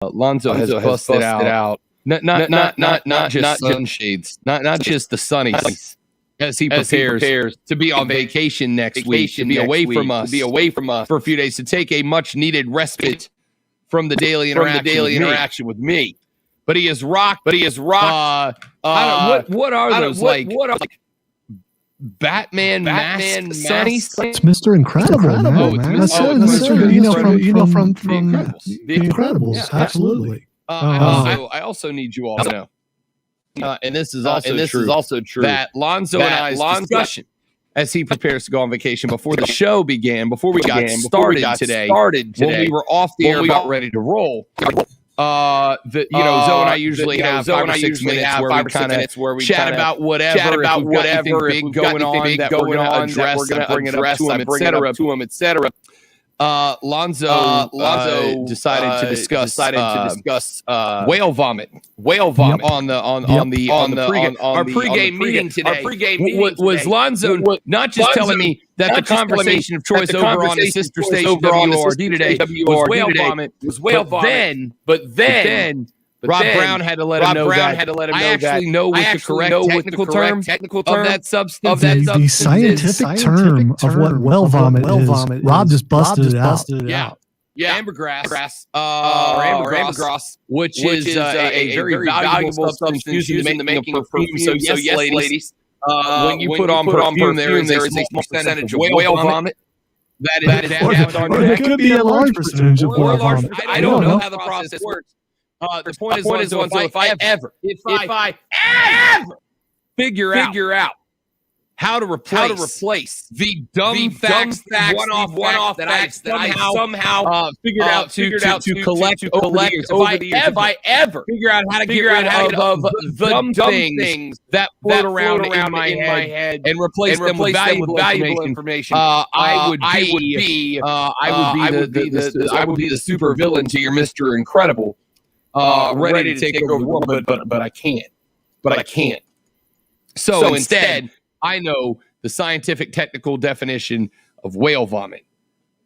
Lonzo has busted out. Not just sunshades, not just the sunnies, as he prepares to be on vacation next week, to be away from us for a few days, to take a much needed respite from the daily interaction with me. But he is rocked. What are those like Batman mask sunnies? It's Mr. Incredible, man. That's Mr. from The Incredibles. Yeah, absolutely. I also need you all to know, and this is also true, that Lonzo and I's discussion as he prepares to go on vacation before the show began, before we got started today, when we were off the air about ready to roll. Zoe and I usually have 5 or 6 minutes where we chat about whatever, big going on that we're going to address, we're going to address, I bring it up to him, etc. Lonzo decided to discuss whale vomit on our pregame meeting today. Was Lonzo not just telling me that the conversation of choice over on the sister station WORD today was whale vomit, but then Rob Brown had to let him know that I actually know what the correct technical term of that substance. The scientific term of what whale vomit is. Rob just busted it out. Yeah, ambergris, which is a very valuable substance used in the making of perfume. So yes, ladies, when you put on perfume, there is a small percentage of whale vomit. That is it could be a large percentage of whale vomit. I don't know how the process works. The point is, Lonzo, if I ever figure out how to replace the dumb facts, one-off facts that I somehow figured out to collect over the years. If I ever figure out how to get rid of the dumb things that float around in my head and replace them with valuable information, I would be the super villain to your Mr. Incredible. Ready to take over the world, but I can't. So instead, I know the scientific technical definition of whale vomit.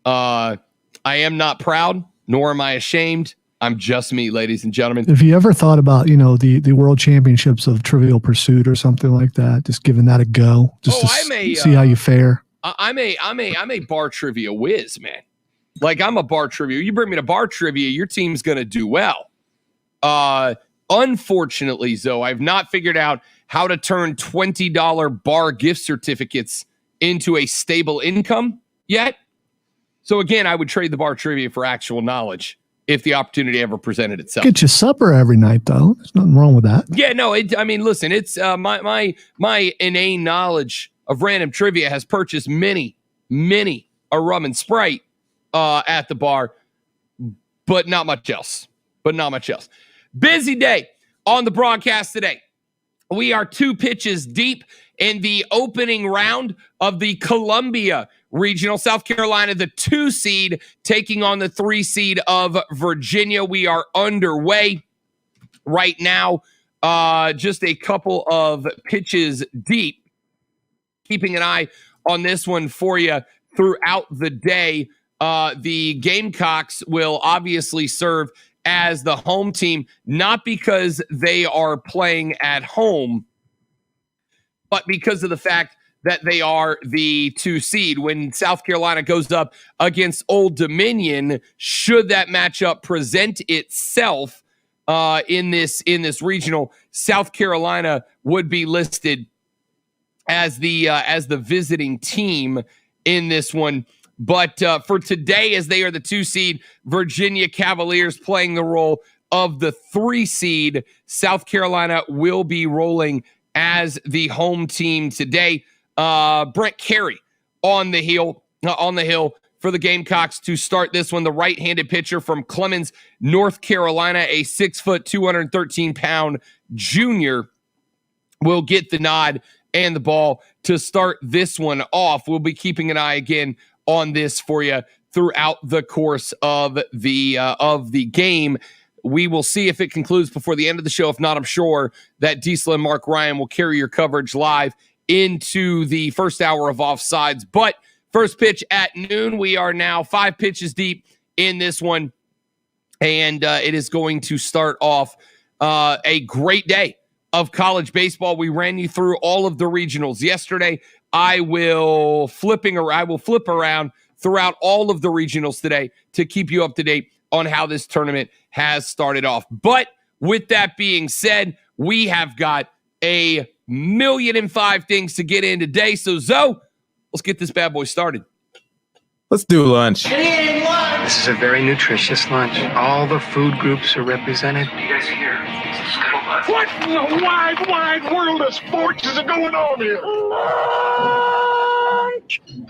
I am not proud, nor am I ashamed. I'm just me, ladies and gentlemen. If you ever thought about, the World Championships of Trivial Pursuit or something like that, just giving that a go, see how you fare. I'm a bar trivia whiz, man. Like, I'm a bar trivia. You bring me to bar trivia, your team's gonna do well. Unfortunately, Zoe, I've not figured out how to turn $20 bar gift certificates into a stable income yet. So again, I would trade the bar trivia for actual knowledge if the opportunity ever presented itself. Get you supper every night, though. There's nothing wrong with that. Yeah, no. Listen. It's my inane knowledge of random trivia has purchased many a rum and Sprite at the bar, but not much else. Busy day on the broadcast today. We are 2 pitches deep in the opening round of the Columbia Regional. South Carolina, the 2 seed, taking on the 3 seed of Virginia. We are underway right now. Just a couple of pitches deep. Keeping an eye on this one for you throughout the day. The Gamecocks will obviously serve as the home team, not because they are playing at home, but because of the fact that they are the 2 seed. When South Carolina goes up against Old Dominion, should that matchup present itself in this regional, South Carolina would be listed as the visiting team in this one. But for today, as they are the 2 seed, Virginia Cavaliers playing the role of the 3 seed. South Carolina will be rolling as the home team today. Brent Carey on the hill for the Gamecocks to start this one. The right-handed pitcher from Clemens, North Carolina, a 6 foot, 213-pound junior, will get the nod and the ball to start this one off. We'll be keeping an eye again on this for you throughout the course of the game. We will see if it concludes before the end of the show. If not, I'm sure that Diesel and Mark Ryan will carry your coverage live into the first hour of Offsides. But first pitch at noon, we are now 5 pitches deep in this one. And it is going to start off a great day of college baseball. We ran you through all of the regionals yesterday. I will flip around throughout all of the regionals today to keep you up to date on how this tournament has started off. But with that being said, we have got 1,000,005 things to get in today. So Zoe, let's get this bad boy started. Let's do lunch. This is a very nutritious lunch. All the food groups are represented. You guys are here. Scuttlebutt. What in the wide, wide world of sports is going on here? Lunch! Lunch!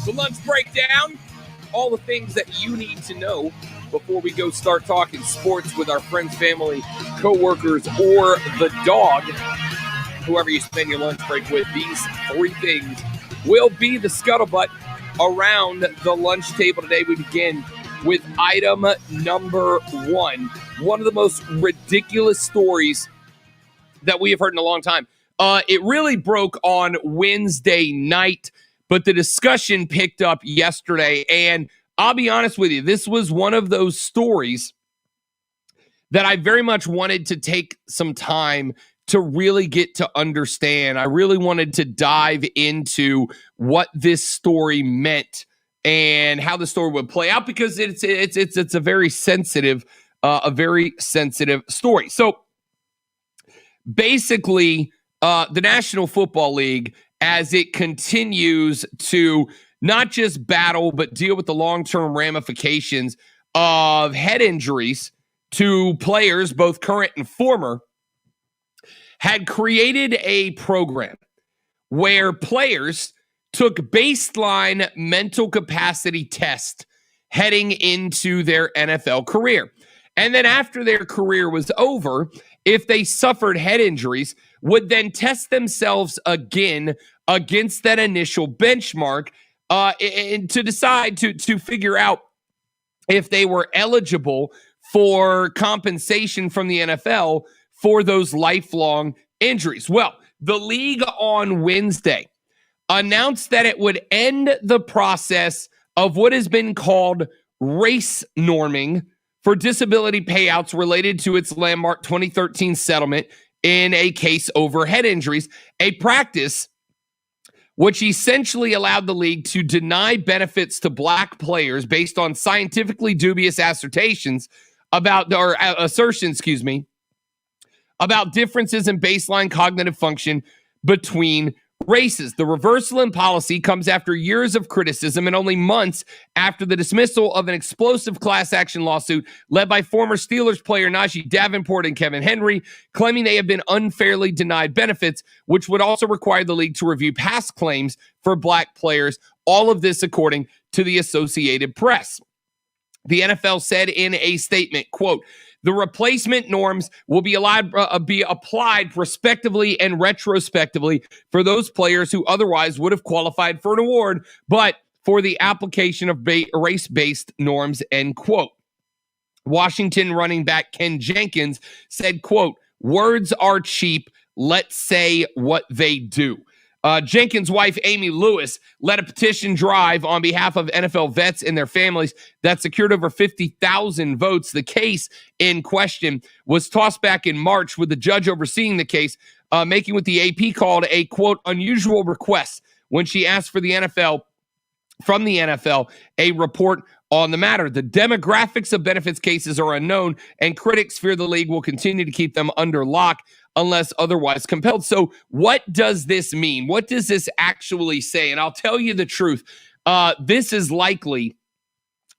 The lunch breakdown, all the things that you need to know before we go start talking sports with our friends, family, co-workers, or the dog. Whoever you spend your lunch break with, these three things will be the scuttlebutt around the lunch table today. We begin with item number one. One of the most ridiculous stories that we have heard in a long time. It really broke on Wednesday night, but the discussion picked up yesterday. And I'll be honest with you, this was one of those stories that I very much wanted to take some time to really get to understand. I really wanted to dive into what this story meant and how the story would play out, because it's a very sensitive story. So basically, the National Football League, as it continues to not just battle but deal with the long-term ramifications of head injuries to players, both current and former, had created a program where players took baseline mental capacity tests heading into their NFL career. And then after their career was over, if they suffered head injuries, would then test themselves again against that initial benchmark and to decide to figure out if they were eligible for compensation from the NFL for those lifelong injuries. Well, the league on Wednesday announced that it would end the process of what has been called race norming for disability payouts related to its landmark 2013 settlement in a case over head injuries, a practice which essentially allowed the league to deny benefits to black players based on scientifically dubious assertions about differences in baseline cognitive function between races. The reversal in policy comes after years of criticism and only months after the dismissal of an explosive class action lawsuit led by former Steelers player Najee Davenport and Kevin Henry, claiming they have been unfairly denied benefits, which would also require the league to review past claims for black players. All of this according to the Associated Press. The NFL said in a statement, quote, "The replacement norms will be applied prospectively and retrospectively for those players who otherwise would have qualified for an award, but for the application of race-based norms," end quote. Washington running back Ken Jenkins said, quote, "Words are cheap. Let's say what they do." Jenkins' wife, Amy Lewis, led a petition drive on behalf of NFL vets and their families that secured over 50,000 votes. The case in question was tossed back in March, with the judge overseeing the case making what the AP called a, quote, "unusual request" when she asked from the NFL a report on the matter. The demographics of benefits cases are unknown, and critics fear the league will continue to keep them under lock unless otherwise compelled. So what does this mean? What does this actually say? And I'll tell you the truth. This is likely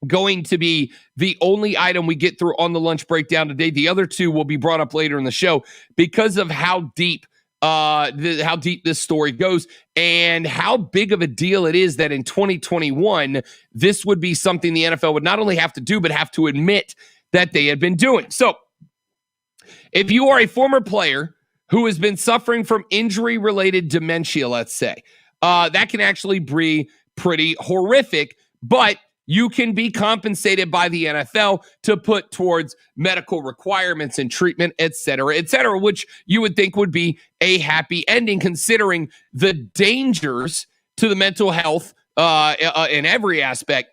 going to be the only item we get through on the lunch breakdown today. The other two will be brought up later in the show because of how deep this story goes and how big of a deal it is that in 2021, this would be something the NFL would not only have to do, but have to admit that they had been doing. So if you are a former player who has been suffering from injury-related dementia, let's say, that can actually be pretty horrific, but you can be compensated by the NFL to put towards medical requirements and treatment, et cetera, which you would think would be a happy ending considering the dangers to the mental health in every aspect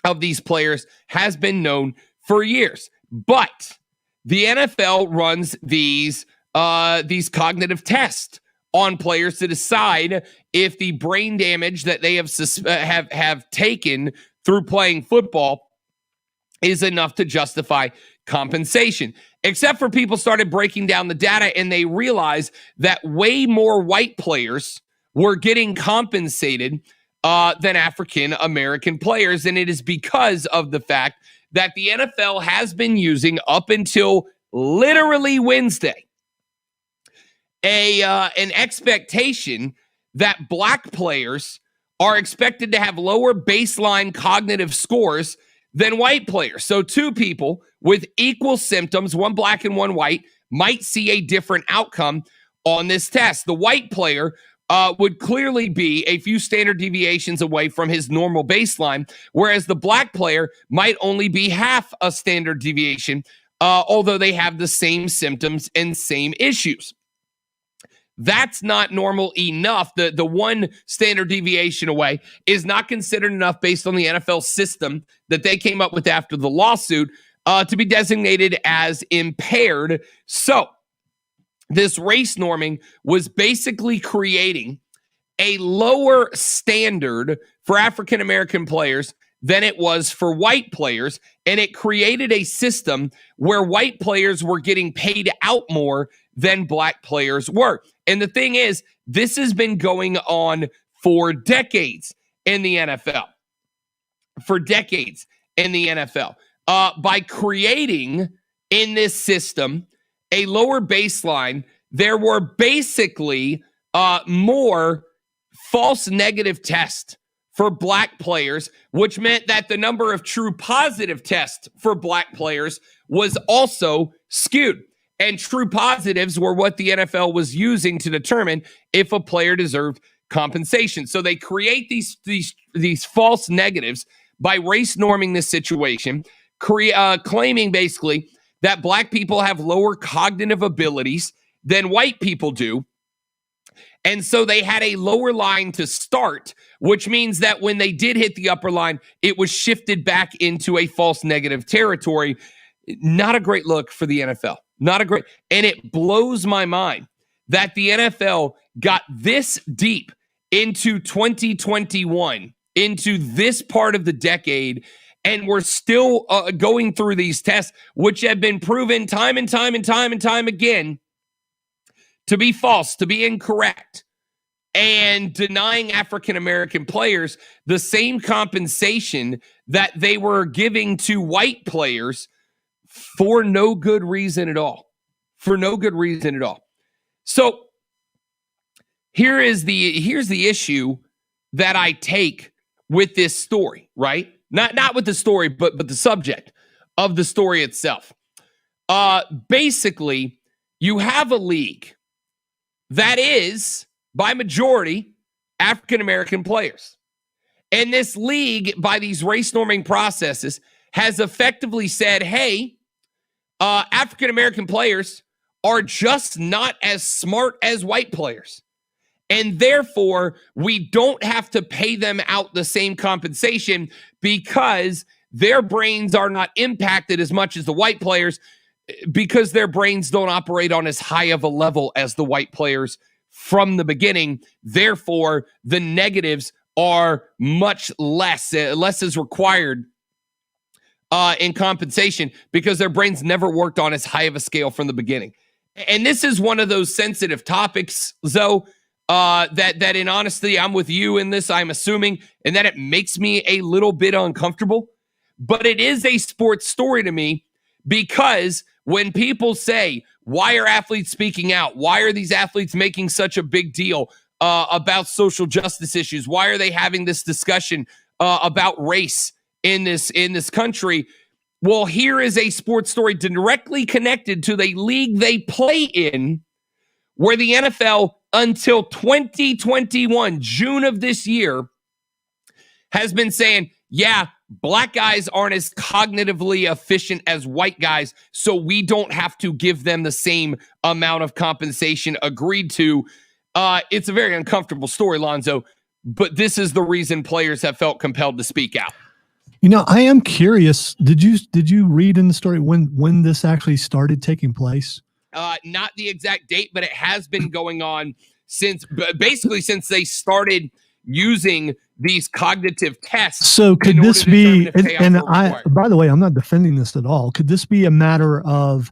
of these players has been known for years. But the NFL runs these cognitive tests on players to decide if the brain damage that they have taken through playing football is enough to justify compensation. Except for people started breaking down the data and they realized that way more white players were getting compensated than African American players. And it is because of the fact that the NFL has been using, up until literally Wednesday, an expectation that black players are expected to have lower baseline cognitive scores than white players. So two people with equal symptoms, one black and one white, might see a different outcome on this test. The white player would clearly be a few standard deviations away from his normal baseline, whereas the black player might only be half a standard deviation, although they have the same symptoms and same issues. That's not normal enough. The one standard deviation away is not considered enough based on the NFL system that they came up with after the lawsuit to be designated as impaired. So this race norming was basically creating a lower standard for African American players than it was for white players, and it created a system where white players were getting paid out more than black players were. And the thing is, this has been going on for decades in the NFL. For decades in the NFL. By creating in this system a lower baseline, there were basically more false negative tests for black players, which meant that the number of true positive tests for black players was also skewed. And true positives were what the NFL was using to determine if a player deserved compensation. So they create these false negatives by race norming this situation, claiming basically that black people have lower cognitive abilities than white people do. And so they had a lower line to start, which means that when they did hit the upper line, it was shifted back into a false negative territory. Not a great look for the NFL. Not a great, and it blows my mind that the NFL got this deep into 2021, into this part of the decade, and we're still going through these tests, which have been proven time and time again to be false, to be incorrect, and denying African American players the same compensation that they were giving to white players for no good reason at all. For no good reason at all. So here's the issue that I take with this story, right? Not with the story, but the subject of the story itself. Basically, you have a league that is, by majority, African American players. And this league, by these race norming processes, has effectively said, hey, African American players are just not as smart as white players. And therefore, we don't have to pay them out the same compensation because their brains are not impacted as much as the white players, because their brains don't operate on as high of a level as the white players from the beginning. Therefore, the negatives are much less is required in compensation because their brains never worked on as high of a scale from the beginning. And this is one of those sensitive topics, Zoe, that in honesty, I'm with you in this, I'm assuming, and that it makes me a little bit uncomfortable. But it is a sports story to me, because when people say, why are athletes speaking out? Why are these athletes making such a big deal about social justice issues? Why are they having this discussion about race in this country? Well, here is a sports story directly connected to the league they play in, where the NFL, until 2021, June of this year, has been saying, yeah, black guys aren't as cognitively efficient as white guys, so we don't have to give them the same amount of compensation agreed to. It's a very uncomfortable story, Lonzo, but this is the reason players have felt compelled to speak out. I am curious. Did you read in the story when this actually started taking place? Not the exact date, but it has been going on since they started using these cognitive tests. So could this be, and by the way, I'm not defending this at all. Could this be a matter of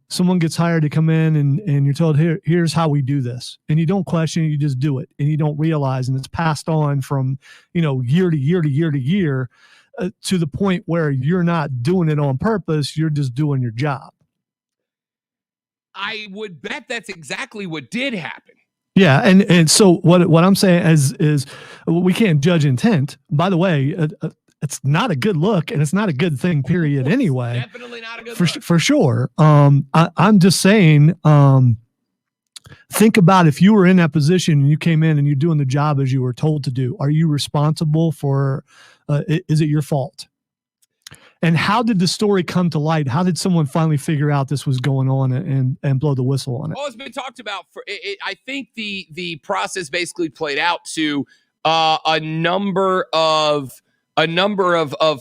someone gets hired to come in and you're told, here's how we do this, and you don't question it, you just do it, and you don't realize, and it's passed on from, year to year to year to year, to the point where you're not doing it on purpose, you're just doing your job. I would bet that's exactly what did happen. Yeah, and so what I'm saying is we can't judge intent. By the way, it's not a good look, and it's not a good thing, period, anyway. Definitely not a good look. For sure. I'm just saying, think about if you were in that position and you came in and you're doing the job as you were told to do. Are you responsible for, is it your fault? And how did the story come to light? How did someone finally figure out this was going on and blow the whistle on it? Well, it's been talked about for it. I think the process basically played out to a number of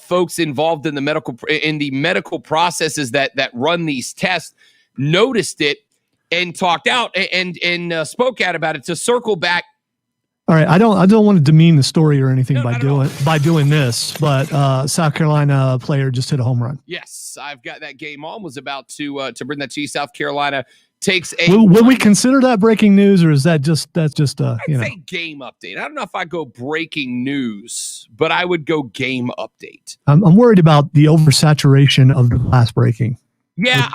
folks involved in the medical processes that run these tests noticed it and talked out and spoke out about it. To circle back. All right, I don't want to demean the story or anything by doing this, but South Carolina player just hit a home run. Yes, I've got that game on. Was about to bring that to you. South Carolina takes a. Would we consider that breaking news, or is that just I'd say game update. I don't know if I go breaking news, but I would go game update. I'm worried about the oversaturation of the glass breaking. Yeah,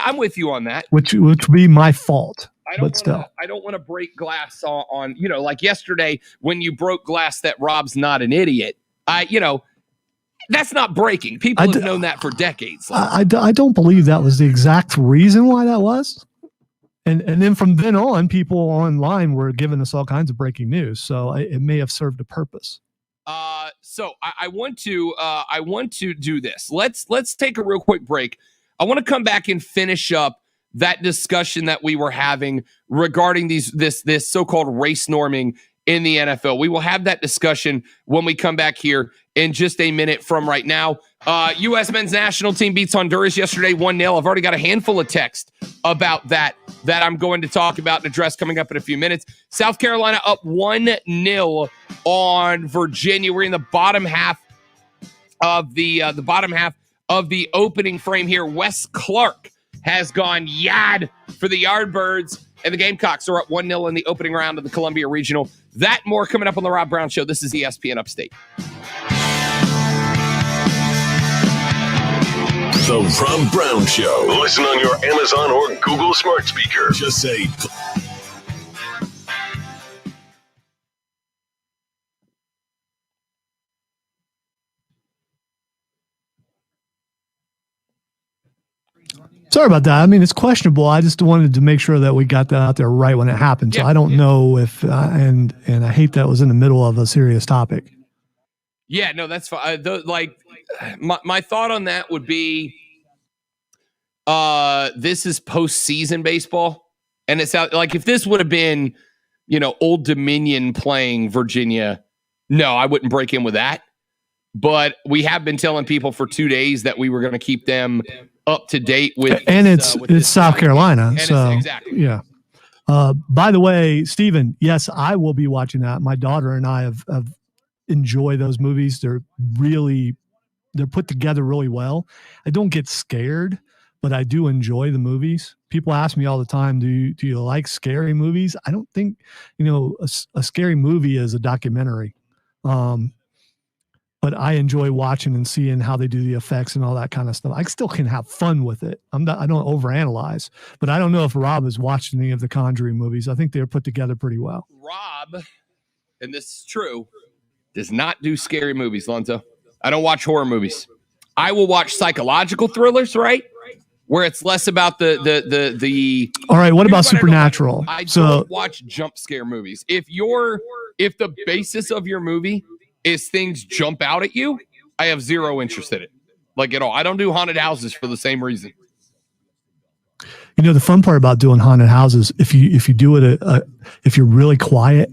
I'm with you on that. Which would be my fault. I don't want to break glass on like yesterday when you broke glass that Rob's not an idiot. That's not breaking. People have known that for decades. I don't believe that was the exact reason why that was. And then from then on, people online were giving us all kinds of breaking news. So it may have served a purpose. So I want to do this. Let's take a real quick break. I want to come back and finish up that discussion that we were having regarding this so-called race norming in the NFL. We will have that discussion when we come back here in just a minute from right now. U.S. men's national team beats Honduras yesterday 1-0. I've already got a handful of texts about that I'm going to talk about and address coming up in a few minutes. South Carolina up 1-0 on Virginia. We're in the bottom half of the opening frame here. Wes Clark has gone yad for the Yardbirds, and the Gamecocks are up 1-0 in the opening round of the Columbia Regional. That more coming up on the Rob Brown Show. This is ESPN Upstate. The Rob Brown Show. Listen on your Amazon or Google smart speaker. Just say... Sorry about that. I mean, it's questionable. I just wanted to make sure that we got that out there right when it happened. So I don't know if, and I hate that it was in the middle of a serious topic. Yeah, no, that's fine. My thought on that would be, this is postseason baseball, and it's out like if this would have been, Old Dominion playing Virginia, no, I wouldn't break in with that. But we have been telling people for 2 days that we were going to keep them up to date with, and it's South Carolina, so exactly. Yeah. By the way, Stephen, yes, I will be watching that. My daughter and I have enjoyed those movies. They're put together really well. I don't get scared, but I do enjoy the movies. People ask me all the time, do you like scary movies? I don't think, a scary movie is a documentary. But I enjoy watching and seeing how they do the effects and all that kind of stuff. I still can have fun with it. I don't overanalyze, but I don't know if Rob has watched any of the Conjuring movies. I think they're put together pretty well. Rob, and this is true, does not do scary movies, Lonzo. I don't watch horror movies. I will watch psychological thrillers, right? Where it's less about the. All right, what about Supernatural? I don't watch jump scare movies. If the basis of your movie is things jump out at you, I have zero interest in it, like at all. I don't do haunted houses for the same reason. The fun part about doing haunted houses, if you do it, if you're really quiet,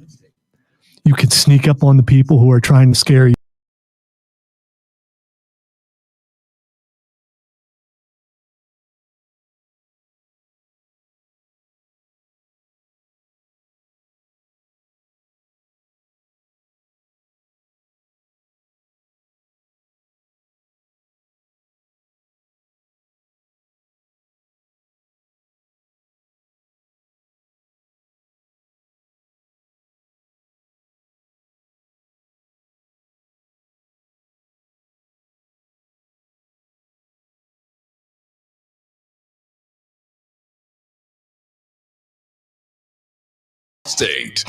you could sneak up on the people who are trying to scare you. State.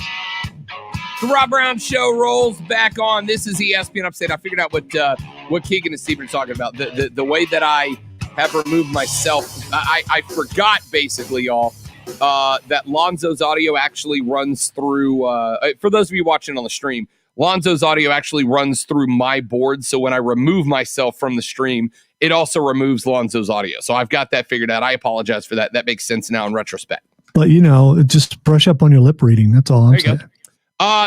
The Rob Brown Show rolls back on. This is ESPN Upstate. I figured out what Keegan and Steve are talking about. The way that I have removed myself. I forgot, basically, y'all, that Lonzo's audio actually runs through, for those of you watching on the stream, Lonzo's audio actually runs through my board. So when I remove myself from the stream, it also removes Lonzo's audio. So I've got that figured out. I apologize for that. That makes sense now in retrospect. But, just brush up on your lip reading. That's all I'm saying.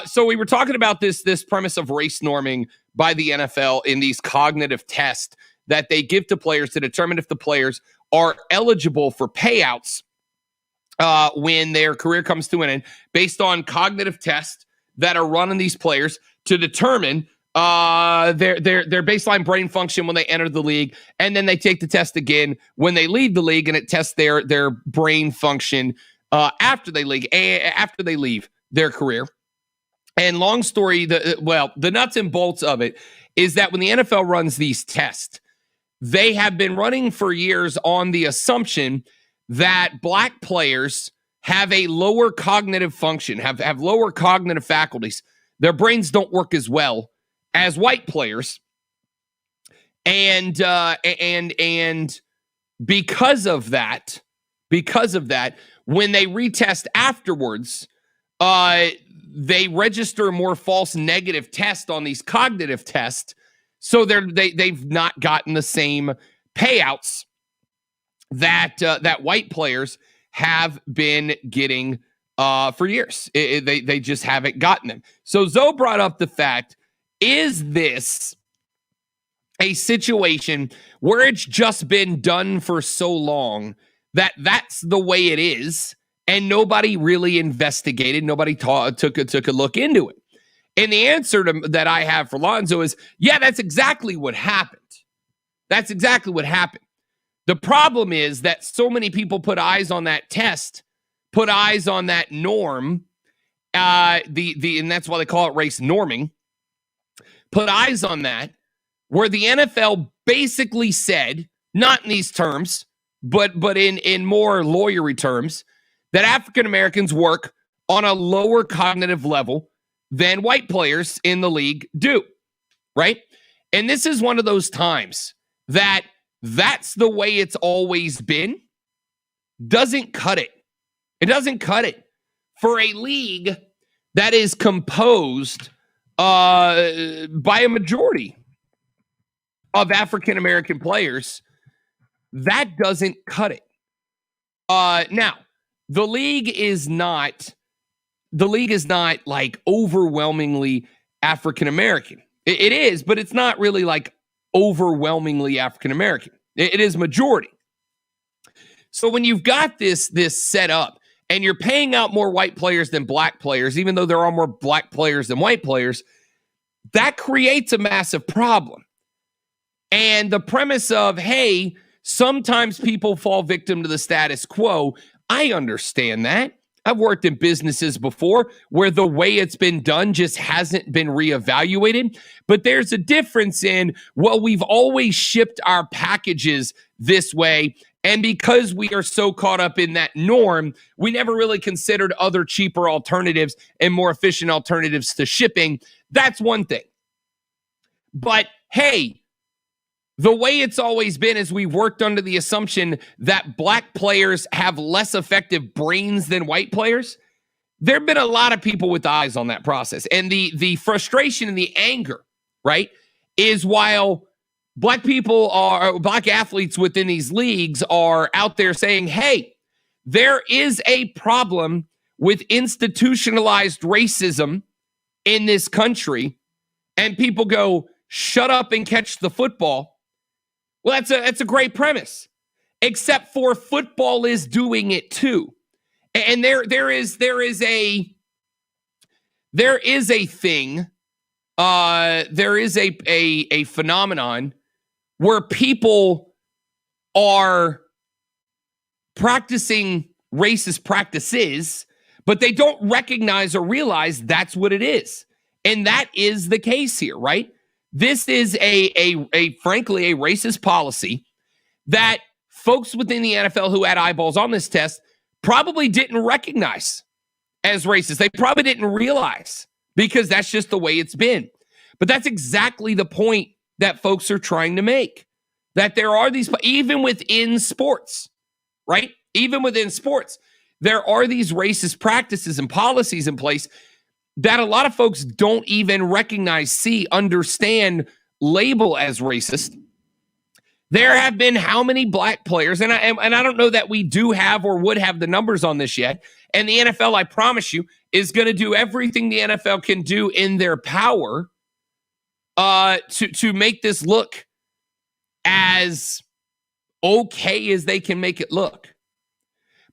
So we were talking about this premise of race norming by the NFL in these cognitive tests that they give to players to determine if the players are eligible for payouts when their career comes to an end, based on cognitive tests that are run on these players to determine their baseline brain function when they enter the league, and then they take the test again when they leave the league, and it tests their brain function after they leave their career. And long story, the nuts and bolts of it is that when the NFL runs these tests, they have been running for years on the assumption that black players have a lower cognitive function, have lower cognitive faculties. Their brains don't work as well as white players. And because of that, when they retest afterwards, they register more false negative tests on these cognitive tests, so they've not gotten the same payouts that white players have been getting for years. They just haven't gotten them. So Zoe brought up the fact: is this a situation where it's just been done for so long that that's the way it is, and nobody really investigated, nobody took a look into it? And the answer that I have for Lonzo is, yeah, that's exactly what happened. That's exactly what happened. The problem is that so many people put eyes on that test, put eyes on that norm, and that's why they call it race norming, put eyes on that, where the NFL basically said, not in these terms, but in more lawyery terms, that African Americans work on a lower cognitive level than white players in the league do, right? And this is one of those times that that's the way it's always been. Doesn't cut it. It doesn't cut it for a league that is composed by a majority of African American players. That doesn't cut it. Now, the league is not like overwhelmingly African American. It is, but it's not really like overwhelmingly African American. It is majority. So when you've got this set up and you're paying out more white players than black players, even though there are more black players than white players, that creates a massive problem. And the premise of, hey, sometimes people fall victim to the status quo, I understand that. I've worked in businesses before where the way it's been done just hasn't been reevaluated. But there's a difference in, well, we've always shipped our packages this way, and because we are so caught up in that norm, we never really considered other cheaper alternatives and more efficient alternatives to shipping. That's one thing. But hey, the way it's always been is we worked under the assumption that black players have less effective brains than white players. There have been a lot of people with eyes on that process. And the frustration and the anger, right, is while black athletes within these leagues are out there saying, hey, there is a problem with institutionalized racism in this country, and people go, shut up and catch the football. Well, that's a great premise, except for football is doing it too. And there is a thing, there is a phenomenon where people are practicing racist practices, but they don't recognize or realize that's what it is. And that is the case here, right? This is frankly a racist policy that folks within the NFL who had eyeballs on this test probably didn't recognize as racist. They probably didn't realize, because that's just the way it's been. But that's exactly the point that folks are trying to make, that there are these, even within sports, right? Even within sports, there are these racist practices and policies in place that a lot of folks don't even recognize, see, understand, label as racist. There have been how many black players, and I don't know that we do have or would have the numbers on this yet. And the NFL, I promise you, is going to do everything the NFL can do in their power to make this look as okay as they can make it look.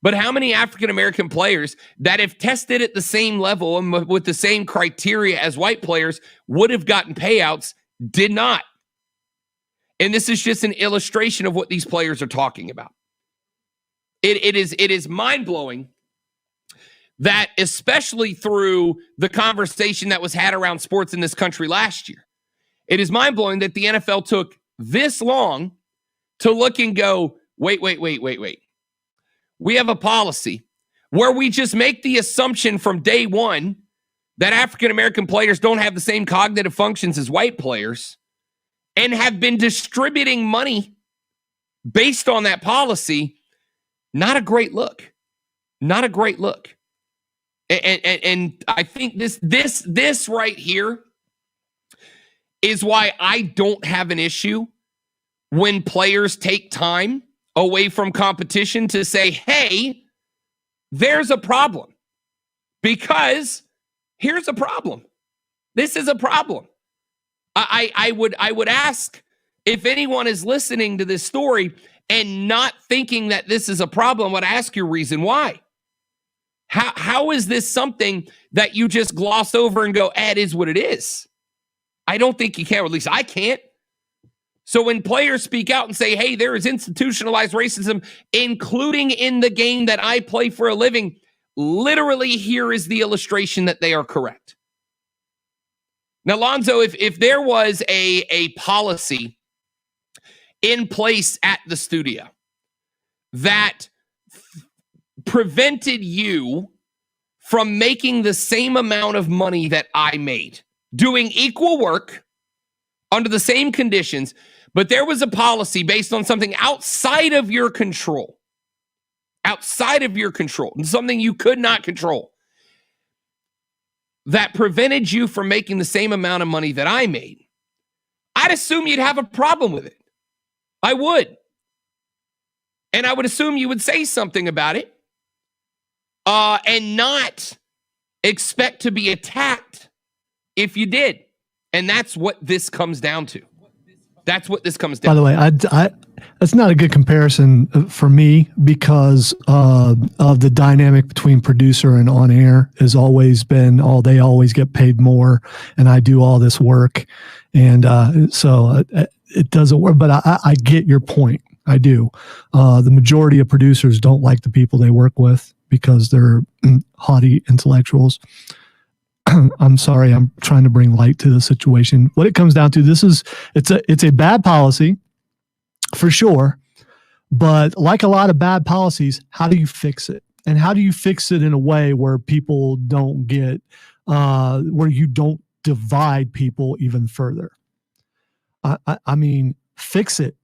But how many African-American players that have tested at the same level and with the same criteria as white players would have gotten payouts did not? And this is just an illustration of what these players are talking about. It is mind-blowing that, especially through the conversation that was had around sports in this country last year, it is mind-blowing that the NFL took this long to look and go, wait. We have a policy where we just make the assumption from day one that African-American players don't have the same cognitive functions as white players, and have been distributing money based on that policy. Not a great look. Not a great look. And I think this right here is why I don't have an issue when players take time away from competition to say, hey, there's a problem. Because here's a problem. This is a problem. I would ask, if anyone is listening to this story and not thinking that this is a problem, I would ask your reason why. How is this something that you just gloss over and go, it is what it is? I don't think you can, or at least I can't. So when players speak out and say, hey, there is institutionalized racism, including in the game that I play for a living, literally here is the illustration that they are correct. Now, Lonzo, if there was a policy in place at the studio that prevented you from making the same amount of money that I made, doing equal work under the same conditions, but there was a policy based on something outside of your control, something you could not control, that prevented you from making the same amount of money that I made, I'd assume you'd have a problem with it. I would. And I would assume you would say something about it and not expect to be attacked if you did. And that's what this comes down to. That's what this comes down to. By the way, that's not a good comparison for me, because of the dynamic between producer and on air has always been, they always get paid more and I do all this work. And so it doesn't work, but I get your point. I do. The majority of producers don't like the people they work with because they're haughty intellectuals. I'm sorry, I'm trying to bring light to the situation. What it comes down to, it's a bad policy for sure, but like a lot of bad policies, how do you fix it? And how do you fix it in a way where people don't get, where you don't divide people even further? I mean, fix it.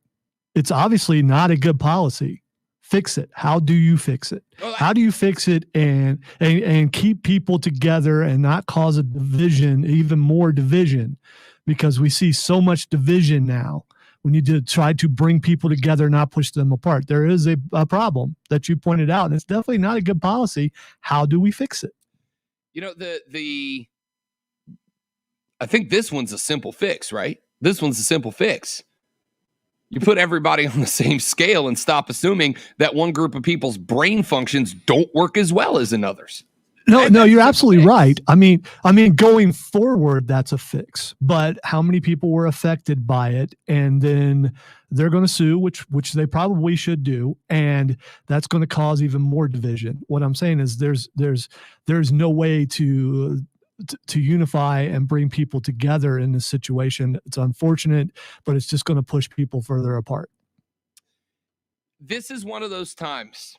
It's obviously not a good policy. Fix it. How do you fix it? How do you fix it and keep people together and not cause a division, even more division? Because we see so much division now. We need to try to bring people together, not push them apart. There is a problem that you pointed out, and it's definitely not a good policy. How do we fix it? You know, I think this one's a simple fix, right? This one's a simple fix. You put everybody on the same scale and stop assuming that one group of people's brain functions don't work as well as another's. No, you're absolutely right. I mean, going forward, that's a fix. But how many people were affected by it, and then they're going to sue, which they probably should do, and that's going to cause even more division. What I'm saying is, there's no way to unify and bring people together in this situation. It's unfortunate, but it's just going to push people further apart. This is one of those times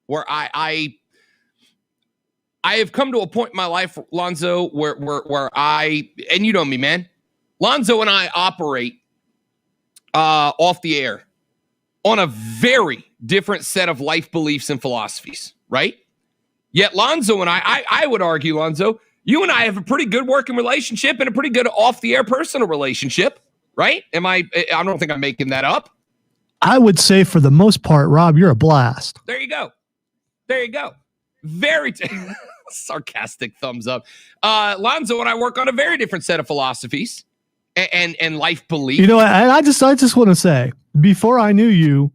where I have come to a point in my life, Lonzo, where I, and you know me, man, Lonzo and I operate off the air on a very different set of life beliefs and philosophies, right? Yet Lonzo and I would argue, Lonzo, you and I have a pretty good working relationship and a pretty good off the air personal relationship, right? I don't think I'm making that up. I would say for the most part, Rob, you're a blast. There you go. Very sarcastic thumbs up. Lonzo and I work on a very different set of philosophies and life beliefs. You know, and I just want to say, before I knew you,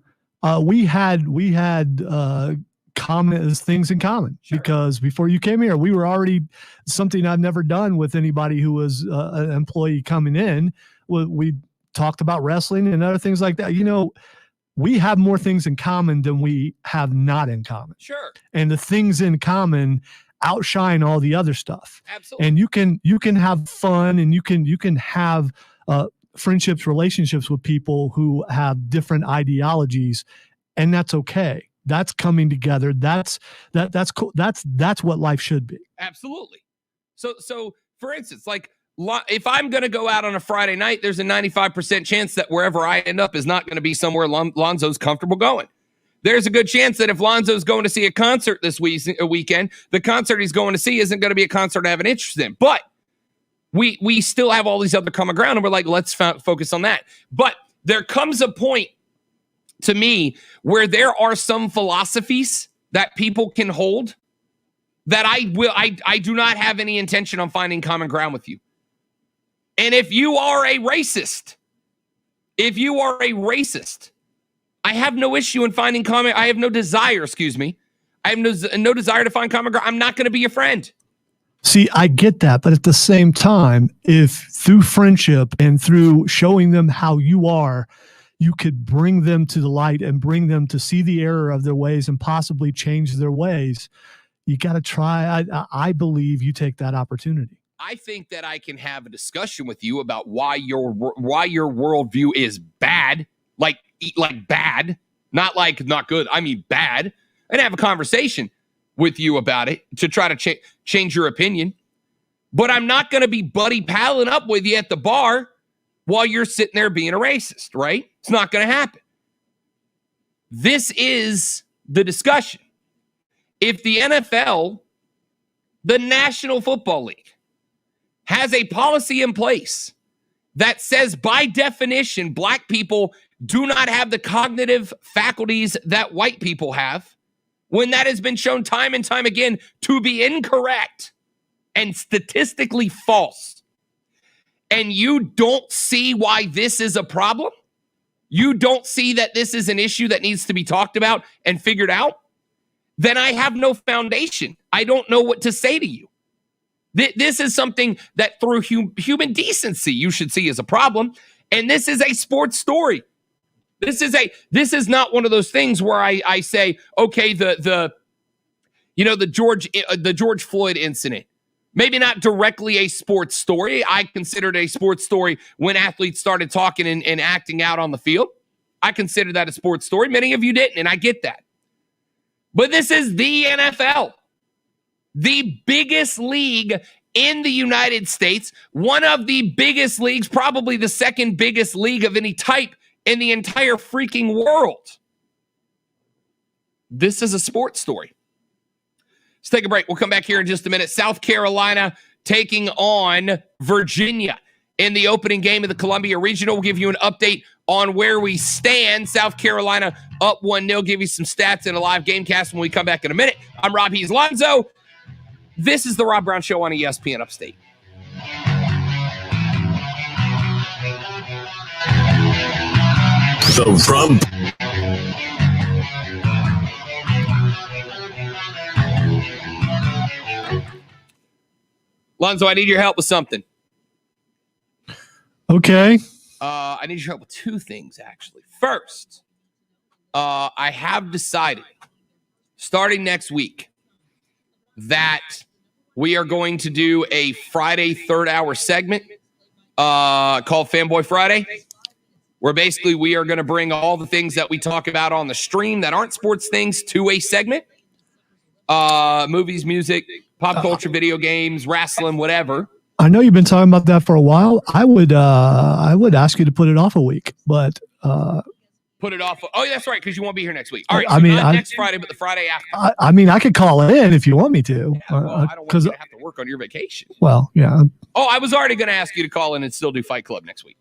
we had things in common. Sure. Because before you came here, we were already something I've never done with anybody who was an employee coming in. We talked about wrestling and other things like that. You know, we have more things in common than we have not in common. Sure. And the things in common outshine all the other stuff. Absolutely. And you can have fun, and you can have friendships, relationships with people who have different ideologies, and that's okay. That's coming together. That's cool. That's what life should be. Absolutely. So for instance, like, if I'm going to go out on a Friday night, there's a 95% chance that wherever I end up is not going to be somewhere Lonzo's comfortable going. There's a good chance that if Lonzo's going to see a concert this weekend, the concert he's going to see isn't going to be a concert I have an interest in. But we still have all these other common ground, and we're like, let's focus on that. But there comes a point to me where there are some philosophies that people can hold that I do not have any intention on finding common ground with you. And if you are a racist, I have no issue in finding common. I have no desire, I have no desire to find common ground. I'm not going to be your friend. See, I get that. But at the same time, if through friendship and through showing them how you are, you could bring them to the light and bring them to see the error of their ways and possibly change their ways, you got to try. I believe you take that opportunity. I think that I can have a discussion with you about why your worldview is bad, like bad, not like not good. I mean bad, and have a conversation with you about it to try to change your opinion. But I'm not going to be buddy palling up with you at the bar while you're sitting there being a racist, right? It's not going to happen. This is the discussion. If the NFL, the National Football League, has a policy in place that says, by definition, black people do not have the cognitive faculties that white people have, when that has been shown time and time again to be incorrect and statistically false, and you don't see why this is a problem, you don't see that this is an issue that needs to be talked about and figured out, then I have no foundation. I don't know what to say to you. This is something that through human decency you should see as a problem, and this is a sports story. This is not one of those things where I say, okay, the George Floyd incident, maybe not directly a sports story. I considered a sports story when athletes started talking and acting out on the field. I consider that a sports story. Many of you didn't, and I get that. But this is the NFL, the biggest league in the United States, one of the biggest leagues, probably the second biggest league of any type in the entire freaking world. This is a sports story. Let's take a break. We'll come back here in just a minute. South Carolina taking on Virginia in the opening game of the Columbia Regional. We'll give you an update on where we stand. South Carolina up 1-0. Give you some stats in a live Gamecast when we come back in a minute. I'm Rob. He's Lonzo. This is the Rob Brown Show on ESPN Upstate. The Rob. Lonzo, I need your help with something. Okay. I need your help with two things, actually. First, I have decided, starting next week, that we are going to do a Friday third-hour segment called Fanboy Friday, where basically we are going to bring all the things that we talk about on the stream that aren't sports things to a segment. Movies, music, pop culture, video games, wrestling, whatever. I know you've been talking about that for a while. I would ask you to put it off a week, but put it off. Oh, that's right, because you won't be here next week. All right, I so mean, not next Friday, but the Friday after. I could call it in if you want me to. Yeah, well, I don't want you to have to work on your vacation. Well, yeah. Oh, I was already going to ask you to call in and still do Fight Club next week,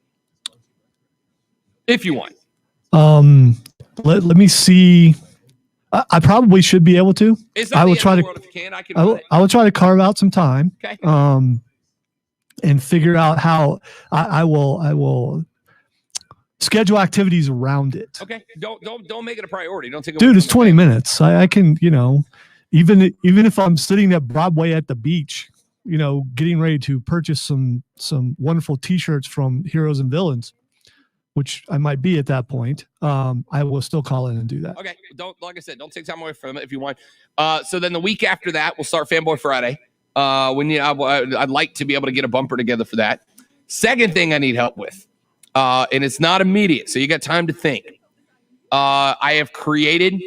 if you want. Let me see. I probably should be able to. I will try to. If you can, I will try to carve out some time. Okay. And figure out how I will schedule activities around it. Okay. Don't make it a priority. Don't take it. Dude, it's 20 minutes. I can, even if I'm sitting at Broadway at the beach, getting ready to purchase some wonderful T-shirts from Heroes and Villains, which I might be at that point. I will still call in and do that. Okay. Like I said, don't take time away from it if you want. So then the week after that, we'll start Fanboy Friday. I'd like to be able to get a bumper together for that. Second thing I need help with, and it's not immediate, so you got time to think. I have created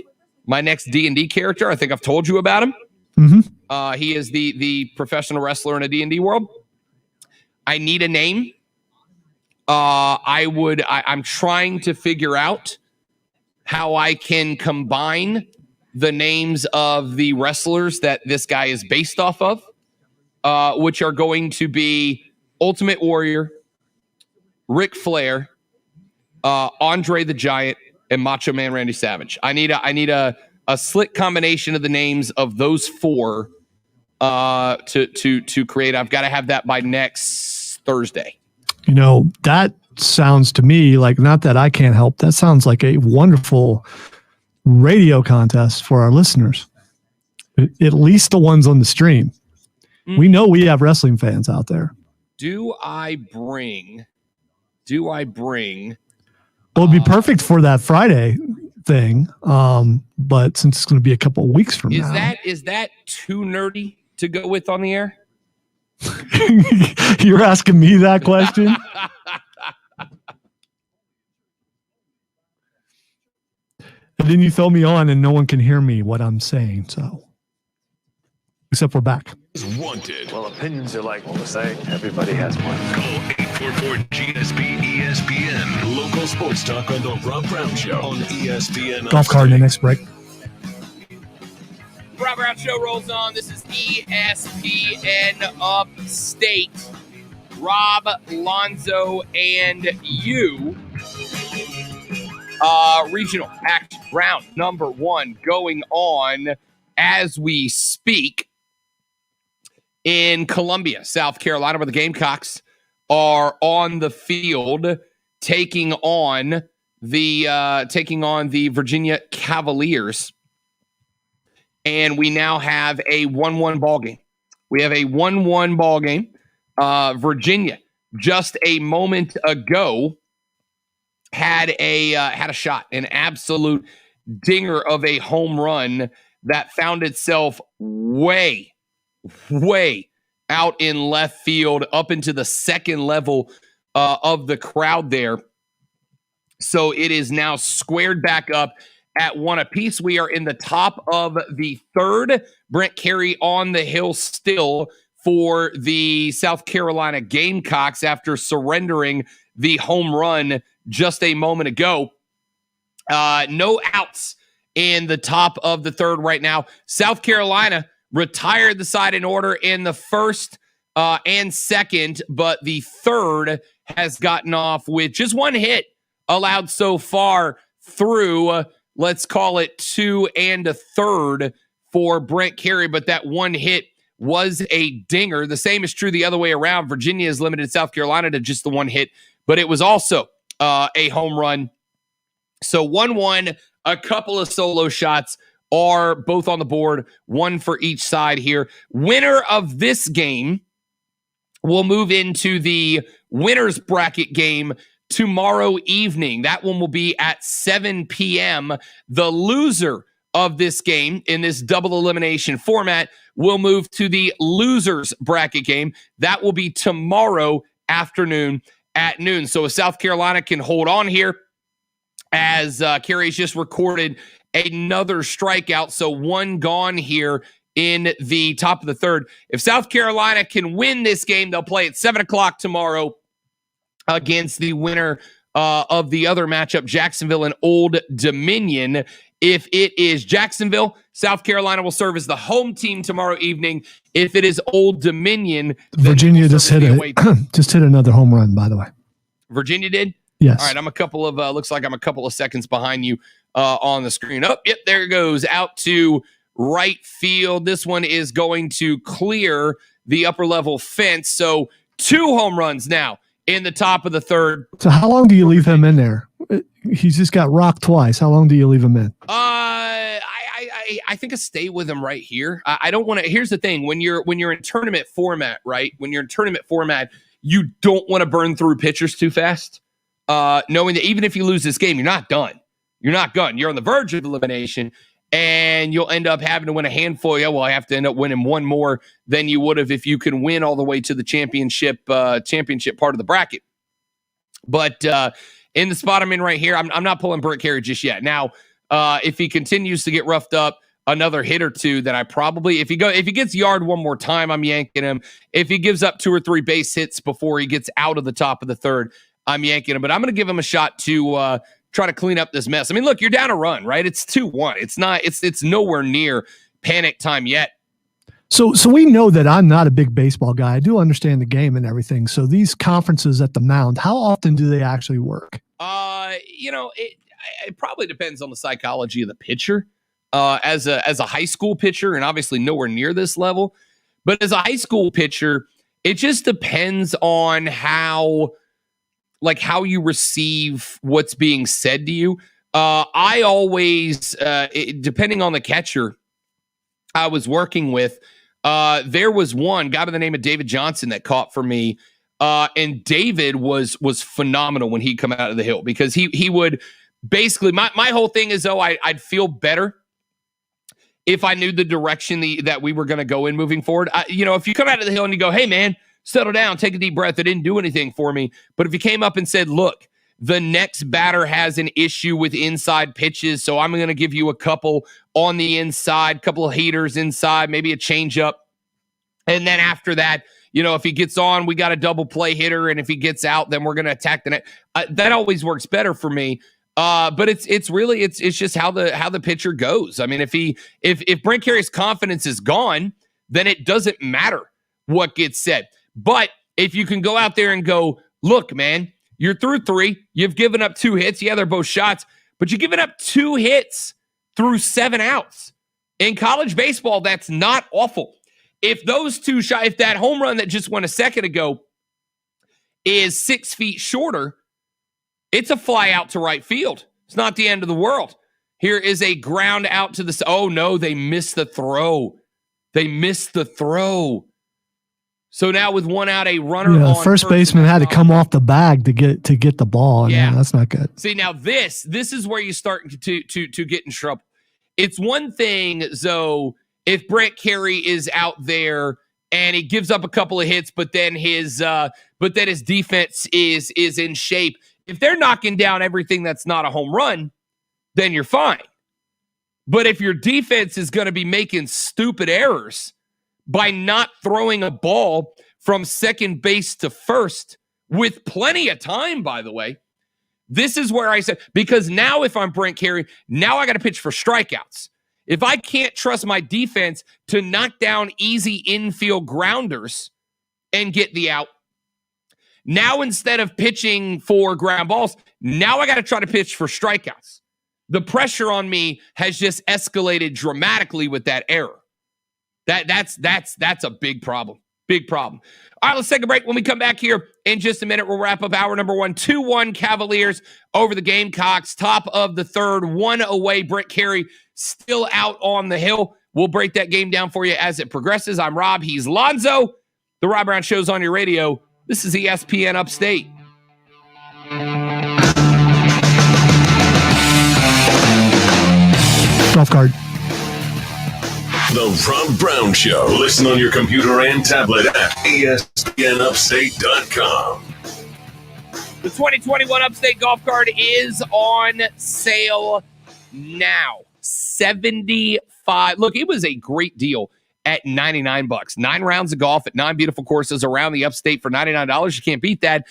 my next D&D character. I think I've told you about him. Mm-hmm. He is the professional wrestler in a D&D world. I need a name. I'm trying to figure out how I can combine the names of the wrestlers that this guy is based off of, which are going to be Ultimate Warrior, Ric Flair, Andre the Giant, and Macho Man Randy Savage. I need a slick combination of the names of those four to create. I've got to have that by next Thursday. That sounds to me like, not that I can't help, that sounds like a wonderful radio contest for our listeners, at least the ones on the stream. We know we have wrestling fans out there. Do I bring well, it'd be perfect for that Friday thing, but since it's going to be a couple of weeks from now. Is that too nerdy to go with on the air? You're asking me that question? And then you throw me on and no one can hear me what I'm saying, so except we're back. Wanted. Well, opinions are like what we're saying. Everybody has one. Call 844-GSP ESPN. Local sports talk on the Rob Brown Show on ESPN. Golf cart in the next break. Rob Brown Show rolls on. This is ESPN Upstate. Rob, Lonzo, and you. Regional action round number 1 going on as we speak in Columbia, South Carolina, where the Gamecocks are on the field taking on the Virginia Cavaliers. And we now have a 1-1 ball game. We have a 1-1 ball game. Virginia, just a moment ago, had a shot, an absolute dinger of a home run that found itself way out in left field, up into the second level of the crowd there. So it is now squared back up at 1 apiece. We are in the top of the third. Brent Carey on the hill still for the South Carolina Gamecocks after surrendering the home run just a moment ago. No outs in the top of the third right now. South Carolina retired the side in order in the first and second, but the third has gotten off with just one hit allowed so far through, let's call it 2 1/3 for Brent Carey, but that one hit was a dinger. The same is true the other way around. Virginia has limited South Carolina to just the one hit, but it was also a home run. So 1-1, a couple of solo shots are both on the board, one for each side here. Winner of this game will move into the winner's bracket game tomorrow evening. That one will be at 7 p.m. The loser of this game in this double elimination format will move to the loser's bracket game. That will be tomorrow afternoon at noon. So if South Carolina can hold on here, as Carey's just recorded another strikeout, so one gone here in the top of the third. If South Carolina can win this game, they'll play at 7 o'clock tomorrow against the winner of the other matchup, Jacksonville and Old Dominion. If it is Jacksonville, South Carolina will serve as the home team tomorrow evening. If it is Old Dominion, Virginia just hit another home run, by the way. Virginia did? Yes. All right, looks like I'm a couple of seconds behind you on the screen. Oh, yep, there it goes, out to right field. This one is going to clear the upper level fence. So 2 home runs now in the top of the third. So how long do you leave him in there? He's just got rocked twice. How long do you leave him in? I think I stay with him right here. I don't want to. Here's the thing: when you're in tournament format, right? When you're in tournament format, you don't want to burn through pitchers too fast. Knowing that even if you lose this game, you're not done. You're not done. You're on the verge of elimination, and you'll end up having to win a handful. Yeah, well, I have to end up winning one more than you would have if you can win all the way to the championship part of the bracket. But in the spot I'm in right here, I'm not pulling Brett Carey just yet. Now, if he continues to get roughed up another hit or two, then I probably, if he gets yard one more time, I'm yanking him. If he gives up 2 or 3 base hits before he gets out of the top of the third, I'm yanking him. But I'm going to give him a shot to try to clean up this mess. I mean, look, you're down a run, right? It's 2-1. It's nowhere near panic time yet. So we know that I'm not a big baseball guy. I do understand the game and everything. So these conferences at the mound, how often do they actually work? It probably depends on the psychology of the pitcher. As a high school pitcher, and obviously nowhere near this level, but as a high school pitcher, it just depends on how you receive what's being said to you. I always, depending on the catcher I was working with, there was one guy by the name of David Johnson that caught for me. And David was phenomenal when he come out of the hill, because he would basically, my whole thing is, though, I'd feel better if I knew the direction that we were going to go in moving forward. If you come out of the hill and you go, hey man, settle down, take a deep breath, it didn't do anything for me. But if you came up and said, look, the next batter has an issue with inside pitches, so I'm going to give you a couple on the inside, couple of heaters inside, maybe a changeup. And then after that, if he gets on, we got a double play hitter. And if he gets out, then we're going to attack the net. That always works better for me. But it's just how the pitcher goes. I mean, if Brent Carey's confidence is gone, then it doesn't matter what gets said. But if you can go out there and go, look, man, you're through 3, you've given up 2 hits. Yeah, they're both shots, but you've given up 2 hits through 7 outs. In college baseball, that's not awful. If those 2 shots, if that home run that just went a second ago is 6 feet shorter, it's a fly out to right field. It's not the end of the world. Here is a ground out to the... Oh, no, they missed the throw. So now with 1 out, a runner on first baseman had to come off the bag to get the ball. Yeah, that's not good. See, now this is where you start to get in trouble. It's one thing, Zoe, if Brent Carey is out there and he gives up a couple of hits, but then his defense is in shape. If they're knocking down everything that's not a home run, then you're fine. But if your defense is going to be making stupid errors by not throwing a ball from second base to first with plenty of time, by the way, this is where I said, because now if I'm Brent Carey, now I got to pitch for strikeouts. If I can't trust my defense to knock down easy infield grounders and get the out, now instead of pitching for ground balls, now I got to try to pitch for strikeouts. The pressure on me has just escalated dramatically with that error. That's a big problem. Big problem. All right, let's take a break. When we come back here in just a minute, we'll wrap up hour number 1. 2-1 Cavaliers over the Gamecocks. Top of the third, 1 away. Brett Carey still out on the hill. We'll break that game down for you as it progresses. I'm Rob. He's Lonzo. The Rob Brown Show's on your radio. This is ESPN Upstate. Golf cart. The Rob Brown Show. Listen on your computer and tablet at ESPNUpstate.com. The 2021 Upstate Golf Cart is on sale now. 75. Look, it was a great deal at $99. 9 rounds of golf at 9 beautiful courses around the Upstate for $99. You can't beat that.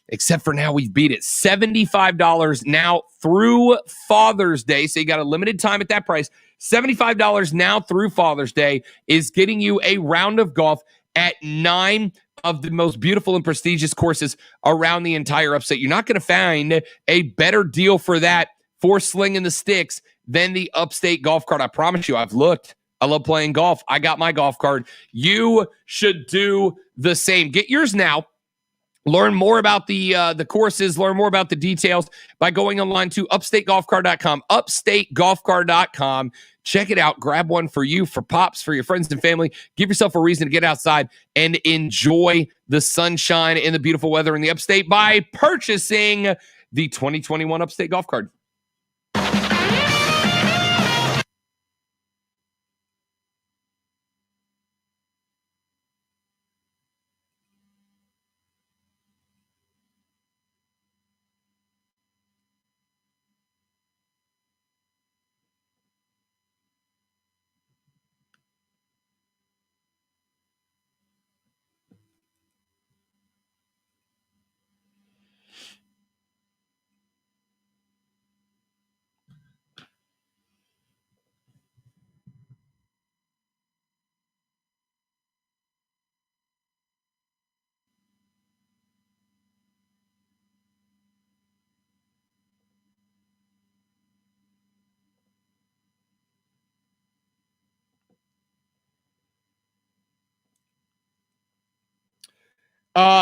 Except for now, we've beat it. $75 now through Father's Day. So you got a limited time at that price. $75 now through Father's Day is getting you a round of golf at 9 of the most beautiful and prestigious courses around the entire Upstate. You're not going to find a better deal for that, for slinging the sticks, than the Upstate Golf Cart. I promise you, I've looked. I love playing golf. I got my golf cart. You should do the same. Get yours now. Learn more about the courses, learn more about the details by going online to upstategolfcart.com, upstategolfcart.com. Check it out. Grab one for you, for pops, for your friends and family. Give yourself a reason to get outside and enjoy the sunshine and the beautiful weather in the Upstate by purchasing the 2021 Upstate Golf Cart.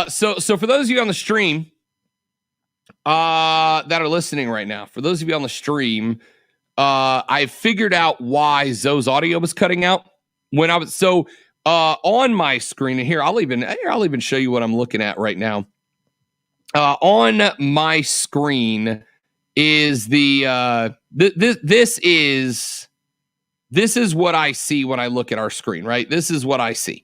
So for those of you on the stream that are listening right now, for those of you on the stream, I figured out why Zoe's audio was cutting out when I was on my screen. And here I'll even show you what I'm looking at right now. On my screen is the this is what I see when I look at our screen, right? This is what I see.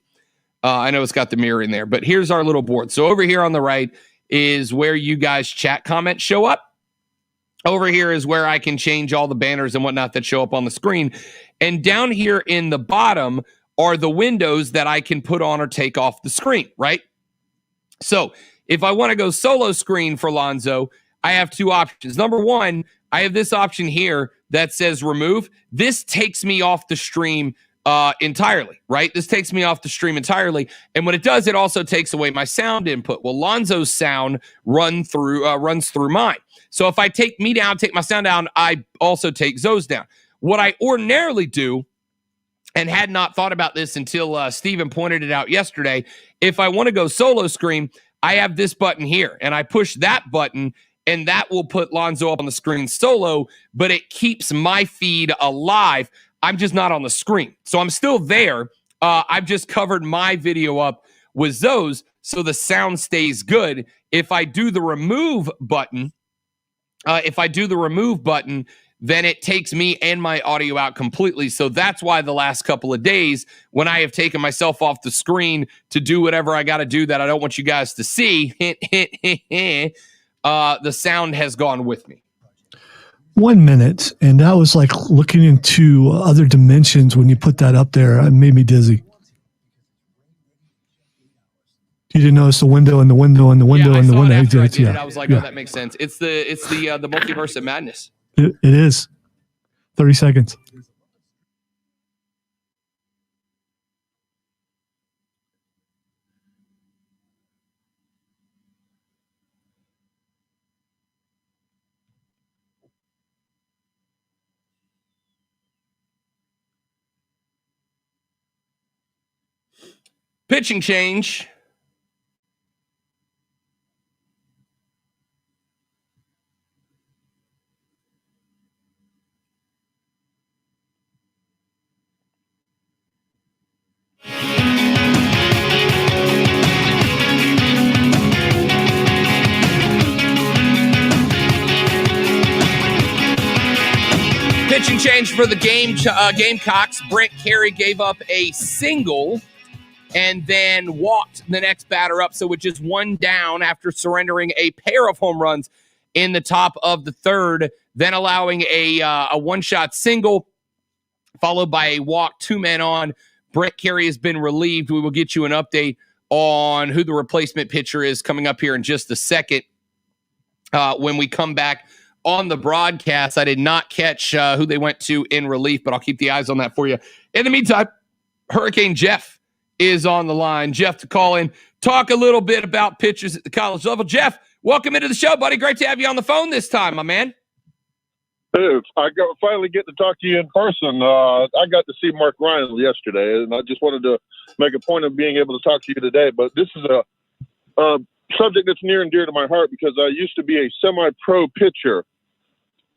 I know it's got the mirror in there, but here's our little board. So over here on the right is where you guys chat comments show up. Over here is where I can change all the banners and whatnot that show up on the screen. And down here in the bottom are the windows that I can put on or take off the screen, right? So if I want to go solo screen for Lonzo, I have 2 options. Number 1, I have this option here that says remove. This takes me off the stream entirely, right? This takes me off the stream entirely. And when it does, it also takes away my sound input. Well, Lonzo's sound runs through mine. So if I take me down, take my sound down, I also take Zoe's down. What I ordinarily do, and had not thought about this until Steven pointed it out yesterday, if I want to go solo screen, I have this button here, and I push that button, and that will put Lonzo up on the screen solo, but it keeps my feed alive. I'm just not on the screen. So I'm still there. I've just covered my video up with Zoe's, so the sound stays good. If I do the remove button, then it takes me and my audio out completely. So that's why the last couple of days, when I have taken myself off the screen to do whatever I got to do that I don't want you guys to see, the sound has gone with me. 1 minute, and that was like looking into other dimensions when you put that up there. It made me dizzy. You didn't notice the window and the window and the window and the window. After I did it, I was like, oh, that makes sense. It's the multiverse of madness. It is. 30 seconds. Pitching change. Pitching change for the Gamecocks. Brent Carey gave up a single and then walked the next batter up. So with just one down after surrendering a pair of home runs in the top of the third, then allowing a one-shot single followed by a walk, 2 men on. Brent Carey has been relieved. We will get you an update on who the replacement pitcher is coming up here in just a second when we come back on the broadcast. I did not catch who they went to in relief, but I'll keep the eyes on that for you. In the meantime, Hurricane Jeff is on the line. Jeff, to call in, talk a little bit about pitchers at the college level. Jeff, welcome into the show, buddy. Great to have you on the phone this time, my man. I finally get to talk to you in person. I got to see Mark Ryan yesterday, and I just wanted to make a point of being able to talk to you today. But this is a subject that's near and dear to my heart because I used to be a semi-pro pitcher.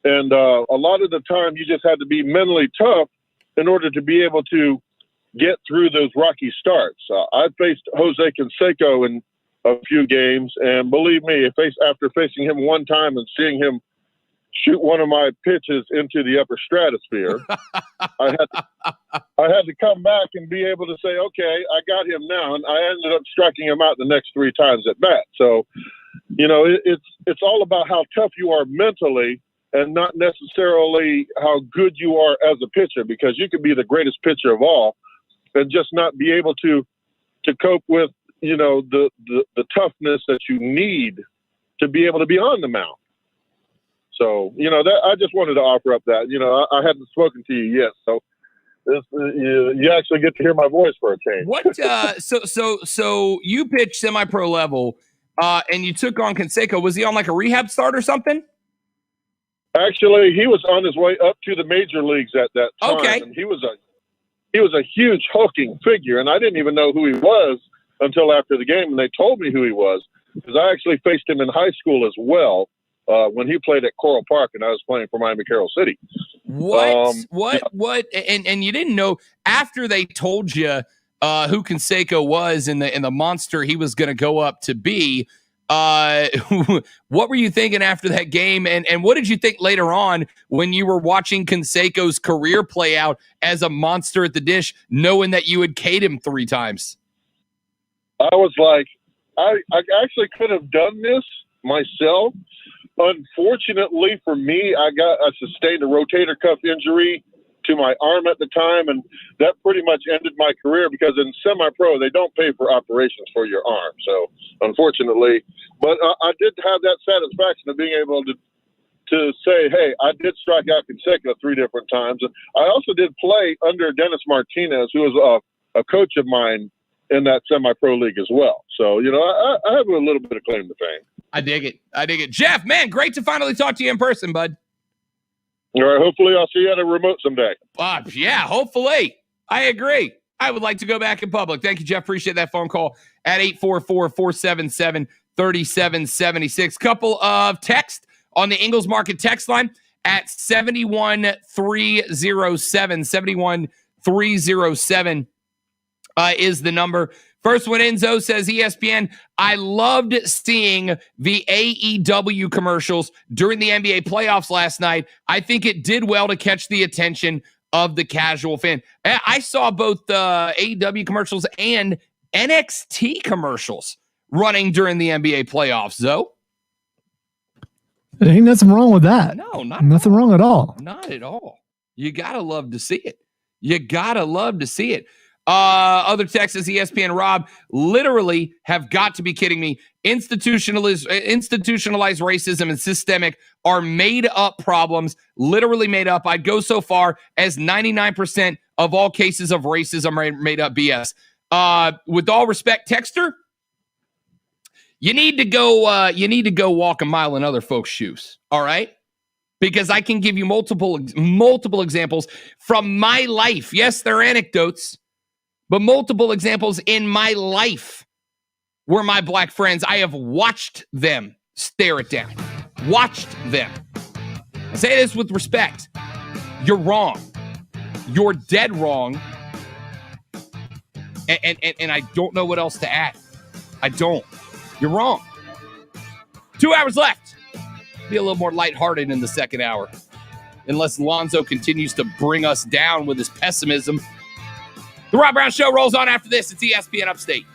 And a lot of the time, you just had to be mentally tough in order to be able to get through those rocky starts. I faced Jose Canseco in a few games, and believe me, after facing him one time and seeing him shoot one of my pitches into the upper stratosphere, I had to come back and be able to say, okay, I got him now. And I ended up striking him out the next 3 times at bat. So, it's all about how tough you are mentally and not necessarily how good you are as a pitcher, because you could be the greatest pitcher of all and just not be able to cope with, the toughness that you need to be able to be on the mound. So, that I just wanted to offer up that, I hadn't spoken to you yet. So you actually get to hear my voice for a change. What, so you pitched semi-pro level, and you took on Canseco. Was he on like a rehab start or something? Actually, he was on his way up to the major leagues at that time. Okay. And he was a huge hulking figure, and I didn't even know who he was until after the game, and they told me who he was because I actually faced him in high school as well when he played at Coral Park, and I was playing for Miami Carroll City. What? And you didn't know after they told you who Canseco was and the monster he was going to go up to be. What were you thinking after that game? And what did you think later on when you were watching Canseco's career play out as a monster at the dish, knowing that you had K'd him 3 times? I was like, I actually could have done this myself. Unfortunately for me, I sustained a rotator cuff injury to my arm at the time, and that pretty much ended my career because in semi-pro, they don't pay for operations for your arm. So, unfortunately, but I did have that satisfaction of being able to say, hey, I did strike out Canseco 3 different times. And I also did play under Dennis Martinez, who was a coach of mine in that semi-pro league as well. So, I have a little bit of claim to fame. I dig it. Jeff, man, great to finally talk to you in person, bud. All right, hopefully I'll see you at a remote someday. Yeah, hopefully. I agree. I would like to go back in public. Thank you, Jeff. Appreciate that phone call at 844-477-3776. Couple of text on the Ingles Market text line at 71307. 71307 is the number. First one, Enzo says, ESPN, I loved seeing the AEW commercials during the NBA playoffs last night. I think it did well to catch the attention of the casual fan. I saw both the AEW commercials and NXT commercials running during the NBA playoffs, Zoe. There ain't nothing wrong with that. No, nothing wrong at all. Not at all. You got to love to see it. Other text is ESPN Rob, literally have got to be kidding me. Institutionalized racism and systemic are made up problems, literally made up. I'd go so far as 99% of all cases of racism are made up BS. With all respect, texter, you need to go walk a mile in other folks' shoes. All right. Because I can give you multiple examples from my life. Yes, they're anecdotes, but multiple examples in my life where my black friends, I have watched them stare it down. Watched them. I say this with respect. You're wrong. You're dead wrong. And I don't know what else to add. I don't. You're wrong. 2 hours left. Be a little more lighthearted in the second hour. Unless Lonzo continues to bring us down with his pessimism. The Rob Brown Show rolls on after this. It's ESPN Upstate.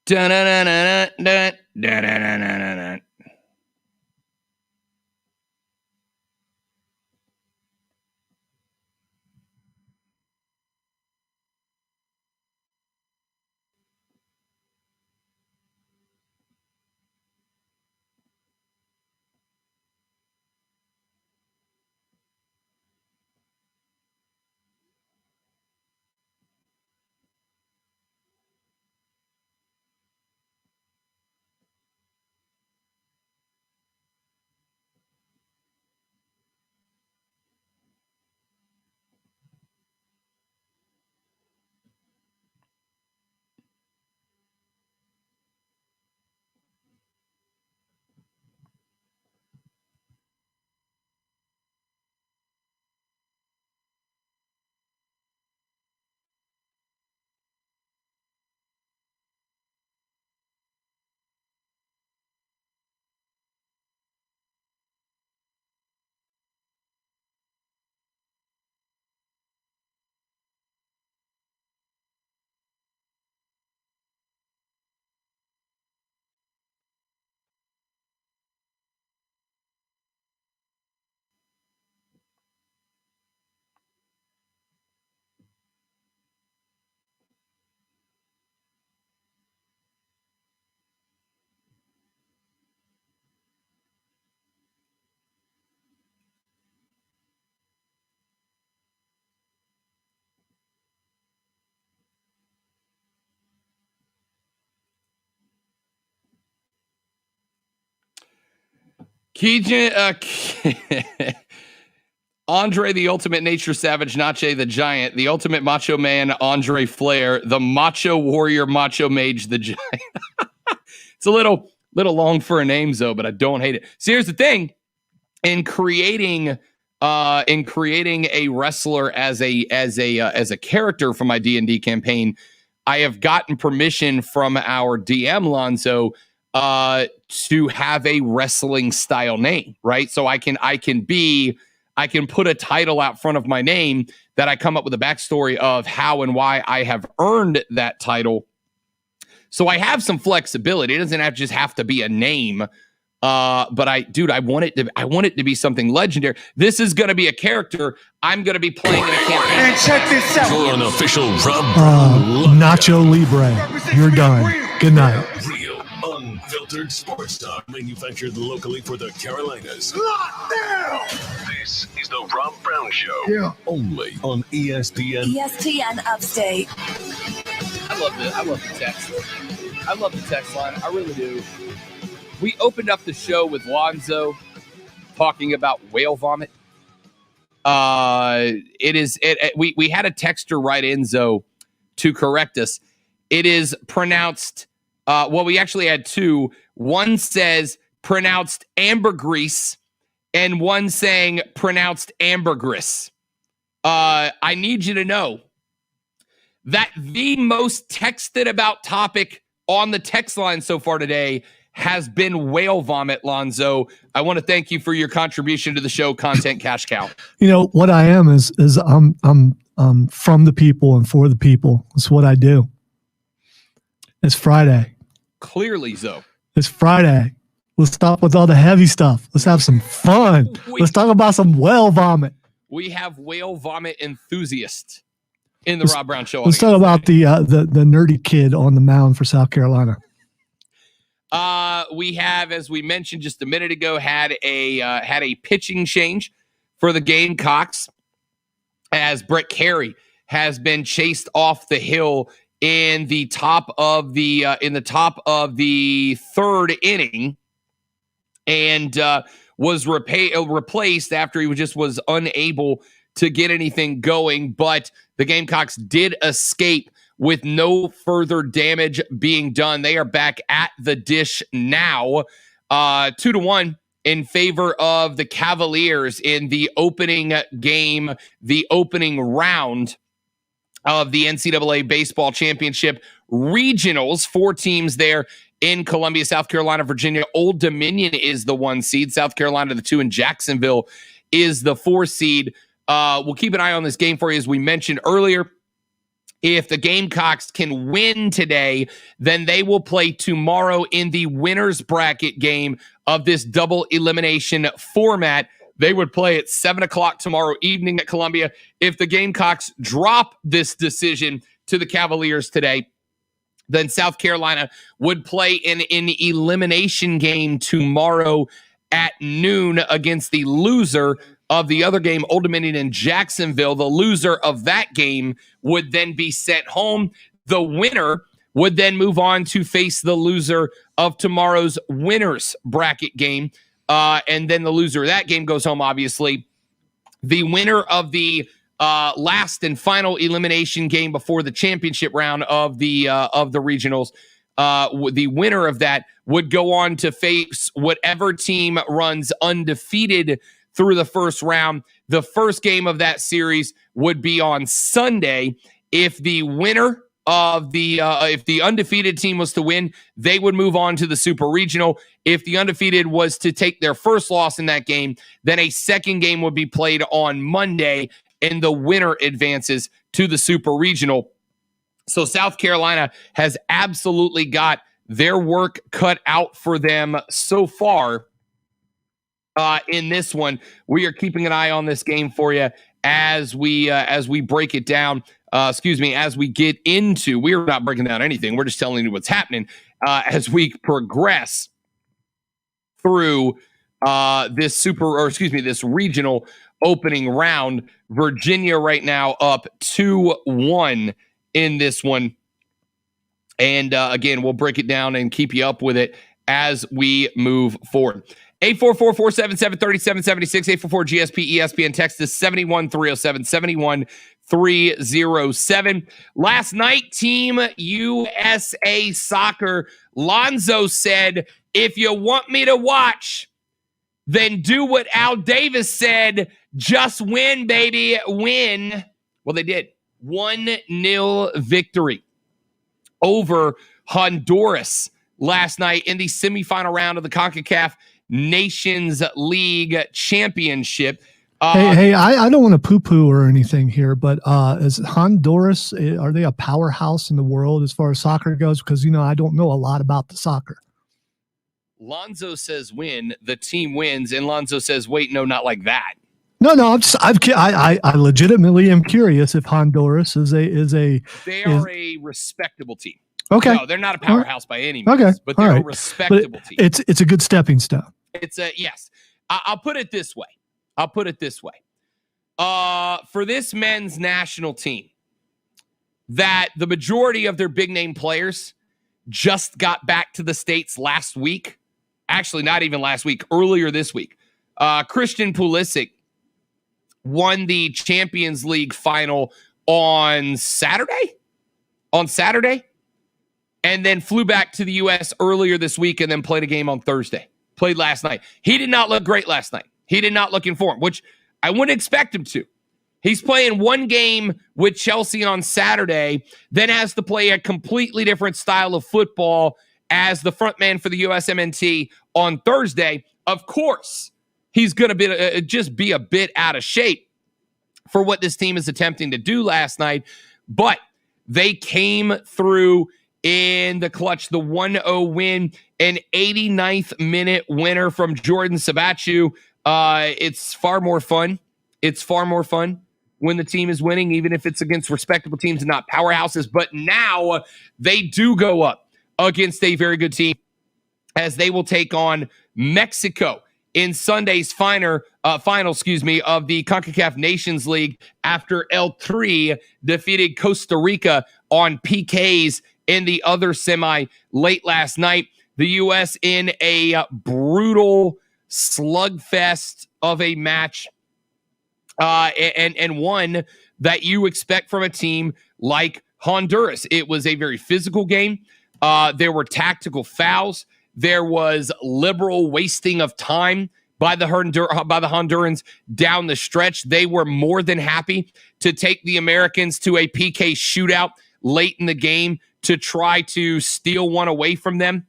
Da-na-na-na-na-na-na-na-na-na. Andre the Ultimate Nature Savage, Nache the Giant, the Ultimate Macho Man, Andre Flair, the Macho Warrior, Macho Mage the Giant. It's a little long for a name, though, but I don't hate it. So here's the thing: in creating a wrestler as a character for my D&D campaign, I have gotten permission from our DM Lonzo to have a wrestling style name, right? So I can put a title out front of my name that I come up with a backstory of how and why I have earned that title. So I have some flexibility. It doesn't just have to be a name. But I want it to be something legendary. This is going to be a character I'm going to be playing in a campaign. And check this out. For an official Rob Nacho Libre. You're done. Good night. Real, unfiltered sports talk manufactured locally for the Carolinas. This is the Rob Brown Show. Yeah. Only on ESPN. ESPN Upstate. I love this. I love the text. I love the text line. I really do. We opened up the show with Lonzo talking about whale vomit. We had a texter write in, Zo, to correct us. It is pronounced, we actually had two. One says pronounced ambergris, and one saying pronounced ambergris. I need you to know that the most texted about topic on the text line so far today has been whale vomit, Lonzo. I want to thank you for your contribution to the show, Content Cash Cow. You know what I am is I'm from the people and for the people. That's what I do. It's Friday. Clearly, Zo. It's Friday. Let's stop with all the heavy stuff. Let's have some fun. Let's talk about some whale vomit. We have whale vomit enthusiasts in the Rob Brown Show. Let's talk about the nerdy kid on the mound for South Carolina. We have, as we mentioned just a minute ago, had a pitching change for the Gamecocks as Brett Carey has been chased off the hill in the top of the third inning, and was replaced after he was unable to get anything going. But the Gamecocks did escape with no further damage being done. They are back at the dish now, 2-1 in favor of the Cavaliers in the opening game, the opening round of the NCAA Baseball Championship Regionals. 4 teams there in Columbia, South Carolina, Virginia. Old Dominion is the 1 seed. South Carolina, the 2, and Jacksonville is the 4 seed. We'll keep an eye on this game for you, as we mentioned earlier. If the Gamecocks can win today, then they will play tomorrow in the winner's bracket game of this double elimination format. They would play at 7 o'clock tomorrow evening at Columbia. If the Gamecocks drop this decision to the Cavaliers today, then South Carolina would play in an elimination game tomorrow at noon against the loser of the other game, Old Dominion and Jacksonville. The loser of that game would then be sent home. The winner would then move on to face the loser of tomorrow's winner's bracket game. And then the loser of that game goes home, obviously. The winner of the last and final elimination game before the championship round of the regionals, the winner of that would go on to face whatever team runs undefeated through the first round. The first game of that series would be on Sunday. If the winner of if the undefeated team was to win, they would move on to the Super Regional. If the undefeated was to take their first loss in that game, then a second game would be played on Monday, and the winner advances to the Super Regional. So South Carolina has absolutely got their work cut out for them so far. In this one, we are keeping an eye on this game for you as we break it down. As we get into, we're not breaking down anything. We're just telling you what's happening as we progress through this regional opening round. Virginia right now up 2-1 in this one. And again, we'll break it down and keep you up with it as we move forward. 844-477-3776, 844-GSP-ESPN, text is 71307, 71307. Last night, Team USA Soccer, Lonzo said, if you want me to watch, then do what Al Davis said, just win, baby, win. Well, they did. 1-0 victory over Honduras last night in the semifinal round of the CONCACAF Nations League Championship. Hey, I don't want to poo-poo or anything here, but is Honduras, are they a powerhouse in the world as far as soccer goes? Because, I don't know a lot about the soccer. Lonzo says win, the team wins, and Lonzo says, wait, no, not like that. No, I legitimately am curious if Honduras is a a respectable team. Okay. No, they're not a powerhouse by any means, but they're a respectable team. It's a good stepping stone. Yes. I'll put it this way. For this men's national team, that the majority of their big name players just got back to the States last week. Actually, not even last week, earlier this week. Christian Pulisic won the Champions League final on Saturday, and then flew back to the U.S. earlier this week and then played a game on Thursday. Played last night. He did not look great last night. He did not look in form, which I wouldn't expect him to. He's playing one game with Chelsea on Saturday, then has to play a completely different style of football as the front man for the USMNT on Thursday. Of course, he's going to just be a bit out of shape for what this team is attempting to do last night, but they came through in the clutch. The 1-0 win, an 89th minute winner from Jordan Sabachu. It's far more fun. When the team is winning, even if it's against respectable teams and not powerhouses. But now they do go up against a very good team as they will take on Mexico in Sunday's final, of the CONCACAF Nations League after El Tri defeated Costa Rica on PKs in the other semi late last night. The U.S. in a brutal slugfest of a match, and one that you expect from a team like Honduras. It was a very physical game. There were tactical fouls. There was liberal wasting of time by the Hondurans down the stretch. They were more than happy to take the Americans to a PK shootout late in the game to try to steal one away from them.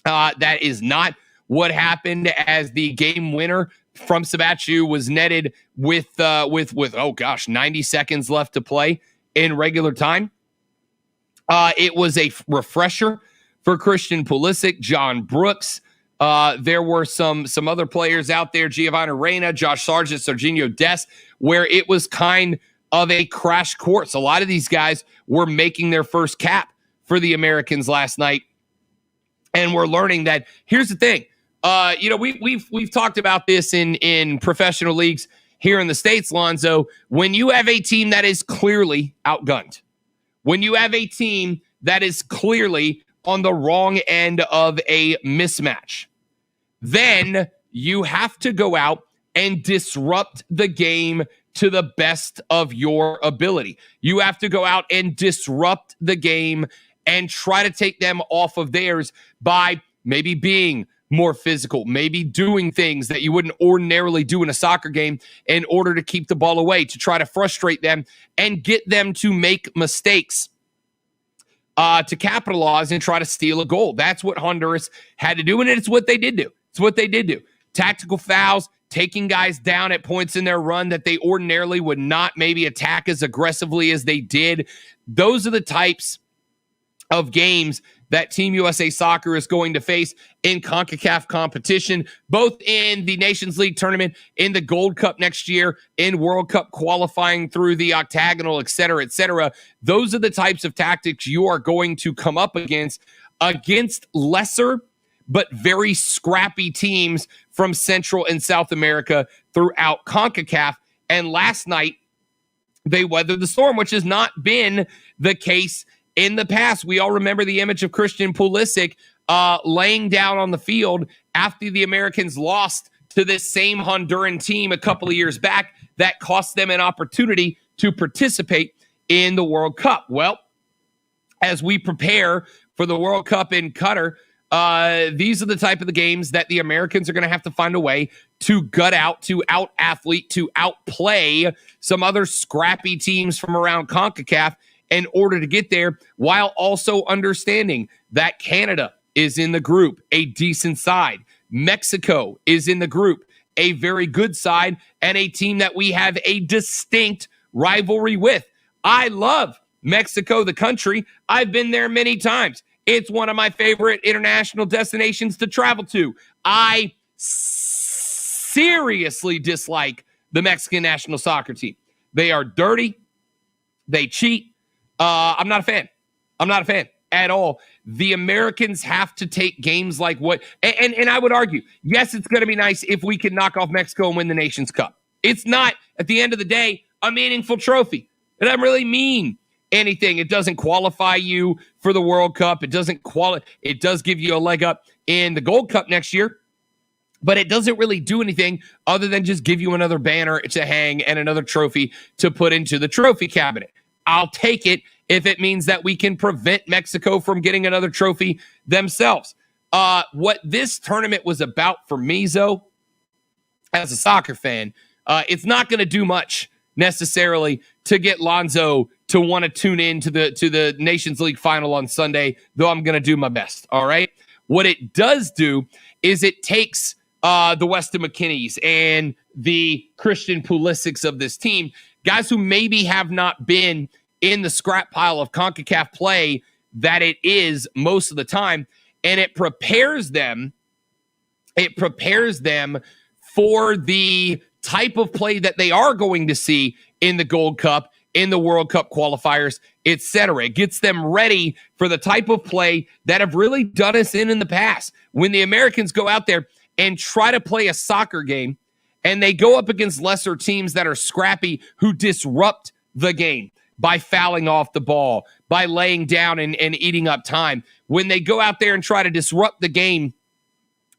That is not what happened, as the game winner from Sabachu was netted with 90 seconds left to play in regular time. It was a refresher for Christian Pulisic, John Brooks. There were some other players out there, Giovanni Reyna, Josh Sargent, Serginho Dest, where it was kind of a crash course. A lot of these guys were making their first cap for the Americans last night, and we're learning that. Here's the thing. We've talked about this in professional leagues here in the States, Lonzo. When you have a team that is clearly outgunned, when you have a team that is clearly on the wrong end of a mismatch, then you have to go out and disrupt the game to the best of your ability. You have to go out and disrupt the game and try to take them off of theirs by maybe being more physical, maybe doing things that you wouldn't ordinarily do in a soccer game in order to keep the ball away, to try to frustrate them and get them to make mistakes, to capitalize and try to steal a goal. That's what Honduras had to do, and it's what they did do. It's what they did do. Tactical fouls, taking guys down at points in their run that they ordinarily would not maybe attack as aggressively as they did. Those are the types of games that Team USA Soccer is going to face in CONCACAF competition, both in the Nations League tournament, in the Gold Cup next year, in World Cup qualifying through the octagonal, et cetera, et cetera. Those are the types of tactics you are going to come up against lesser but very scrappy teams from Central and South America throughout CONCACAF. And last night, they weathered the storm, which has not been the case in the past. We all remember the image of Christian Pulisic laying down on the field after the Americans lost to this same Honduran team a couple of years back that cost them an opportunity to participate in the World Cup. Well, as we prepare for the World Cup in Qatar, these are the type of the games that the Americans are going to have to find a way to gut out, to out-athlete, to outplay some other scrappy teams from around CONCACAF in order to get there, while also understanding that Canada is in the group, a decent side. Mexico is in the group, a very good side, and a team that we have a distinct rivalry with. I love Mexico, the country. I've been there many times. It's one of my favorite international destinations to travel to. I seriously dislike the Mexican national soccer team. They are dirty. They cheat. I'm not a fan. I'm not a fan at all. The Americans have to take games like what, and I would argue, yes, it's going to be nice if we can knock off Mexico and win the Nations Cup. It's not, at the end of the day, a meaningful trophy. It doesn't really mean anything. It doesn't qualify you for the World Cup. It does give you a leg up in the Gold Cup next year, but it doesn't really do anything other than just give you another banner to hang and another trophy to put into the trophy cabinet. I'll take it if it means that we can prevent Mexico from getting another trophy themselves. What this tournament was about for me, Zoe, as a soccer fan, it's not going to do much necessarily to get Lonzo to want to tune in to the Nations League final on Sunday, though I'm going to do my best, all right? What it does do is it takes the Weston McKennies and the Christian Pulisics of this team, guys who maybe have not been in the scrap pile of CONCACAF play that it is most of the time, and it prepares them for the type of play that they are going to see in the Gold Cup in the World Cup qualifiers, etc. It gets them ready for the type of play that have really done us in the past. When the Americans go out there and try to play a soccer game, and they go up against lesser teams that are scrappy, who disrupt the game by fouling off the ball, by laying down and eating up time. When they go out there and try to disrupt the game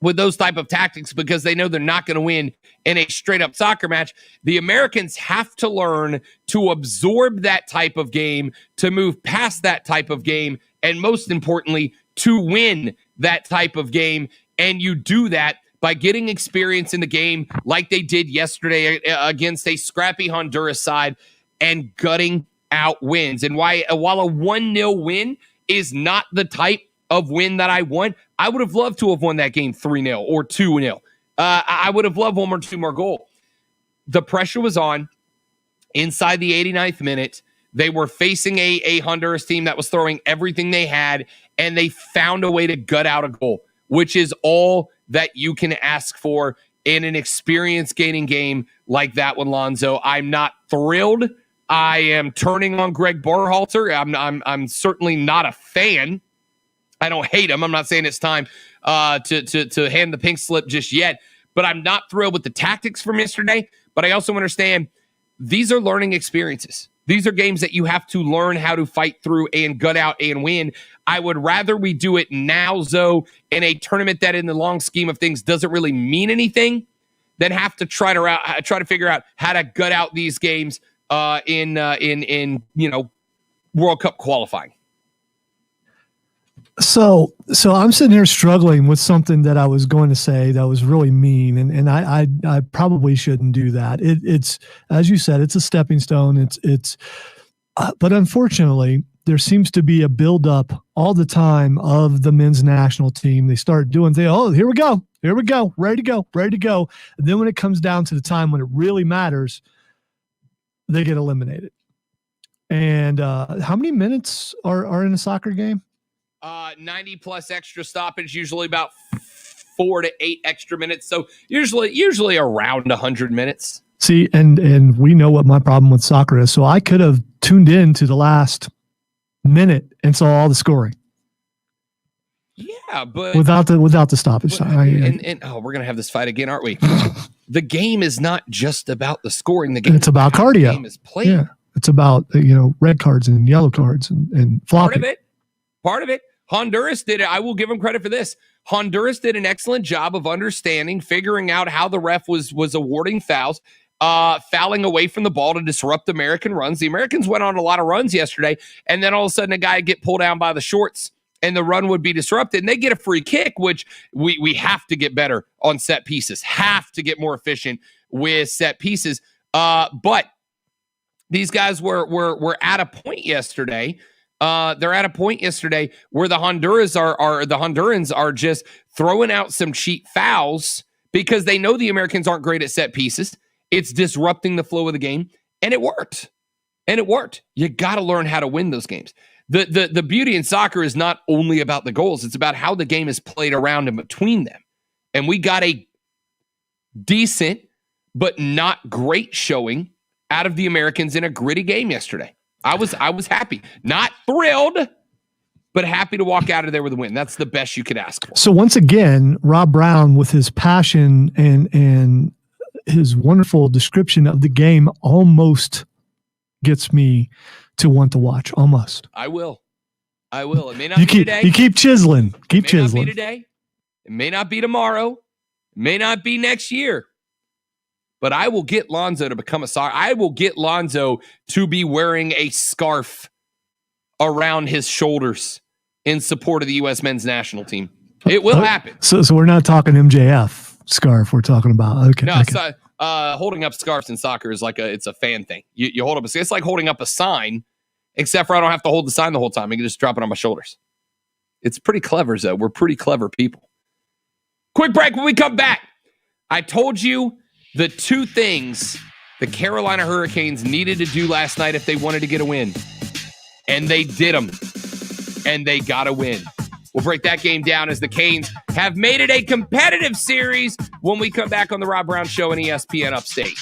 with those type of tactics because they know they're not going to win in a straight-up soccer match, the Americans have to learn to absorb that type of game, to move past that type of game, and most importantly, to win that type of game. And you do that by getting experience in the game like they did yesterday against a scrappy Honduras side and gutting out wins. And while a 1-0 win is not the type of win that I want, I would have loved to have won that game 3-0 or 2-0. I would have loved one or two more goals. The pressure was on inside the 89th minute. They were facing a Honduras team that was throwing everything they had, and they found a way to gut out a goal, which is all that you can ask for in an experience-gaining game like that one, Lonzo. I'm not thrilled. I am turning on Greg Berhalter. I'm certainly not a fan. I don't hate him. I'm not saying it's time to hand the pink slip just yet, but I'm not thrilled with the tactics from yesterday. But I also understand these are learning experiences. These are games that you have to learn how to fight through and gut out and win. I would rather we do it now, Zoe, in a tournament that in the long scheme of things doesn't really mean anything, than have to try to figure out how to gut out these games in World Cup qualifying. So I'm sitting here struggling with something that I was going to say that was really mean, and I probably shouldn't do that. It's as you said, it's a stepping stone. But unfortunately, there seems to be a buildup all the time of the men's national team. They start doing things. Oh, here we go, ready to go. And then when it comes down to the time when it really matters, they get eliminated. And how many minutes are in a soccer game? 90 plus extra stoppage, usually about 4 to 8 extra minutes. So usually around 100 minutes. See, and we know what my problem with soccer is. So I could have tuned in to the last minute and saw all the scoring. Yeah, but without the stoppage time. And we're gonna have this fight again, aren't we? The game is not just about the scoring. The game it's about cardio. The game is played. Yeah, it's about red cards and yellow cards and flopping. Part of it. Honduras did it. I will give them credit for this. Honduras did an excellent job of understanding, figuring out how the ref was awarding fouls, fouling away from the ball to disrupt American runs. The Americans went on a lot of runs yesterday, and then all of a sudden a guy would get pulled down by the shorts and the run would be disrupted, and they get a free kick, which we have to get better on set pieces, have to get more efficient with set pieces. But these guys were at a point yesterday. They're at a point yesterday where the Hondurans are just throwing out some cheap fouls because they know the Americans aren't great at set pieces. It's disrupting the flow of the game, and it worked. You got to learn how to win those games. The beauty in soccer is not only about the goals; it's about how the game is played around and between them. And we got a decent but not great showing out of the Americans in a gritty game yesterday. I was happy. Not thrilled, but happy to walk out of there with a win. That's the best you could ask for. So once again, Rob Brown, with his passion and his wonderful description of the game, almost gets me to want to watch. Almost. I will. It may not be today. You keep chiseling. Keep chiseling. It may not be today. It may not be tomorrow. It may not be next year. But I will get Lonzo to become a soccer. I will get Lonzo to be wearing a scarf around his shoulders in support of the U.S. men's national team. It will happen. So we're not talking MJF scarf. We're talking about okay. No, okay. So, holding up scarves in soccer is it's a fan thing. You hold up it's like holding up a sign, except for I don't have to hold the sign the whole time. I can just drop it on my shoulders. It's pretty clever, Zoe. We're pretty clever people. Quick break when we come back. I told you the two things the Carolina Hurricanes needed to do last night if they wanted to get a win. And they did them. And they got a win. We'll break that game down as the Canes have made it a competitive series when we come back on the Rob Brown Show on ESPN Upstate.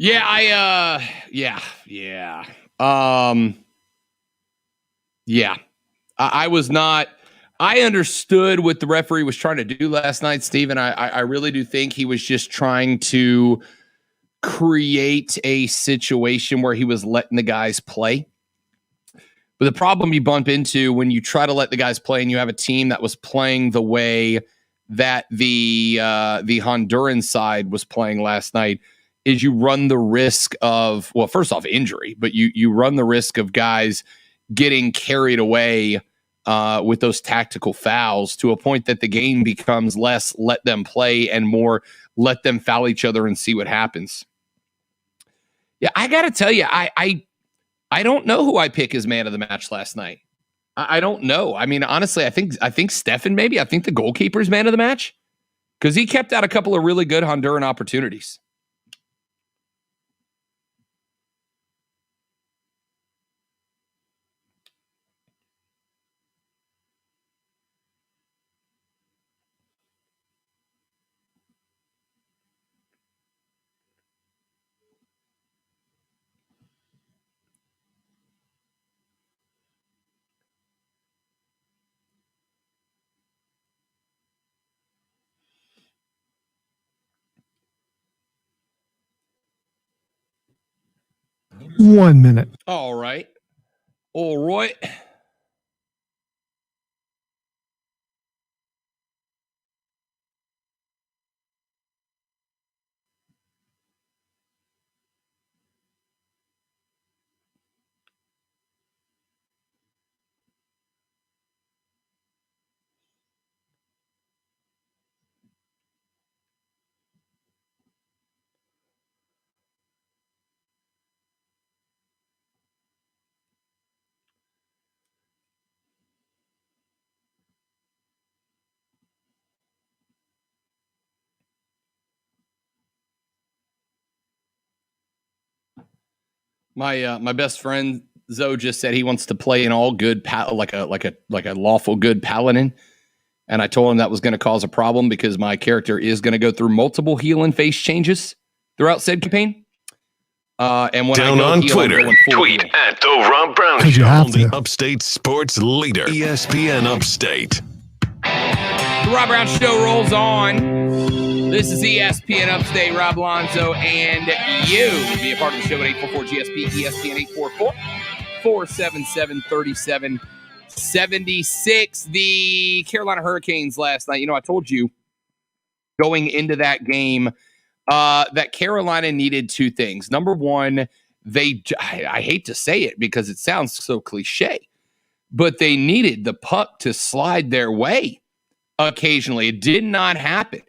Yeah, I was not. I understood what the referee was trying to do last night, Steve, and I really do think he was just trying to create a situation where he was letting the guys play. But the problem you bump into when you try to let the guys play and you have a team that was playing the way that the Honduran side was playing last night is you run the risk of, well, first off, injury, but you run the risk of guys getting carried away with those tactical fouls to a point that the game becomes less let them play and more let them foul each other and see what happens. Yeah, I got to tell you, I don't know who I pick as man of the match last night. I don't know. I mean, honestly, I think Stefan maybe. I think the goalkeeper's man of the match because he kept out a couple of really good Honduran opportunities. One minute. All right. All right. My best friend Zoe just said he wants to play an all good like a lawful good paladin, and I told him that was going to cause a problem because my character is going to go through multiple heal and face changes throughout said campaign. And when down I go on heal, Twitter, tweet heal. At the Rob Brown Show on the Upstate Sports Leader, ESPN Upstate. The Rob Brown Show rolls on. This is ESPN Upstate. Rob Lonzo and you can be a part of the show at 844-GSP, ESPN 844-477-3776. The Carolina Hurricanes last night, I told you going into that game that Carolina needed two things. Number one, I hate to say it because it sounds so cliche, but they needed the puck to slide their way occasionally. It did not happen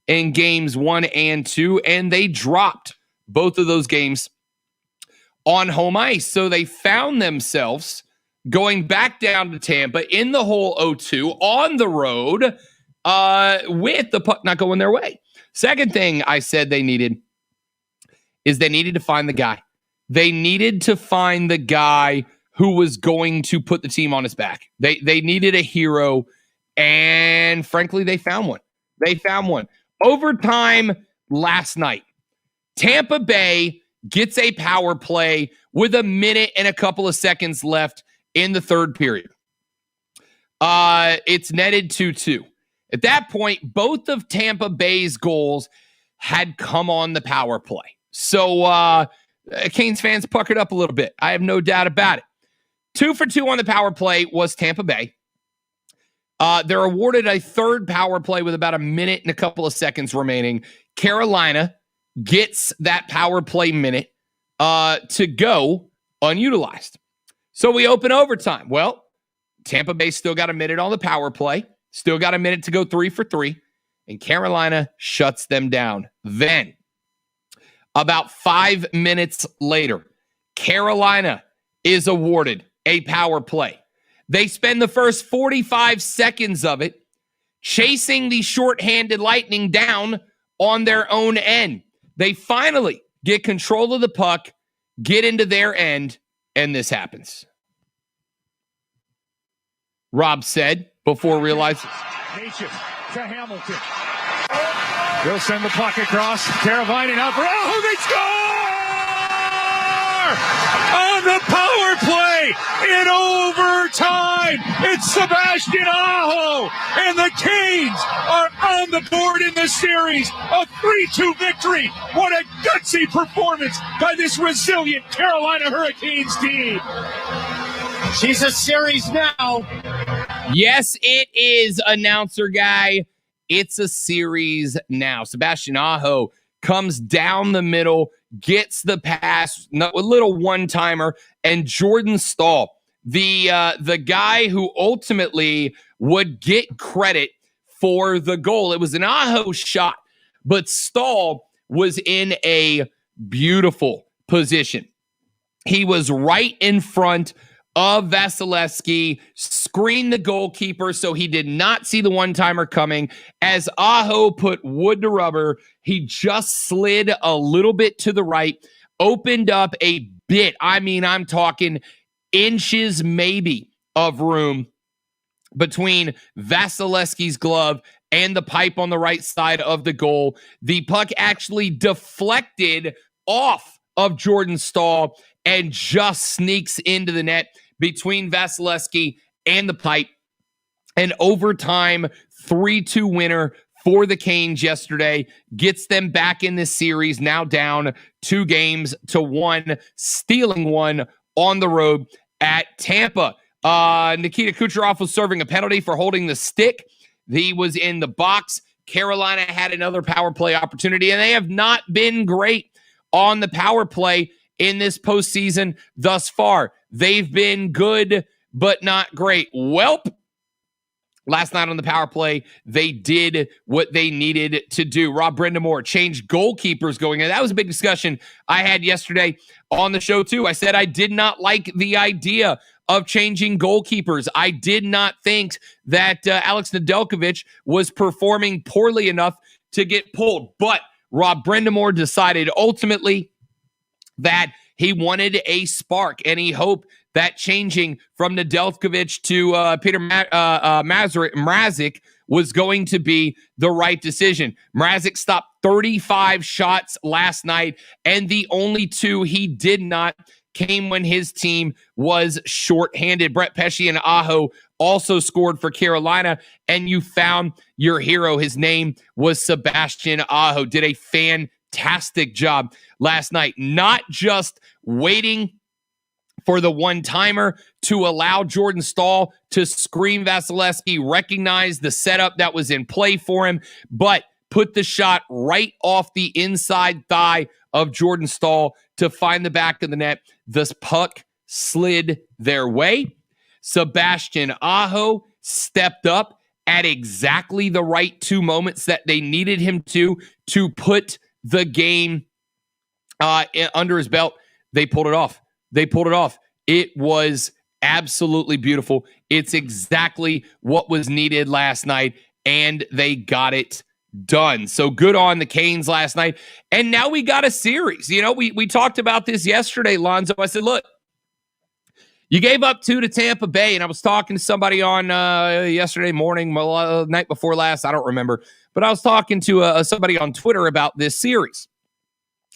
in games 1 and 2, and they dropped both of those games on home ice. So they found themselves going back down to Tampa in the whole 0-2 on the road with the puck not going their way. Second thing I said they needed is they needed to find the guy. They needed to find the guy who was going to put the team on his back. They needed a hero, and frankly, they found one. Overtime last night, Tampa Bay gets a power play with a minute and a couple of seconds left in the third period. It's netted 2-2. At that point, both of Tampa Bay's goals had come on the power play. So Canes fans puckered up a little bit. I have no doubt about it. 2 for 2 on the power play was Tampa Bay. They're awarded a third power play with about a minute and a couple of seconds remaining. Carolina gets that power play minute to go unutilized. So we open overtime. Well, Tampa Bay still got a minute on the power play, still got a minute to go 3 for 3, and Carolina shuts them down. Then, about 5 minutes later, Carolina is awarded a power play. They spend the first 45 seconds of it chasing the shorthanded Lightning down on their own end. They finally get control of the puck, get into their end, and this happens. Rob said before realizing. Nation to Hamilton. They'll send the puck across. Teravainen up. Oh, they score! on the power play in overtime. It's Sebastian Aho, and the Canes are on the board in the series. A 3-2 victory. What a gutsy performance by this resilient Carolina Hurricanes team. She's a series now. Yes, it is, announcer guy. It's a series now. Sebastian Aho comes down the middle, gets the pass, a little one-timer, and Jordan Stahl, the guy who ultimately would get credit for the goal. It was an Aho shot, but Stahl was in a beautiful position. He was right in front of Vasilevsky, screened the goalkeeper so he did not see the one-timer coming. As Aho put wood to rubber, he just slid a little bit to the right, opened up a bit. I mean, I'm talking inches maybe of room between Vasilevsky's glove and the pipe on the right side of the goal. The puck actually deflected off of Jordan Stahl and just sneaks into the net between Vasilevsky and the pipe. An overtime 3-2 winner for the Canes yesterday gets them back in this series, now down 2-1, stealing one on the road at Tampa. Nikita Kucherov was serving a penalty for holding the stick. He was in the box. Carolina had another power play opportunity, and they have not been great on the power play in this postseason thus far. They've been good, but not great. Welp, last night on the power play, they did what they needed to do. Rob Brindamore changed goalkeepers going in. That was a big discussion I had yesterday on the show, too. I said I did not like the idea of changing goalkeepers. I did not think that Alex Nedeljkovic was performing poorly enough to get pulled. But Rob Brindamore decided ultimately that he wanted a spark, and he hoped that changing from Nedeljkovic to Peter Mrazek was going to be the right decision. Mrazek stopped 35 shots last night, and the only 2 he did not came when his team was shorthanded. Brett Pesce and Aho also scored for Carolina, and you found your hero. His name was Sebastian Aho. Did a fantastic job last night, not just waiting for the one-timer to allow Jordan Stahl to screen Vasilevsky, recognize the setup that was in play for him, but put the shot right off the inside thigh of Jordan Stahl to find the back of the net. This puck slid their way. Sebastian Aho stepped up at exactly the right 2 moments that they needed him to put the game under his belt. They pulled it off. It was absolutely beautiful. It's exactly what was needed last night, and they got it done. So good on the Canes last night. And now we got a series. You know, we talked about this yesterday, Lonzo. I said, look, you gave up 2 to Tampa Bay, and I was talking to somebody on yesterday morning, night before last, I don't remember, but I was talking to somebody on Twitter about this series.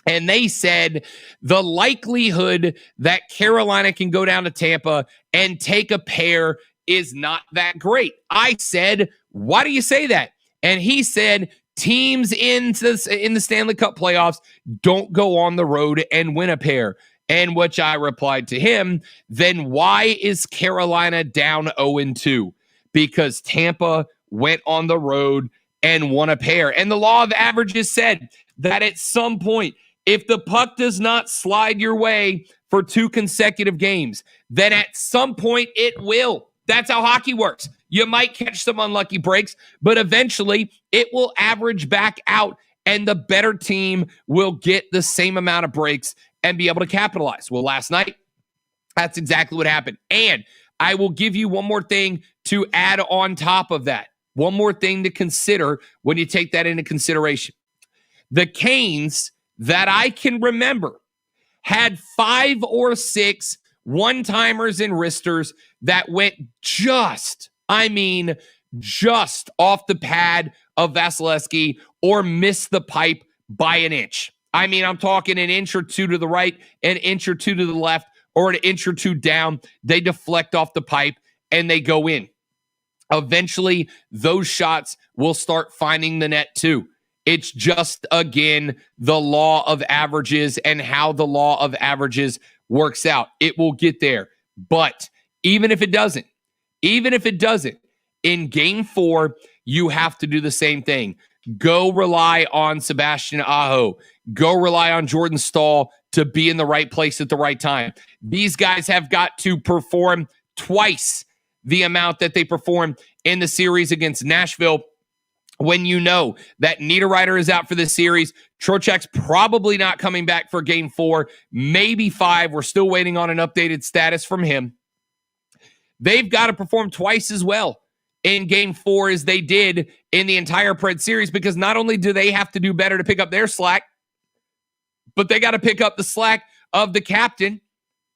And they said the likelihood that Carolina can go down to Tampa and take a pair is not that great. I said, why do you say that? And he said, teams in the Stanley Cup playoffs don't go on the road and win a pair. And which I replied to him, then why is Carolina down 0-2? Because Tampa went on the road and won a pair. And the law of averages said that at some point, if the puck does not slide your way for 2 consecutive games, then at some point it will. That's how hockey works. You might catch some unlucky breaks, but eventually it will average back out, and the better team will get the same amount of breaks and be able to capitalize. Well, last night, that's exactly what happened. And I will give you one more thing to add on top of that. One more thing to consider when you take that into consideration. The Canes, that I can remember, had 5 or 6 one-timers and wristers that went just off the pad of Vasilevsky or missed the pipe by an inch. I mean, I'm talking an inch or two to the right, an inch or two to the left, or an inch or two down. They deflect off the pipe and they go in. Eventually, those shots will start finding the net too. It's just, again, the law of averages and how the law of averages works out. It will get there. But even if it doesn't, in game 4, you have to do the same thing. Go rely on Sebastian Aho. Go rely on Jordan Stahl to be in the right place at the right time. These guys have got to perform twice the amount that they performed in the series against Nashville. When you know that Niederreiter is out for this series, Trocheck's probably not coming back for game 4, maybe 5. We're still waiting on an updated status from him. They've got to perform twice as well in game 4 as they did in the entire Pred series, because not only do they have to do better to pick up their slack, but they got to pick up the slack of the captain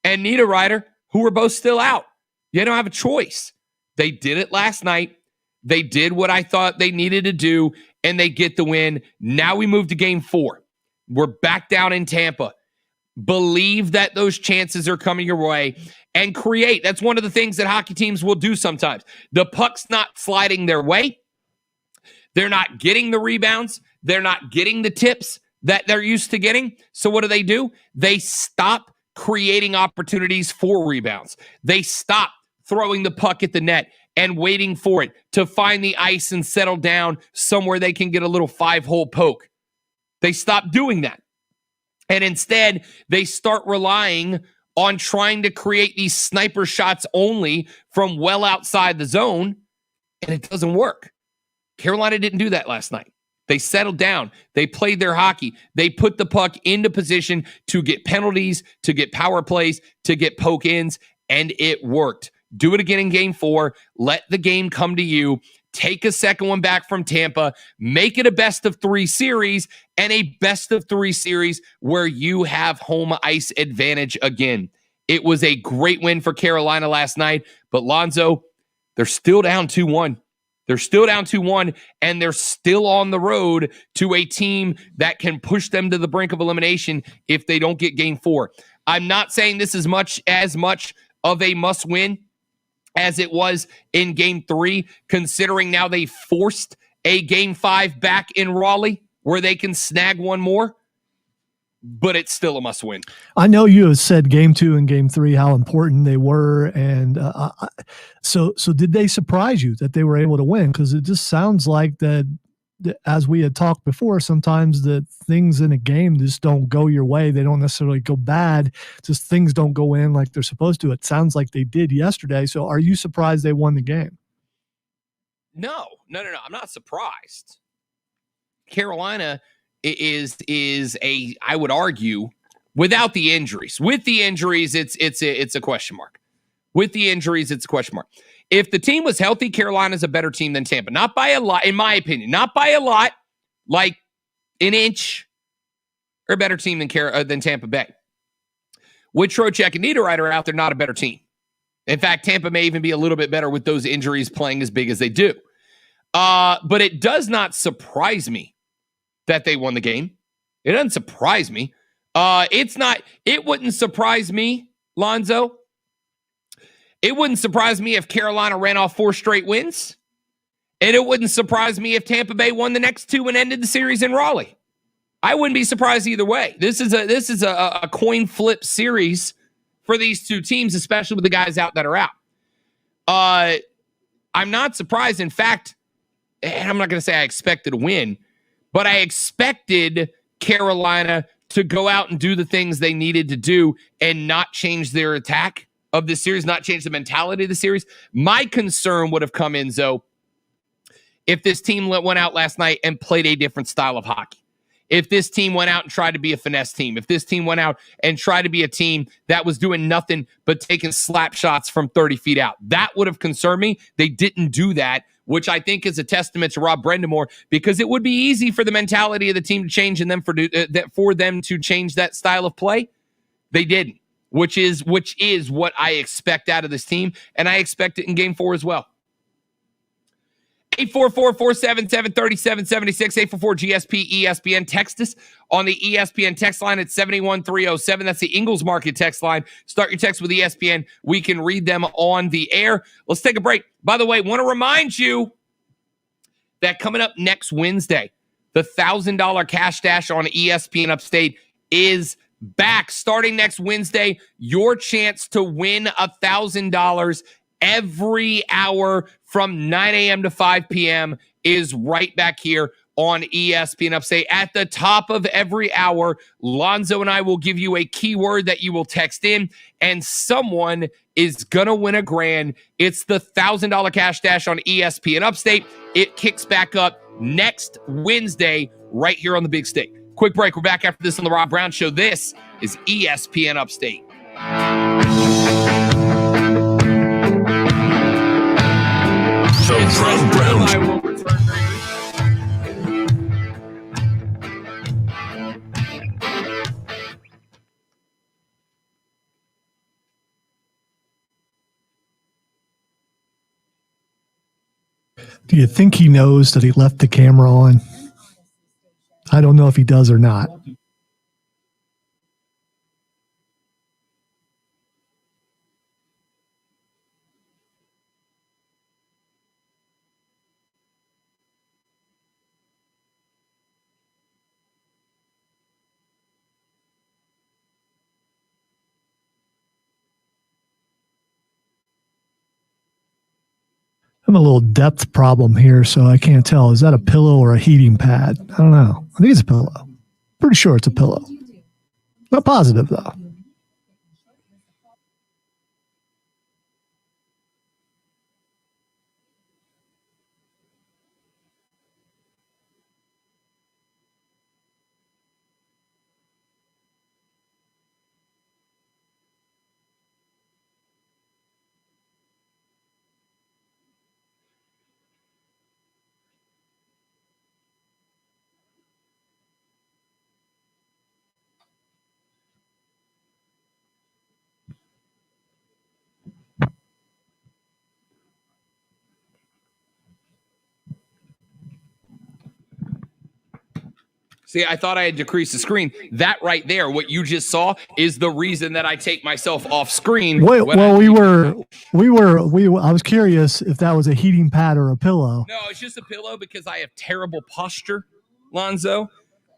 and Niederreiter, who are both still out. You don't have a choice. They did it last night. They did what I thought they needed to do, and they get the win. Now we move to game 4. We're back down in Tampa. Believe that those chances are coming your way and create. That's one of the things that hockey teams will do sometimes. The puck's not sliding their way. They're not getting the rebounds. They're not getting the tips that they're used to getting. So what do? They stop creating opportunities for rebounds. They stop throwing the puck at the net and waiting for it to find the ice and settle down somewhere they can get a little 5-hole poke. They stop doing that. And instead, they start relying on trying to create these sniper shots only from well outside the zone, and it doesn't work. Carolina didn't do that last night. They settled down. They played their hockey. They put the puck into position to get penalties, to get power plays, to get poke ins, and it worked. Do it again in game 4. Let the game come to you. Take a second one back from Tampa. Make it a best-of-3 series, and a best-of-3 series where you have home ice advantage again. It was a great win for Carolina last night, but Lonzo, they're still down 2-1. They're still down 2-1, and they're still on the road to a team that can push them to the brink of elimination if they don't get game 4. I'm not saying this is as much of a must-win as it was in game 3, considering now they forced a game 5 back in Raleigh where they can snag one more, but it's still a must win. I know you have said game 2 and game 3, how important they were. And so did they surprise you that they were able to win? Because it just sounds like that, as we had talked before, sometimes the things in a game just don't go your way. They don't necessarily go bad. Just things don't go in like they're supposed to. It sounds like they did yesterday. So are you surprised they won the game? No. I'm not surprised. Carolina is I would argue, without the injuries. With the injuries, it's a question mark. With the injuries, it's a question mark. If the team was healthy, Carolina's a better team than Tampa. Not by a lot, in my opinion. Not by a lot, like an inch, or a better team than Tampa Bay. With Trocheck and Niederreiter out, they're not a better team. In fact, Tampa may even be a little bit better with those injuries playing as big as they do. But it does not surprise me that they won the game. It doesn't surprise me. It wouldn't surprise me, Lonzo. It wouldn't surprise me if Carolina ran off 4 straight wins. And it wouldn't surprise me if Tampa Bay won the next 2 and ended the series in Raleigh. I wouldn't be surprised either way. This is a coin flip series for these two teams, especially with the guys out that are out. I'm not surprised. In fact, and I'm not going to say I expected a win, but I expected Carolina to go out and do the things they needed to do and not change their attack of the series, not change the mentality of the series. My concern would have come in, Zoe, if this team went out last night and played a different style of hockey. If this team went out and tried to be a finesse team. If this team went out and tried to be a team that was doing nothing but taking slap shots from 30 feet out. That would have concerned me. They didn't do that, which I think is a testament to Rob Brendamore, because it would be easy for the mentality of the team to change and then for them to change that style of play. They didn't. Which is what I expect out of this team, and I expect it in game 4 as well. 844-477-3776, 844-GSP-ESPN. Text us on the ESPN text line at 71307. That's the Ingalls Market text line. Start your text with ESPN. We can read them on the air. Let's take a break. By the way, want to remind you that coming up next Wednesday, the $1,000 cash dash on ESPN Upstate is back. Starting next Wednesday, your chance to win $1,000 every hour from 9 a.m. to 5 p.m. is right back here on ESPN Upstate. At the top of every hour, Lonzo and I will give you a keyword that you will text in, and someone is going to win $1,000. It's the $1,000 cash dash on ESPN Upstate. It kicks back up next Wednesday right here on the Big Stick. Quick break. We're back after this on the Rob Brown Show. This is ESPN Upstate. The Rob Brown Show. Do you think he knows that he left the camera on? I don't know if he does or not. I have a little depth problem here, so I can't tell. Is that a pillow or a heating pad? I don't know. I think it's a pillow. Pretty sure it's a pillow. Not positive, though. See, I thought I had decreased the screen. That right there, what you just saw, is the reason that I take myself off screen. I was curious if that was a heating pad or a pillow. No, it's just a pillow because I have terrible posture, Lonzo.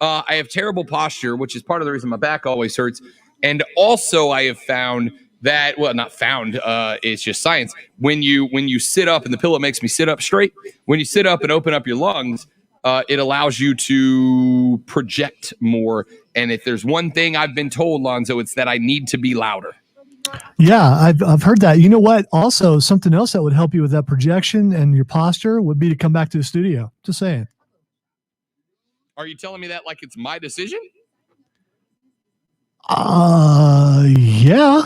I have terrible posture, which is part of the reason my back always hurts. And also I have found that, well, not found, it's just science. When you sit up, and the pillow makes me sit up straight, when you sit up and open up your lungs, it allows you to project more. And if there's one thing I've been told, Lonzo, it's that I need to be louder. Yeah, I've heard that. You know what? Also, something else that would help you with that projection and your posture would be to come back to the studio. Just saying. Are you telling me that like it's my decision? Yeah.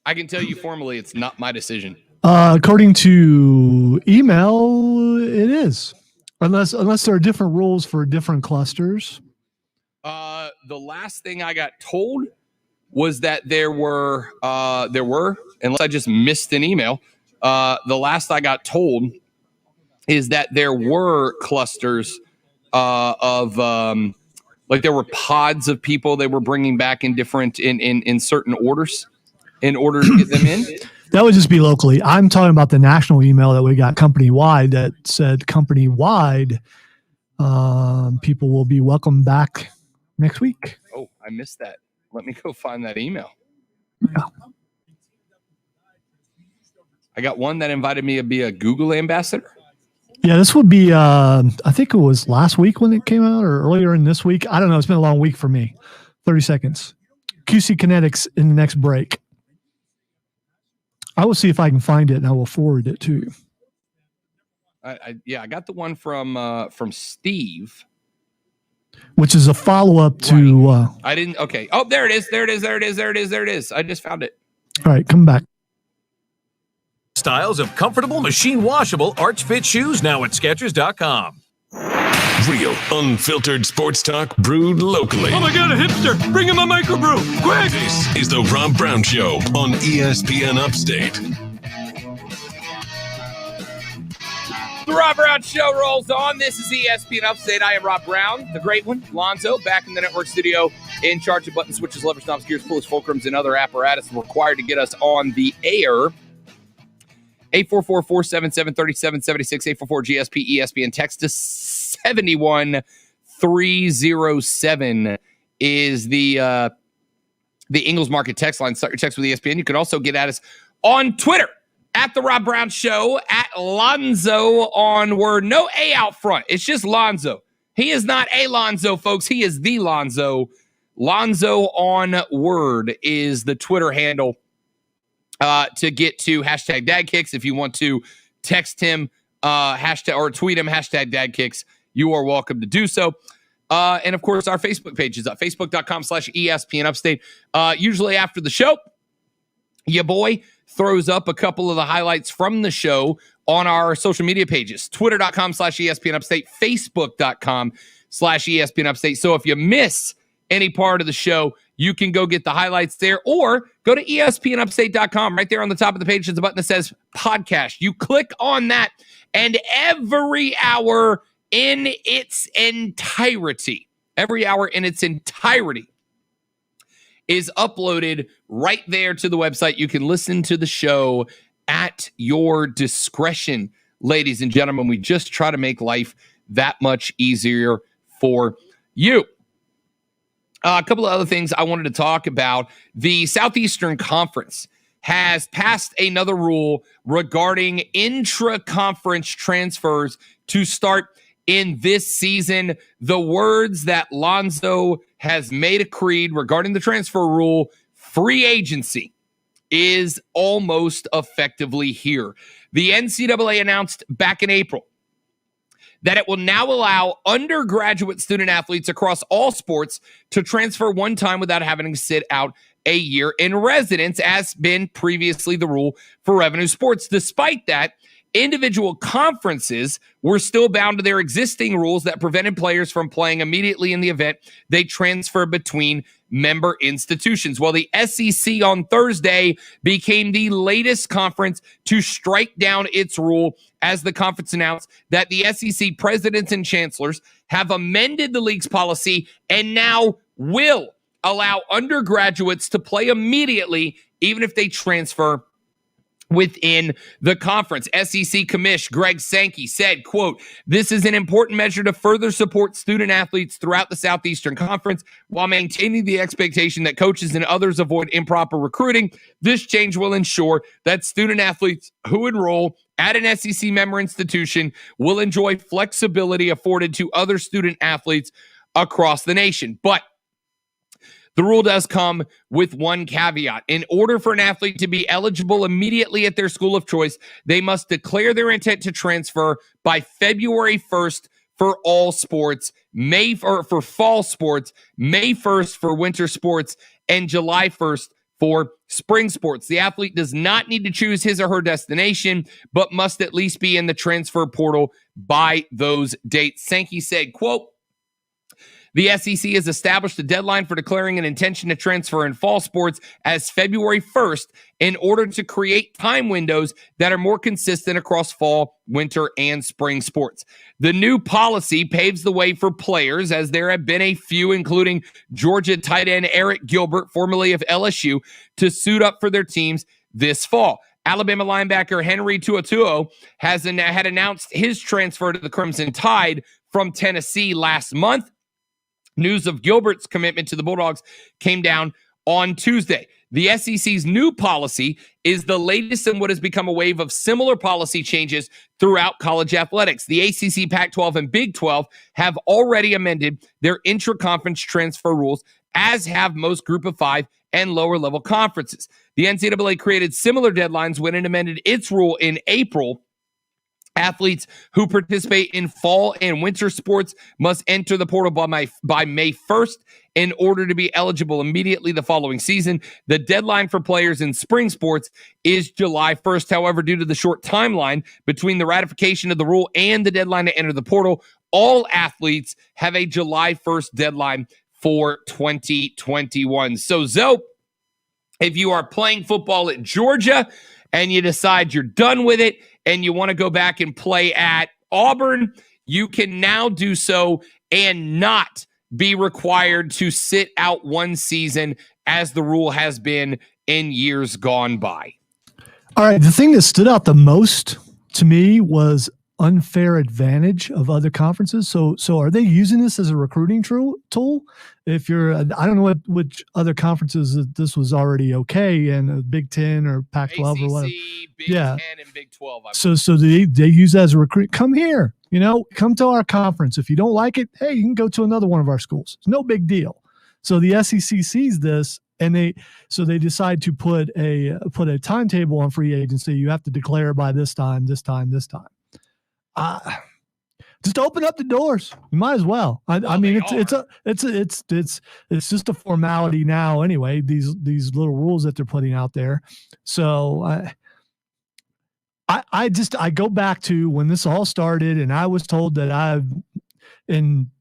I can tell you formally it's not my decision. According to email, it is. Unless there are different rules for different clusters. The last thing I got told was that there were, unless I just missed an email, the last I got told is that there were clusters of like there were pods of people they were bringing back in different in certain orders in order to get them in. That would just be locally. I'm talking about the national email that we got company-wide that said company-wide people will be welcome back next week. Oh, I missed that. Let me go find that email. Yeah. I got one that invited me to be a Google ambassador. Yeah, this would be, I think it was last week when it came out or earlier in this week. I don't know. It's been a long week for me. 30 seconds. QC Kinetics in the next break. I will see if I can find it, and I will forward it to you. I got the one from Steve, which is a follow-up to. I didn't. Okay. Oh, there it is. There it is. I just found it. All right, come back. Styles of comfortable, machine washable arch fit shoes now at Skechers.com. Real, unfiltered sports talk brewed locally. Oh my God, a hipster! Bring him a microbrew, quick! This is the Rob Brown Show on ESPN Upstate. The Rob Brown Show rolls on. This is ESPN Upstate. I am Rob Brown, the great one, Lonzo, back in the network studio in charge of button switches, levers, knobs, gears, pulleys, fulcrums, and other apparatus required to get us on the air. 844-477-3776, 844-GSP-ESPN. Text to 71307 is the Ingles Market text line. Start your text with ESPN. You can also get at us on Twitter, at The Rob Brown Show, at Lonzo on word. No A out front. It's just Lonzo. He is not a Lonzo, folks. He is the Lonzo. Lonzo on word is the Twitter handle to get to hashtag DadKicks. If you want to text him hashtag or tweet him hashtag DadKicks, you are welcome to do so. And of course, our Facebook page is up, facebook.com/ESPN Upstate. Usually after the show, your boy throws up a couple of the highlights from the show on our social media pages, twitter.com/ESPN Upstate, facebook.com/ESPN Upstate. So if you miss any part of the show, you can go get the highlights there, or go to ESPNUpstate.com. Right there on the top of the page, there's a button that says podcast. You click on that, and every hour in its entirety is uploaded right there to the website. You can listen to the show at your discretion, ladies and gentlemen. We just try to make life that much easier for you. A couple of other things I wanted to talk about. The Southeastern Conference has passed another rule regarding intra-conference transfers to start in this season. The words that Lonzo has made a creed regarding the transfer rule, free agency, is almost effectively here. The NCAA announced back in April that it will now allow undergraduate student athletes across all sports to transfer one time without having to sit out a year in residence, as been previously the rule for Revenue Sports. Despite that, individual conferences were still bound to their existing rules that prevented players from playing immediately in the event they transfer between member institutions. Well, the SEC on Thursday became the latest conference to strike down its rule, as the conference announced that the SEC presidents and chancellors have amended the league's policy and now will allow undergraduates to play immediately, even if they transfer within the conference. SEC Commish Greg Sankey said, quote, "This is an important measure to further support student athletes throughout the Southeastern Conference while maintaining the expectation that coaches and others avoid improper recruiting. This change will ensure that student athletes who enroll at an SEC member institution will enjoy flexibility afforded to other student athletes across the nation." But the rule does come with one caveat. In order for an athlete to be eligible immediately at their school of choice, they must declare their intent to transfer by February 1st for all sports, for fall sports, May 1st for winter sports, and July 1st for spring sports. The athlete does not need to choose his or her destination, but must at least be in the transfer portal by those dates. Sankey said, quote, "The SEC has established a deadline for declaring an intention to transfer in fall sports as February 1st in order to create time windows that are more consistent across fall, winter, and spring sports. The new policy paves the way for players, as there have been a few, including Georgia tight end Eric Gilbert, formerly of LSU, to suit up for their teams this fall. Alabama linebacker Henry To'oTo'o had announced his transfer to the Crimson Tide from Tennessee last month. News of Gilbert's commitment to the Bulldogs came down on Tuesday. The SEC's new policy is the latest in what has become a wave of similar policy changes throughout college athletics. The ACC, Pac-12, and Big 12 have already amended their intra-conference transfer rules, as have most Group of Five and lower-level conferences. The NCAA created similar deadlines when it amended its rule in April. Athletes who participate in fall and winter sports must enter the portal by May 1st in order to be eligible immediately the following season. The deadline for players in spring sports is July 1st. However, due to the short timeline between the ratification of the rule and the deadline to enter the portal, all athletes have a July 1st deadline for 2021. So, Zoe, if you are playing football at Georgia and you decide you're done with it, and you want to go back and play at Auburn, you can now do so and not be required to sit out one season as the rule has been in years gone by. All right. The thing that stood out the most to me was unfair advantage of other conferences. So are they using this as a recruiting tool? If you're, I don't know which other conferences this was already okay in Big 10 or Pac-12 ACC, or whatever. Big 10 and Big 12. So they use that as a recruit. Come here, come to our conference. If you don't like it, hey, you can go to another one of our schools. It's no big deal. So the SEC sees this, and they decide to put a timetable on free agency. You have to declare by this time. Just open up the doors. You might as well. I mean, it's just a formality now anyway. These little rules that they're putting out there. So I go back to when this all started, and I was told that in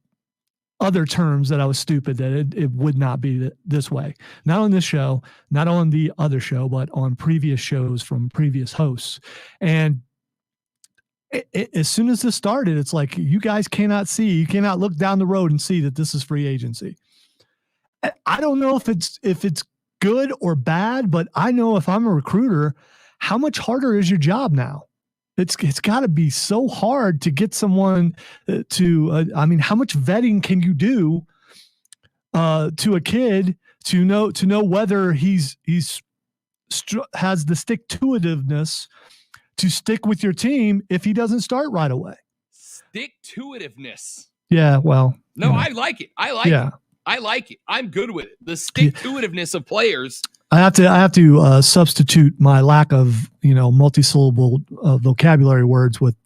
other terms that I was stupid, that it would not be this way. Not on this show, not on the other show, but on previous shows from previous hosts. And as soon as this started, it's like, you guys you cannot look down the road and see that this is free agency. I don't know if it's good or bad, but I know if I'm a recruiter, how much harder is your job now? It's got to be so hard to get someone how much vetting can you do to a kid to know whether he's has the stick-to-itiveness to stick with your team if he doesn't start right away. Stick-to-itiveness. Yeah, well. No, I like it. I like it. I'm good with it. The stick-to-itiveness of players. I have to substitute my lack of multi-syllable vocabulary words with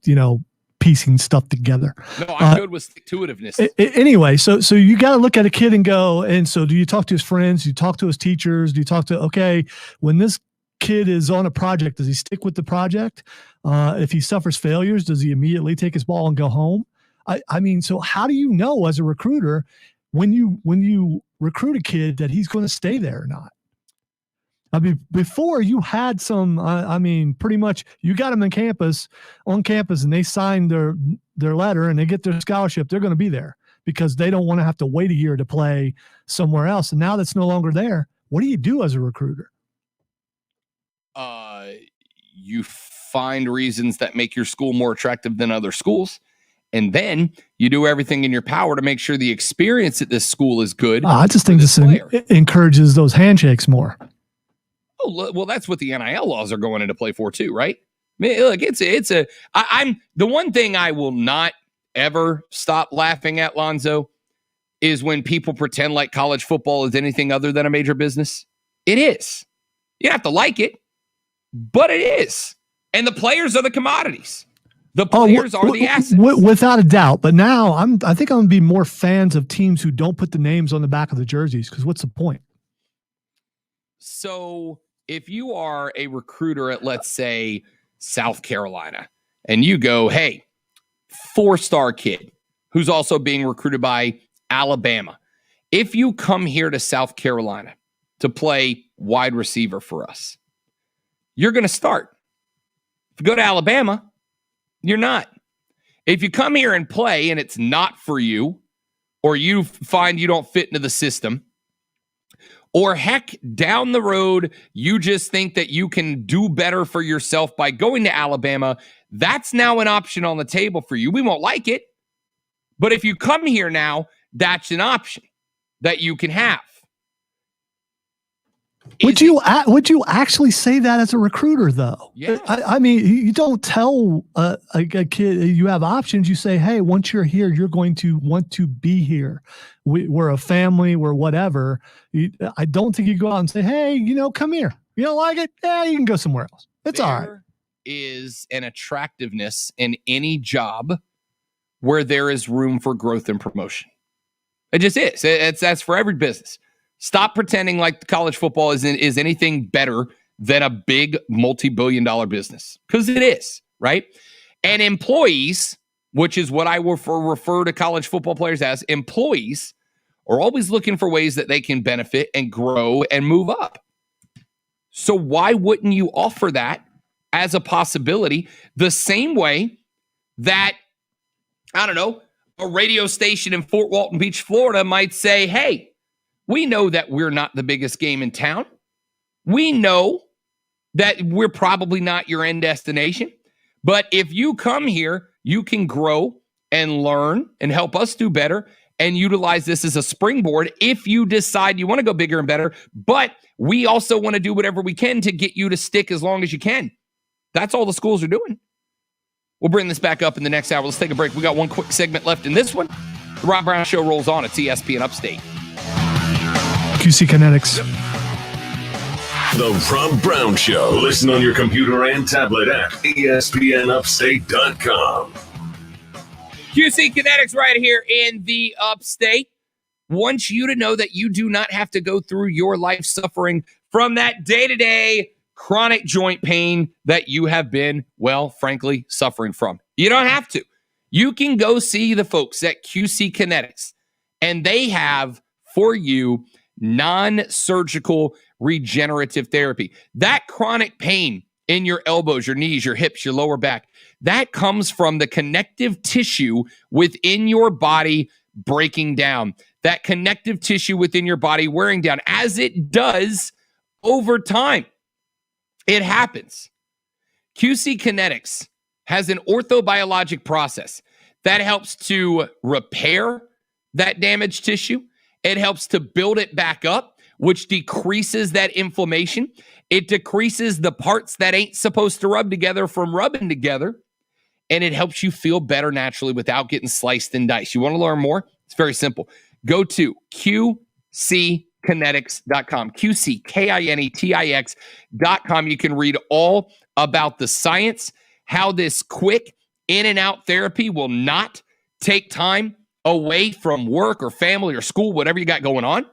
piecing stuff together. No, I'm good with stick-to-itiveness. Anyway, so you got to look at a kid and go, and so do you talk to his friends? Do you talk to his teachers? Do you talk to when this kid is on a project, does he stick with the project? If he suffers failures, does he immediately take his ball and go home? I mean, so how do you know as a recruiter when you recruit a kid that he's going to stay there or not? I mean, before you had some, pretty much you got them on campus, and they signed their letter and they get their scholarship. They're going to be there because they don't want to have to wait a year to play somewhere else. And now that's no longer there. What do you do as a recruiter? You find reasons that make your school more attractive than other schools. And then you do everything in your power to make ssure the experience at this school is good. I just think this encourages those handshakes more. Oh, well, that's what the NIL laws are going into play for too, right? I mean, look, I'm the one thing I will not ever stop laughing at, Lonzo, is when people pretend like college football is anything other than a major business. It is. You have to like it, but it is. And the players are the commodities. The players are the assets. Without a doubt. But now I think I'm going to be more fans of teams who don't put the names on the back of the jerseys, because what's the point? So if you are a recruiter at, let's say, South Carolina, and you go, hey, 4-star kid who's also being recruited by Alabama, if you come here to South Carolina to play wide receiver for us, you're going to start. If you go to Alabama, you're not. If you come here and play and it's not for you, or you find you don't fit into the system, or heck, down the road, you just think that you can do better for yourself by going to Alabama, that's now an option on the table for you. We won't like it, but if you come here now, that's an option that you can have. Would you actually say that as a recruiter, though? Yeah. I mean, you don't tell a kid you have options. You say, hey, once you're here, you're going to want to be here. We're a family. We're whatever. I don't think you go out and say, hey, come here. You don't like it? Yeah, you can go somewhere else. It's all right. There is an attractiveness in any job where there is room for growth and promotion. It just is. That's for every business. Stop pretending like college football is anything better than a big multi-billion-dollar business, because it is, right? And employees, which is what I refer to college football players as, employees are always looking for ways that they can benefit and grow and move up. So why wouldn't you offer that as a possibility, the same way that I don't know, a radio station in Fort Walton Beach, Florida might say, hey, we know that we're not the biggest game in town. We know that we're probably not your end destination. But if you come here, you can grow and learn and help us do better and utilize this as a springboard if you decide you want to go bigger and better. But we also want to do whatever we can to get you to stick as long as you can. That's all the schools are doing. We'll bring this back up in the next hour. Let's take a break. We got one quick segment left in this one. The Rob Brown Show rolls on. It's ESPN Upstate. QC Kinetics. The Rob Brown Show. Listen on your computer and tablet at ESPNUpstate.com. QC Kinetics right here in the Upstate wants you to know that you do not have to go through your life suffering from that day-to-day chronic joint pain that you have been, well, frankly, suffering from. You don't have to. You can go see the folks at QC Kinetics, and they have for you non-surgical regenerative therapy. That chronic pain in your elbows, your knees, your hips, your lower back, that comes from the connective tissue within your body breaking down. That connective tissue within your body wearing down, as it does over time. It happens. QC Kinetics has an orthobiologic process that helps to repair that damaged tissue. It helps to build it back up, which decreases that inflammation. It decreases the parts that ain't supposed to rub together from rubbing together. And it helps you feel better naturally without getting sliced and diced. You want to learn more? It's very simple. Go to QCkinetics.com. QCkinetics.com. You can read all about the science, how this quick in and out therapy will not take time away from work or family or school, whatever you got going on.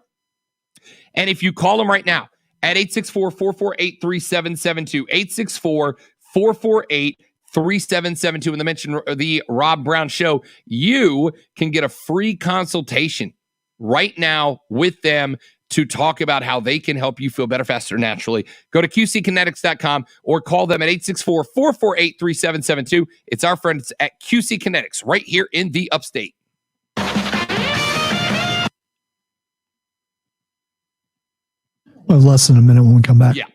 And if you call them right now at 864-448-3772, 864-448-3772, and they mention the Rob Brown Show, you can get a free consultation right now with them to talk about how they can help you feel better, faster, naturally. Go to QCkinetics.com or call them at 864-448-3772. It's our friends at QC Kinetics right here in the Upstate. Well, less than a minute when we come back. Yeah.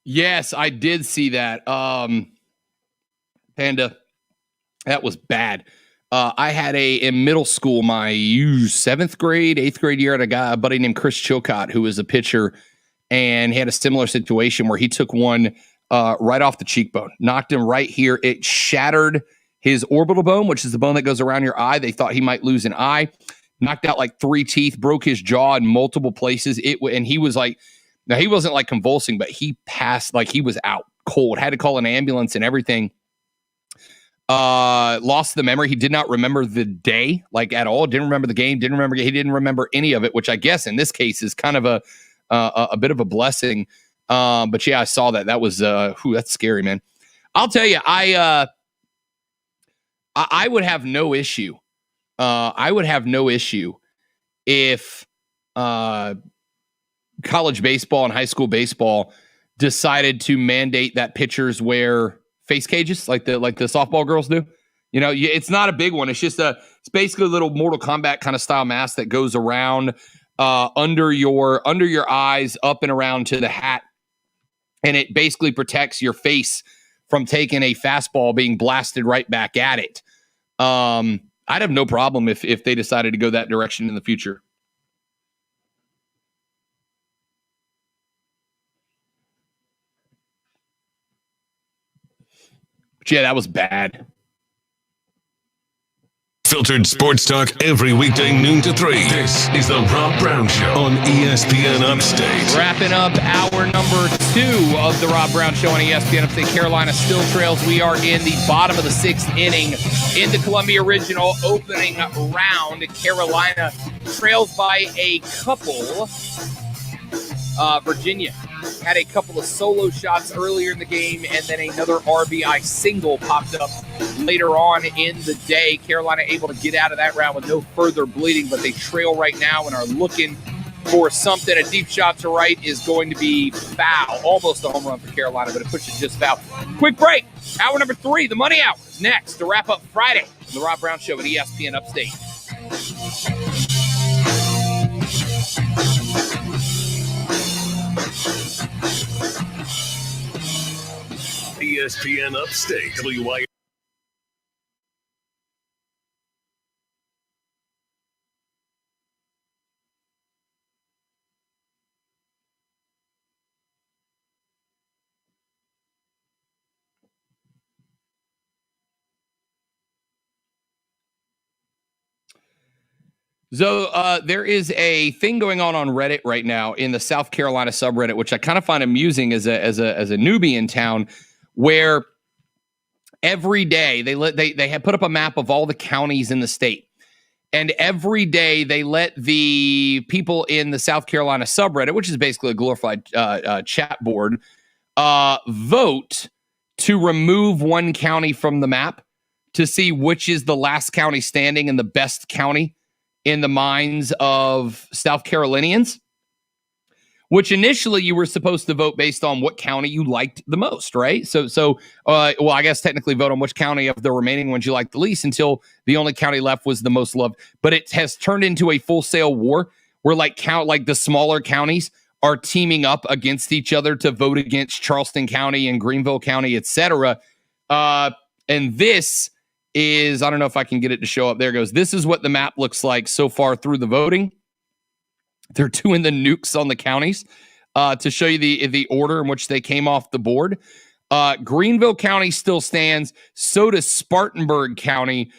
Yes, I did see that. Panda, that was bad. I had in middle school, my 7th grade, 8th grade year, I had a buddy named Chris Chilcott, who was a pitcher, and he had a similar situation where he took one right off the cheekbone, knocked him right here. It shattered his orbital bone, which is the bone that goes around your eye. They thought he might lose an eye. Knocked out like 3 teeth, broke his jaw in multiple places. And he was like, now he wasn't like convulsing, but he passed, like he was out cold, had to call an ambulance and everything. Lost the memory. He did not remember the day, like at all. Didn't remember the game. He didn't remember any of it, which I guess in this case is kind of a bit of a blessing. But yeah, I saw that. That was that's scary, man. I'll tell you, I would have no issue. I would have no issue if college baseball and high school baseball decided to mandate that pitchers wear face cages like the softball girls do. You know, it's not a big one. It's just it's basically a little Mortal Kombat kind of style mask that goes around under your eyes, up and around to the hat, and it basically protects your face from taking a fastball being blasted right back at it. I'd have no problem if they decided to go that direction in the future. But yeah, that was bad. Filtered sports talk every weekday noon to 3. This is the Rob Brown Show on ESPN Upstate. Wrapping up hour number 2 of the Rob Brown Show on ESPN Upstate. Carolina still trails. We are in the bottom of the 6th inning in the Columbia Regional opening round. Carolina trails by a couple. Virginia had a couple of solo shots earlier in the game, and then another RBI single popped up later on in the day. Carolina able to get out of that round with no further bleeding, but they trail right now and are looking for something. A deep shot to right is going to be foul. Almost a home run for Carolina, but it pushes just foul. Quick break. Hour number 3, the Money Hour, is next to wrap up Friday on the Rob Brown Show at ESPN Upstate. ESPN Upstate, WY. So there is a thing going on Reddit right now in the South Carolina subreddit, which I kind of find amusing as a newbie in town, where every day they have put up a map of all the counties in the state, and every day they let the people in the South Carolina subreddit, which is basically a glorified chat board, vote to remove one county from the map to see which is the last county standing and the best county in the minds of South Carolinians, which initially you were supposed to vote based on what county you liked the most, right? So, I guess technically vote on which county of the remaining ones you liked the least until the only county left was the most loved. But it has turned into a full-sale war where like the smaller counties are teaming up against each other to vote against Charleston County and Greenville County, etc. And this is, I don't know if I can get it to show up. There it goes. This is what the map looks like so far through the voting. They're doing the nukes on the counties to show you the order in which they came off the board. Greenville County still stands. So does Spartanburg County.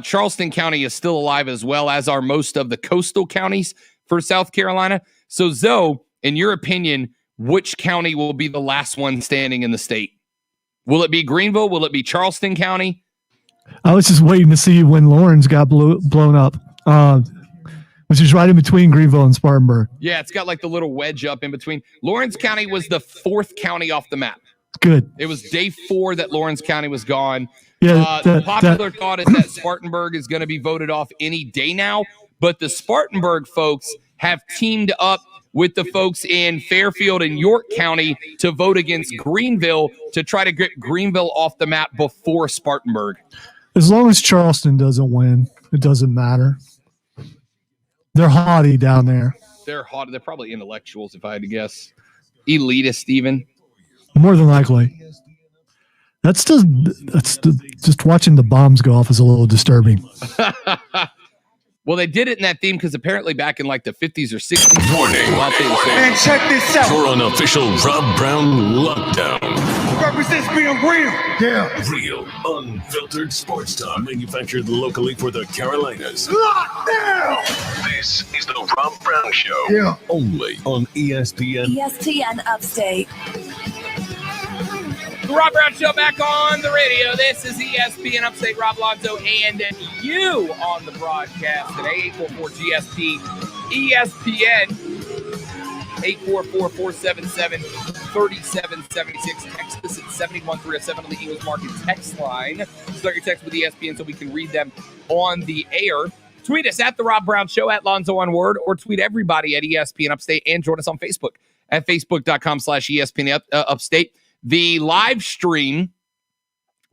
Charleston County is still alive, as well as are most of the coastal counties for South Carolina. So, Zoe, in your opinion, which county will be the last one standing in the state? Will it be Greenville? Will it be Charleston County? I was just waiting to see when Lawrence got blown up, which is right in between Greenville and Spartanburg. Yeah, it's got like the little wedge up in between. Lawrence County was the 4th county off the map. Good. It was day 4 that Lawrence County was gone. Yeah, the popular thought is that Spartanburg is going to be voted off any day now, but the Spartanburg folks have teamed up with the folks in Fairfield and York County to vote against Greenville to try to get Greenville off the map before Spartanburg. As long as Charleston doesn't win, it doesn't matter. They're haughty down there. They're haughty. They're probably intellectuals, if I had to guess. Elitist, even. More than likely. Just watching the bombs go off is a little disturbing. Well, they did it in that theme because apparently back in like the 50s or 60s. Warning. Man, check this out. You're on official Rob Brown lockdown. Represents being real. Yeah. Real, unfiltered sports talk manufactured locally for the Carolinas. Lockdown. This is the Rob Brown Show. Yeah. Only on ESPN. ESPN Upstate. The Rob Brown Show back on the radio. This is ESPN Upstate. Rob Lonzo and you on the broadcast today. 844-GSP ESPN. 844-477-3776. Text us at 71307 on the Eagles Market text line. Start your text with ESPN so we can read them on the air. Tweet us at The Rob Brown Show, at Lonzo on Word, or tweet everybody at ESPN Upstate and join us on Facebook at facebook.com/ESPN Upstate. The live stream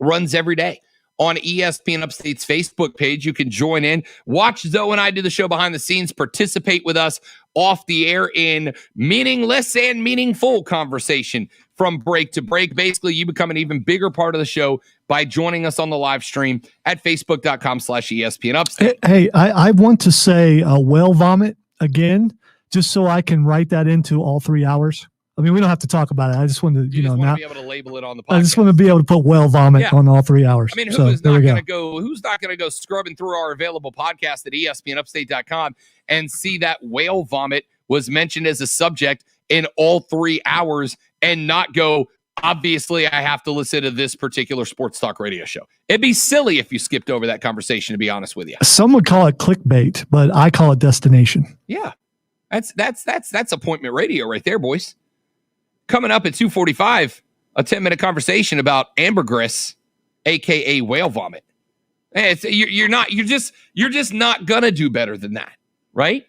runs every day on ESPN Upstate's Facebook page. You can join in, watch Zoe and I do the show behind the scenes, participate with us off the air in meaningless and meaningful conversation from break to break. Basically, you become an even bigger part of the show by joining us on the live stream at facebook.com/ESPN Upstate. Hey, I want to say whale vomit again, just so I can write that into all 3 hours. I mean, we don't have to talk about it. I just wanted to, You just want now, to be able to label it on the podcast. I just want to be able to put whale vomit on all 3 hours. I mean, Who's not going to go scrubbing through our available podcast at ESPNUpstate.com and see that whale vomit was mentioned as a subject in all 3 hours and not go, obviously, I have to listen to this particular sports talk radio show. It'd be silly if you skipped over that conversation, to be honest with you. Some would call it clickbait, but I call it destination. Yeah, that's appointment radio right there, boys. Coming up at 2:45, a 10-minute conversation about ambergris, aka whale vomit. You're just not gonna do better than that, right?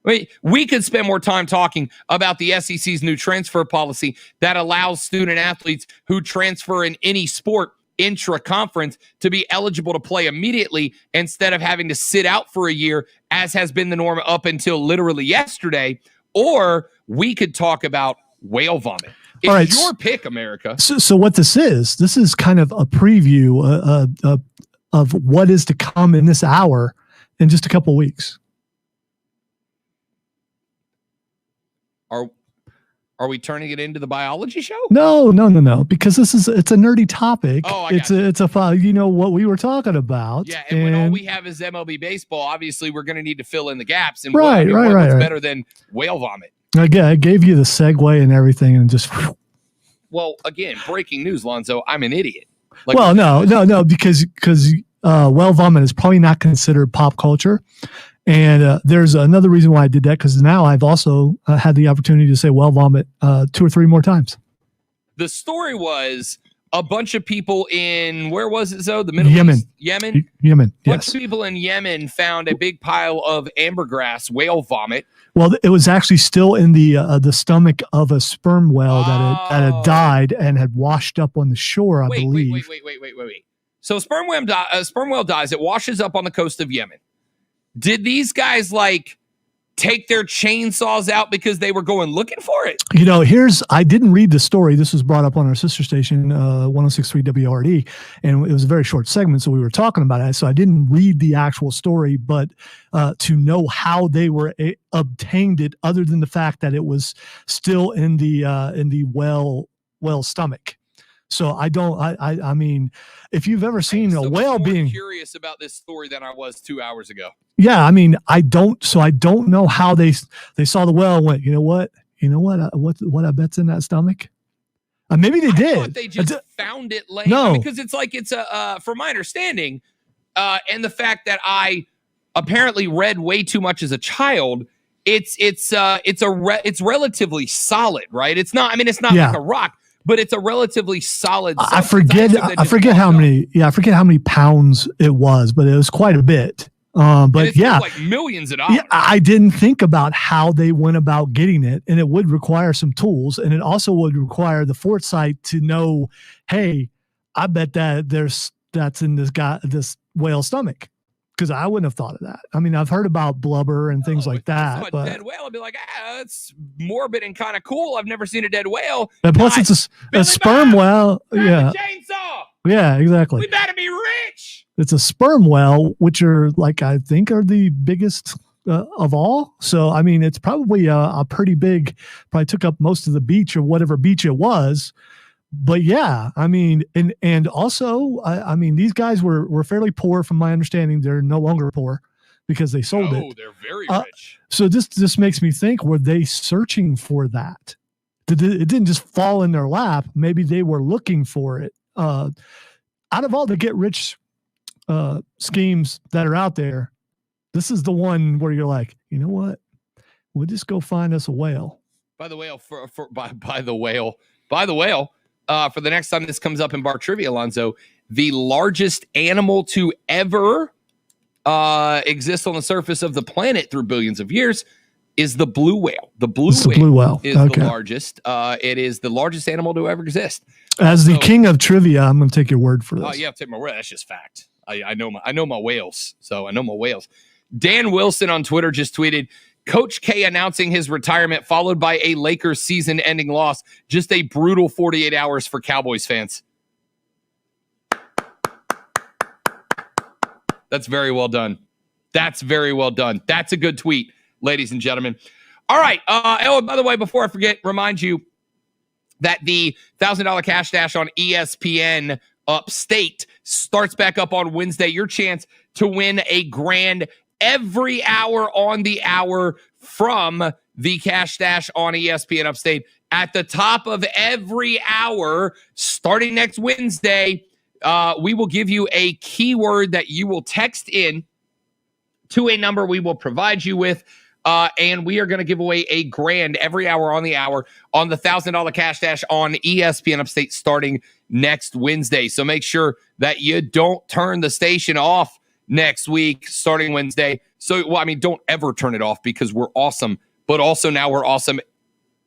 I mean, we could spend more time talking about the SEC's new transfer policy that allows student athletes who transfer in any sport intra-conference to be eligible to play immediately instead of having to sit out for a year, as has been the norm up until literally yesterday. Or we could talk about whale vomit. It's your pick, America. So what this is kind of a preview of what is to come in this hour in just a couple of weeks. Are we turning it into the biology show? No, because it's a nerdy topic. It's what we were talking about. Yeah, and when all we have is MLB baseball, obviously we're going to need to fill in the gaps. And right. What's better than whale vomit? I gave you the segue and everything, and just. Well, again, breaking news, Lonzo. I'm an idiot. No, because whale vomit is probably not considered pop culture, and there's another reason why I did that, because now I've also had the opportunity to say whale vomit 2 or 3 more times. The story was a bunch of people in, where was it, Zoe? The Middle Yemen. East? Yemen, yes. A bunch of people in Yemen found a big pile of ambergris, whale vomit. Well, it was actually still in the stomach of a sperm whale that had died and had washed up on the shore, I believe. Wait. So a sperm whale dies. It washes up on the coast of Yemen. Did these guys take their chainsaws out because they were going looking for it? I didn't read the story. This was brought up on our sister station, 106.3 WRD, and it was a very short segment, so we were talking about it. So I didn't read the actual story, but to know how they were obtained it, other than the fact that it was still in the whale stomach. So I mean, if you've ever seen a whale being curious about this story than I was 2 hours ago. Yeah, I mean, I don't know how they saw the whale and went, what I bet's in that stomach. Maybe they did. Thought they just found it laying. No, because it's from my understanding, and the fact that I apparently read way too much as a child. It's relatively solid, right? It's not like a rock. But it's a relatively solid. I forget how many pounds it was, but it was quite a bit. But yeah, like millions of dollars. Yeah, I didn't think about how they went about getting it, and it would require some tools, and it also would require the foresight to know, hey, I bet that's in this whale stomach, because I wouldn't have thought of that. I mean, I've heard about blubber and things like that. I saw but a dead whale, I'd be like, that's morbid and kind of cool. I've never seen a dead whale. And plus, it's a sperm whale. Yeah. Chainsaw. Yeah, exactly. We better be rich. It's a sperm whale, which are I think are the biggest of all. So, I mean, it's probably a pretty big, probably took up most of the beach or whatever beach it was. But yeah, I mean, and also, I mean, these guys were fairly poor from my understanding. They're no longer poor because they sold it. Oh, they're very rich. So this makes me think, were they searching for that? It didn't just fall in their lap. Maybe they were looking for it. Out of all the get rich schemes that are out there, this is the one where you're like, you know what? We'll just go find us a whale. By the whale, by the whale. For the next time this comes up in bar trivia, Alonzo, the largest animal to ever exist on the surface of the planet through billions of years is the blue whale. The blue whale is the largest. It is the largest animal to ever exist. As the king of trivia, I'm going to take your word for this. Oh, yeah, take my word. That's just fact. I know my whales. So I know my whales. Dan Wilson on Twitter just tweeted, Coach K announcing his retirement, followed by a Lakers season-ending loss. Just a brutal 48 hours for Cowboys fans. That's very well done. That's very well done. That's a good tweet, ladies and gentlemen. All right. Oh, by the way, before I forget, remind you that the $1,000 cash dash on ESPN Upstate starts back up on Wednesday. Your chance to win a grand every hour on the hour from the cash dash on ESPN Upstate. At the top of every hour, starting next Wednesday, we will give you a keyword that you will text in to a number we will provide you with. And we are going to give away a grand every hour on the hour on the $1,000 cash dash on ESPN Upstate starting next Wednesday. So make sure that you don't turn the station off next week starting Wednesday. So, well, I mean, don't ever turn it off because we're awesome. But also now we're awesome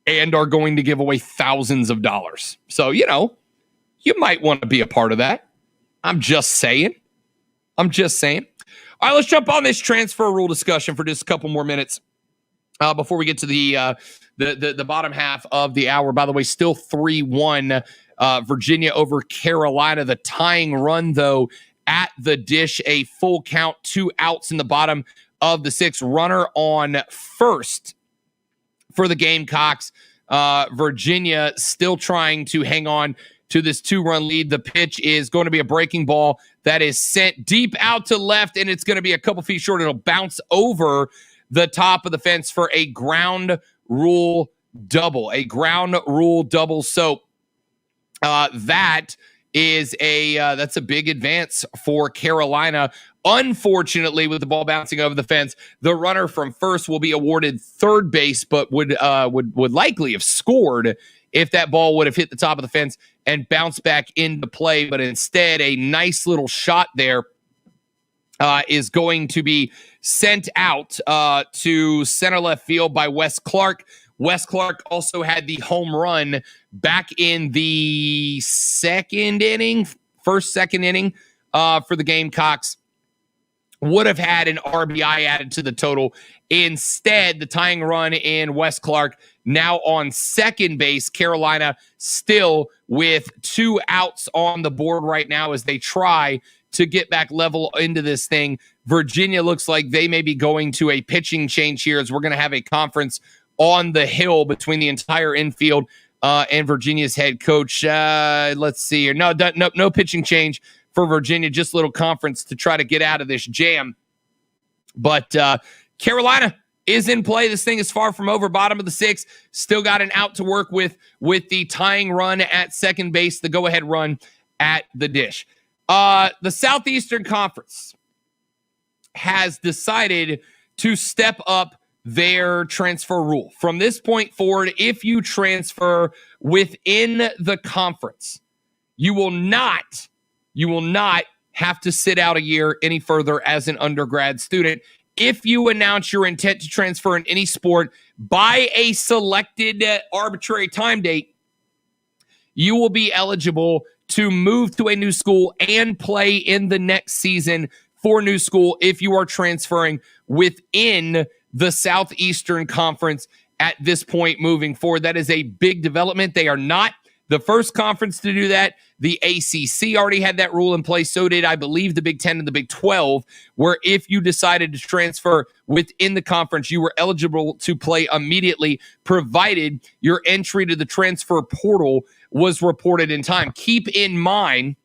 and are going to give away thousands of dollars. So, you know, you might want to be a part of that. I'm just saying. All right, let's jump on this transfer rule discussion for just a couple more minutes before we get to the bottom half of the hour. By the way, still 3-1 Virginia over Carolina. The tying run, though, at the dish, a full count, 2 outs in the bottom of the 6th. Runner on first for the Gamecocks. Virginia still trying to hang on to this 2-run lead. The pitch is going to be a breaking ball that is sent deep out to left, and it's going to be a couple feet short. It'll bounce over the top of the fence for a ground rule double. So that is that's a big advance for Carolina. Unfortunately, with the ball bouncing over the fence, the runner from first will be awarded third base, but would likely have scored if that ball would have hit the top of the fence and bounced back into play. But instead, a nice little shot there is going to be sent out to center left field by Wes Clark. Wes Clark also had the home run back in the second inning for the Gamecocks. Would have had an RBI added to the total. Instead, the tying run in Wes Clark now on second base. Carolina still with 2 outs on the board right now as they try to get back level into this thing. Virginia looks like they may be going to a pitching change here as we're going to have a conference on the hill between the entire infield and Virginia's head coach. Let's see here. No pitching change for Virginia, just a little conference to try to get out of this jam. But Carolina is in play. This thing is far from over. Bottom of the 6th, still got an out to work with the tying run at second base, the go-ahead run at the dish. The Southeastern Conference has decided to step up their transfer rule. From this point forward, if you transfer within the conference, you will not have to sit out a year any further as an undergrad student. If you announce your intent to transfer in any sport by a selected arbitrary time date, you will be eligible to move to a new school and play in the next season for new school if you are transferring within the Southeastern Conference at this point moving forward. That is a big development. They are not the first conference to do that. The ACC already had that rule in place. So did, I believe, the Big 10 and the Big 12, where if you decided to transfer within the conference, you were eligible to play immediately, provided your entry to the transfer portal was reported in time. Keep in mind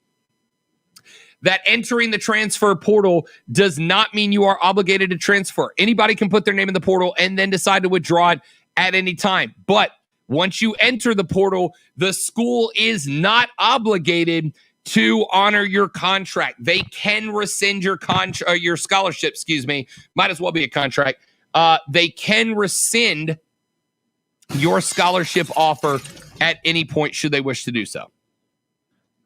that entering the transfer portal does not mean you are obligated to transfer. Anybody can put their name in the portal and then decide to withdraw it at any time. But once you enter the portal, the school is not obligated to honor your contract. They can rescind your your scholarship, might as well be a contract. They can rescind your scholarship offer at any point should they wish to do so.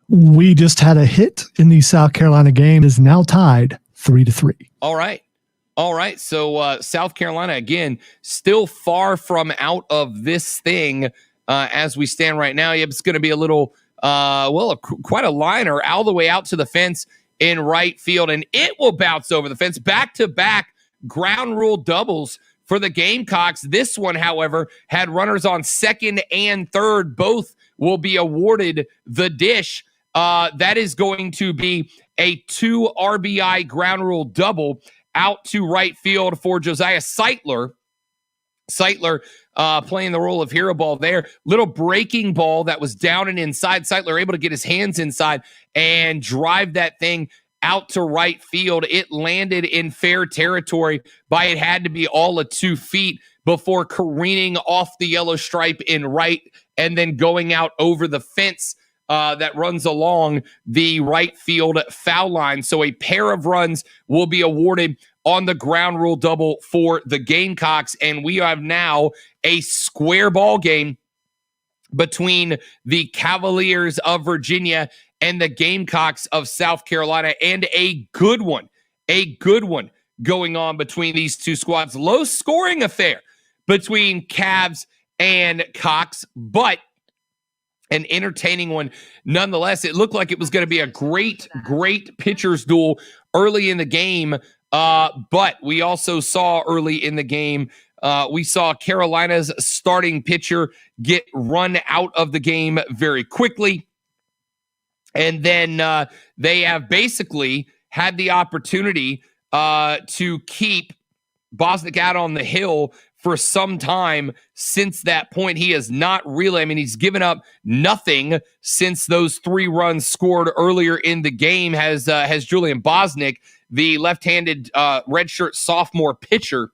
We just had a hit in the South Carolina game, is now tied 3-3. All right. So South Carolina, again, still far from out of this thing as we stand right now. It's going to be a little, quite a liner all the way out to the fence in right field, and it will bounce over the fence. Back-to-back ground rule doubles for the Gamecocks. This one, however, had runners on second and third. Both will be awarded the dish. That is going to be a 2 RBI ground rule double out to right field for Josiah Seitler. Playing the role of hero ball there. Little breaking ball that was down and inside. Seitler able to get his hands inside and drive that thing out to right field. It landed in fair territory, but it had to be all of 2 feet before careening off the yellow stripe in right and then going out over the fence that runs along the right field foul line. So a pair of runs will be awarded on the ground rule double for the Gamecocks, and we have now a square ball game between the Cavaliers of Virginia and the Gamecocks of South Carolina, and a good one going on between these two squads. Low scoring affair between Cavs and Cox, but an entertaining one nonetheless. It looked like it was going to be a great pitcher's duel early in the game, but we also saw early in the game, we saw Carolina's starting pitcher get run out of the game very quickly, and then they have basically had the opportunity to keep Bosnick out on the hill for some time since that point. He has not really, he's given up nothing since those 3 runs scored earlier in the game, has Julian Bosnick, the left-handed redshirt sophomore pitcher.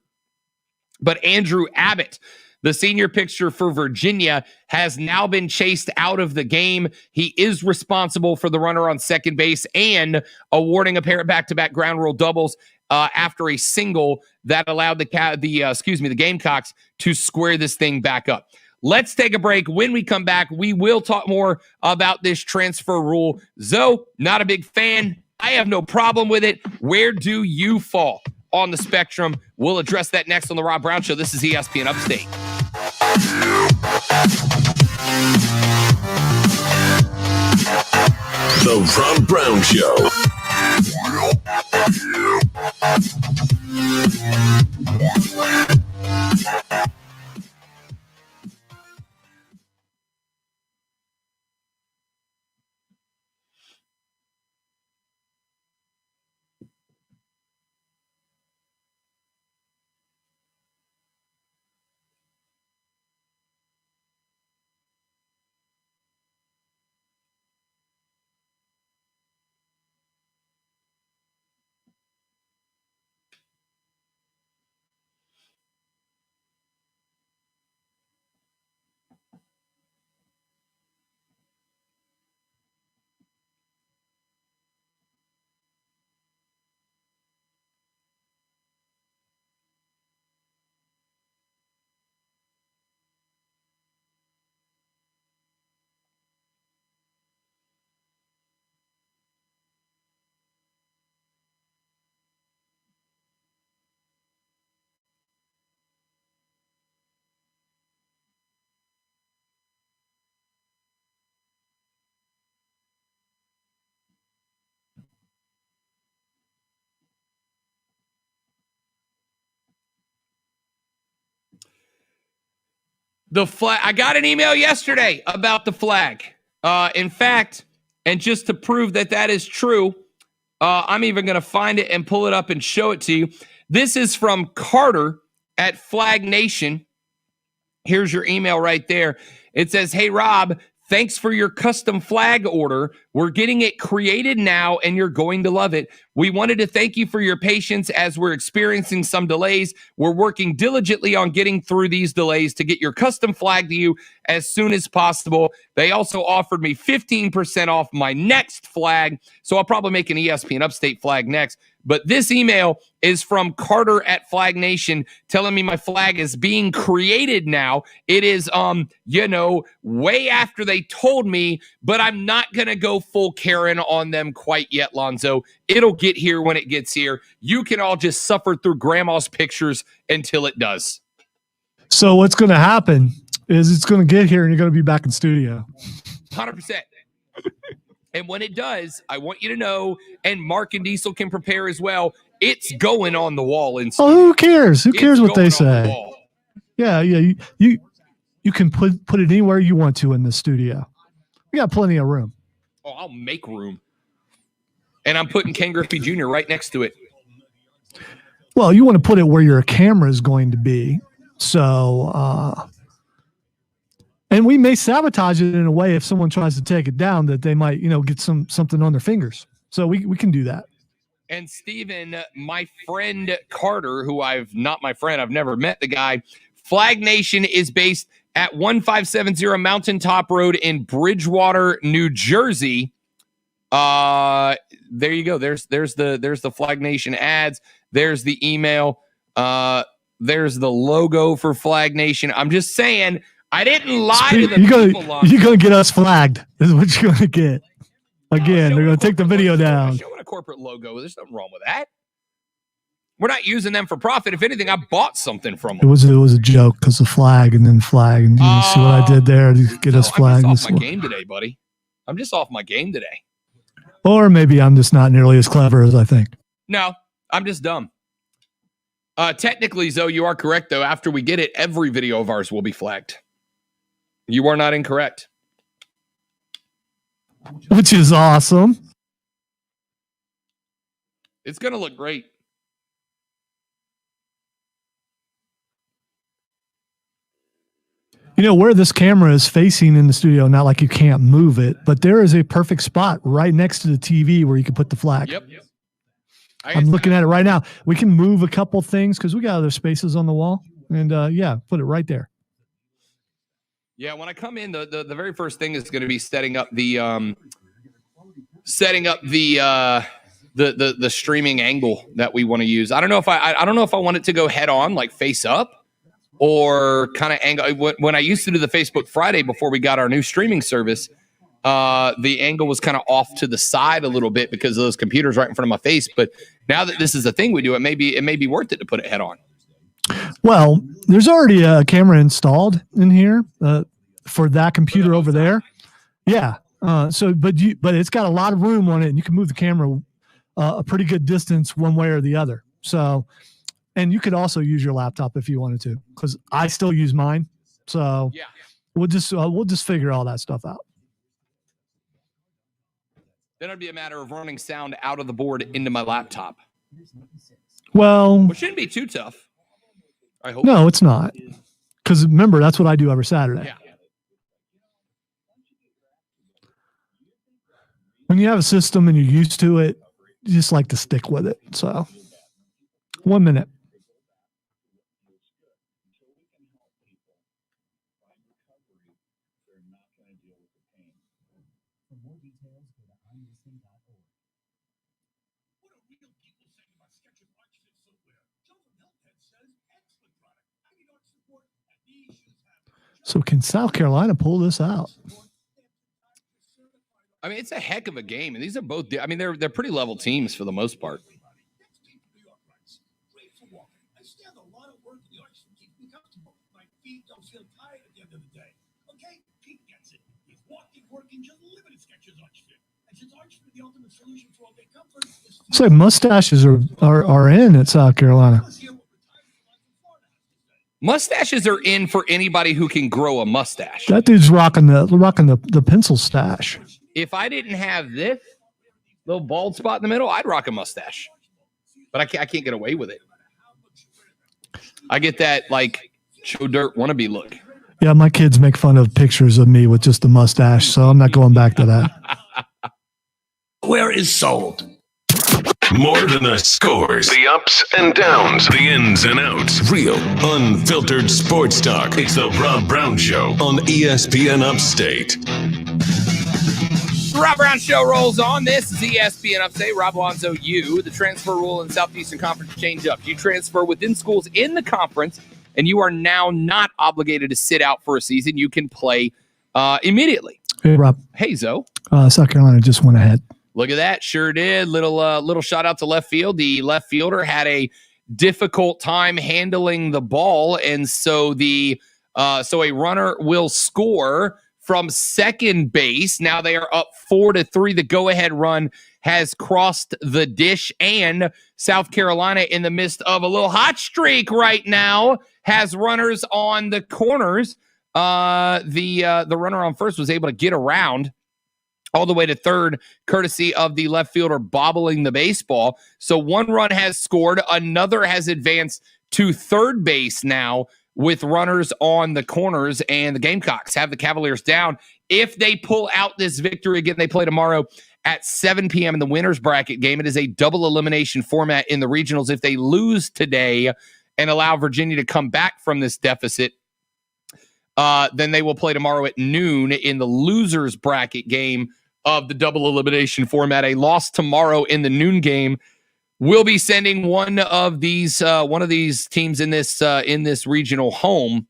But Andrew Abbott, the senior pitcher for Virginia, has now been chased out of the game. He is responsible for the runner on second base and awarding a pair of back-to-back ground rule doubles after a single that allowed the Gamecocks to square this thing back up. Let's take a break. When we come back, we will talk more about this transfer rule. Zoe, not a big fan. I have no problem with it. Where do you fall on the spectrum? We'll address that next on The Rob Brown Show. This is ESPN Upstate. The Rob Brown Show. The flag. I got an email yesterday about the flag. In fact, and just to prove that that is true, I'm even going to find it and pull it up and show it to you. This is from Carter at Flag Nation. Here's your email right there. It says, "Hey, Rob, thanks for your custom flag order. We're getting it created now, and you're going to love it. We wanted to thank you for your patience as we're experiencing some delays. We're working diligently on getting through these delays to get your custom flag to you as soon as possible. They also offered me 15% off my next flag, so I'll probably make an ESPN Upstate flag next. But this email is from Carter at Flag Nation telling me my flag is being created now. It is, way after they told me, but I'm not going to go full Karen on them quite yet, Lonzo. It'll get here when it gets here. You can all just suffer through grandma's pictures until it does." So what's going to happen is it's going to get here and you're going to be back in studio. 100%. And when it does, I want you to know, and Mark and Diesel can prepare as well, it's going on the wall. Oh, who cares? Who cares what they say? Yeah. You can put it anywhere you want to in the studio. We got plenty of room. Oh, I'll make room. And I'm putting Ken Griffey Jr. right next to it. Well, you want to put it where your camera is going to be. So, and we may sabotage it in a way if someone tries to take it down that they might, get something on their fingers. So we can do that. And Steven, my friend Carter, who I've never met the guy. Flag Nation is based at 1570 Mountaintop Road in Bridgewater, New Jersey. There you go. There's the Flag Nation ads. There's the email. There's the logo for Flag Nation. I'm just saying, I didn't lie to the people. You're going to get us flagged. This is what you're going to get. Again, they're going to take the video down. Showing a corporate logo. There's nothing wrong with that. We're not using them for profit. If anything, I bought something from them. It was a joke because of flag and then flag. And you see what I did there to get us flagged. I'm just off my game today, buddy. I'm just off my game today. Or maybe I'm just not nearly as clever as I think. No, I'm just dumb. Technically, Zoe, you are correct, though. After we get it, every video of ours will be flagged. You are not incorrect. Which is awesome. It's going to look great. Where this camera is facing in the studio, not like you can't move it, but there is a perfect spot right next to the TV where you can put the flag. Yep. I'm looking at it right now. We can move a couple things because we got other spaces on the wall. And put it right there. Yeah, when I come in, the very first thing is going to be setting up the streaming angle that we want to use. I don't know if I want it to go head on, like face up, or kind of angle. When I used to do the Facebook Friday before we got our new streaming service, the angle was kind of off to the side a little bit because of those computers right in front of my face. But now that this is a thing we do, it may be worth it to put it head on. Well, there's already a camera installed in here for that computer over there. Yeah. But it's got a lot of room on it, and you can move the camera a pretty good distance one way or the other. So, and you could also use your laptop if you wanted to, because I still use mine. So yeah, we'll just figure all that stuff out. Then it'd be a matter of running sound out of the board into my laptop. Well, which shouldn't be too tough. I hope. No, it's not. Because remember, that's what I do every Saturday. Yeah. When you have a system and you're used to it, you just like to stick with it. So, 1 minute. So can South Carolina pull this out? I mean, it's a heck of a game, and these are both. I mean, they're pretty level teams for the most part. It's like mustaches are in at South Carolina. Mustaches are in for anybody who can grow a mustache. That dude's rocking the pencil stash. If I didn't have this little bald spot in the middle, I'd rock a mustache. But I can't get away with it. I get that like Joe Dirt wannabe look. Yeah, my kids make fun of pictures of me with just a mustache, so I'm not going back to that. Where is sold? More than the scores, the ups and downs, the ins and outs. Real, unfiltered sports talk. It's the Rob Brown Show on ESPN Upstate. The Rob Brown Show rolls on. This is ESPN Upstate. Rob Alonzo, the transfer rule in Southeastern Conference change up. You transfer within schools in the conference, and you are now not obligated to sit out for a season. You can play immediately. Hey, Rob. Hey, Zoe. South Carolina just went ahead. Look at that. Sure did. Little shout out to left field. The left fielder had a difficult time handling the ball, and so so a runner will score from second base. Now they are up 4-3. The go-ahead run has crossed the dish, and South Carolina, in the midst of a little hot streak right now, has runners on the corners. The runner on first was able to get around all the way to third, courtesy of the left fielder bobbling the baseball. So one run has scored. Another has advanced to third base now with runners on the corners, and the Gamecocks have the Cavaliers down. If they pull out this victory, again, they play tomorrow at 7 p.m. in the winner's bracket game. It is a double elimination format in the regionals. If they lose today and allow Virginia to come back from this deficit, then they will play tomorrow at noon in the loser's bracket game of the double elimination format. A loss tomorrow in the noon game will be sending one of these teams in this regional home.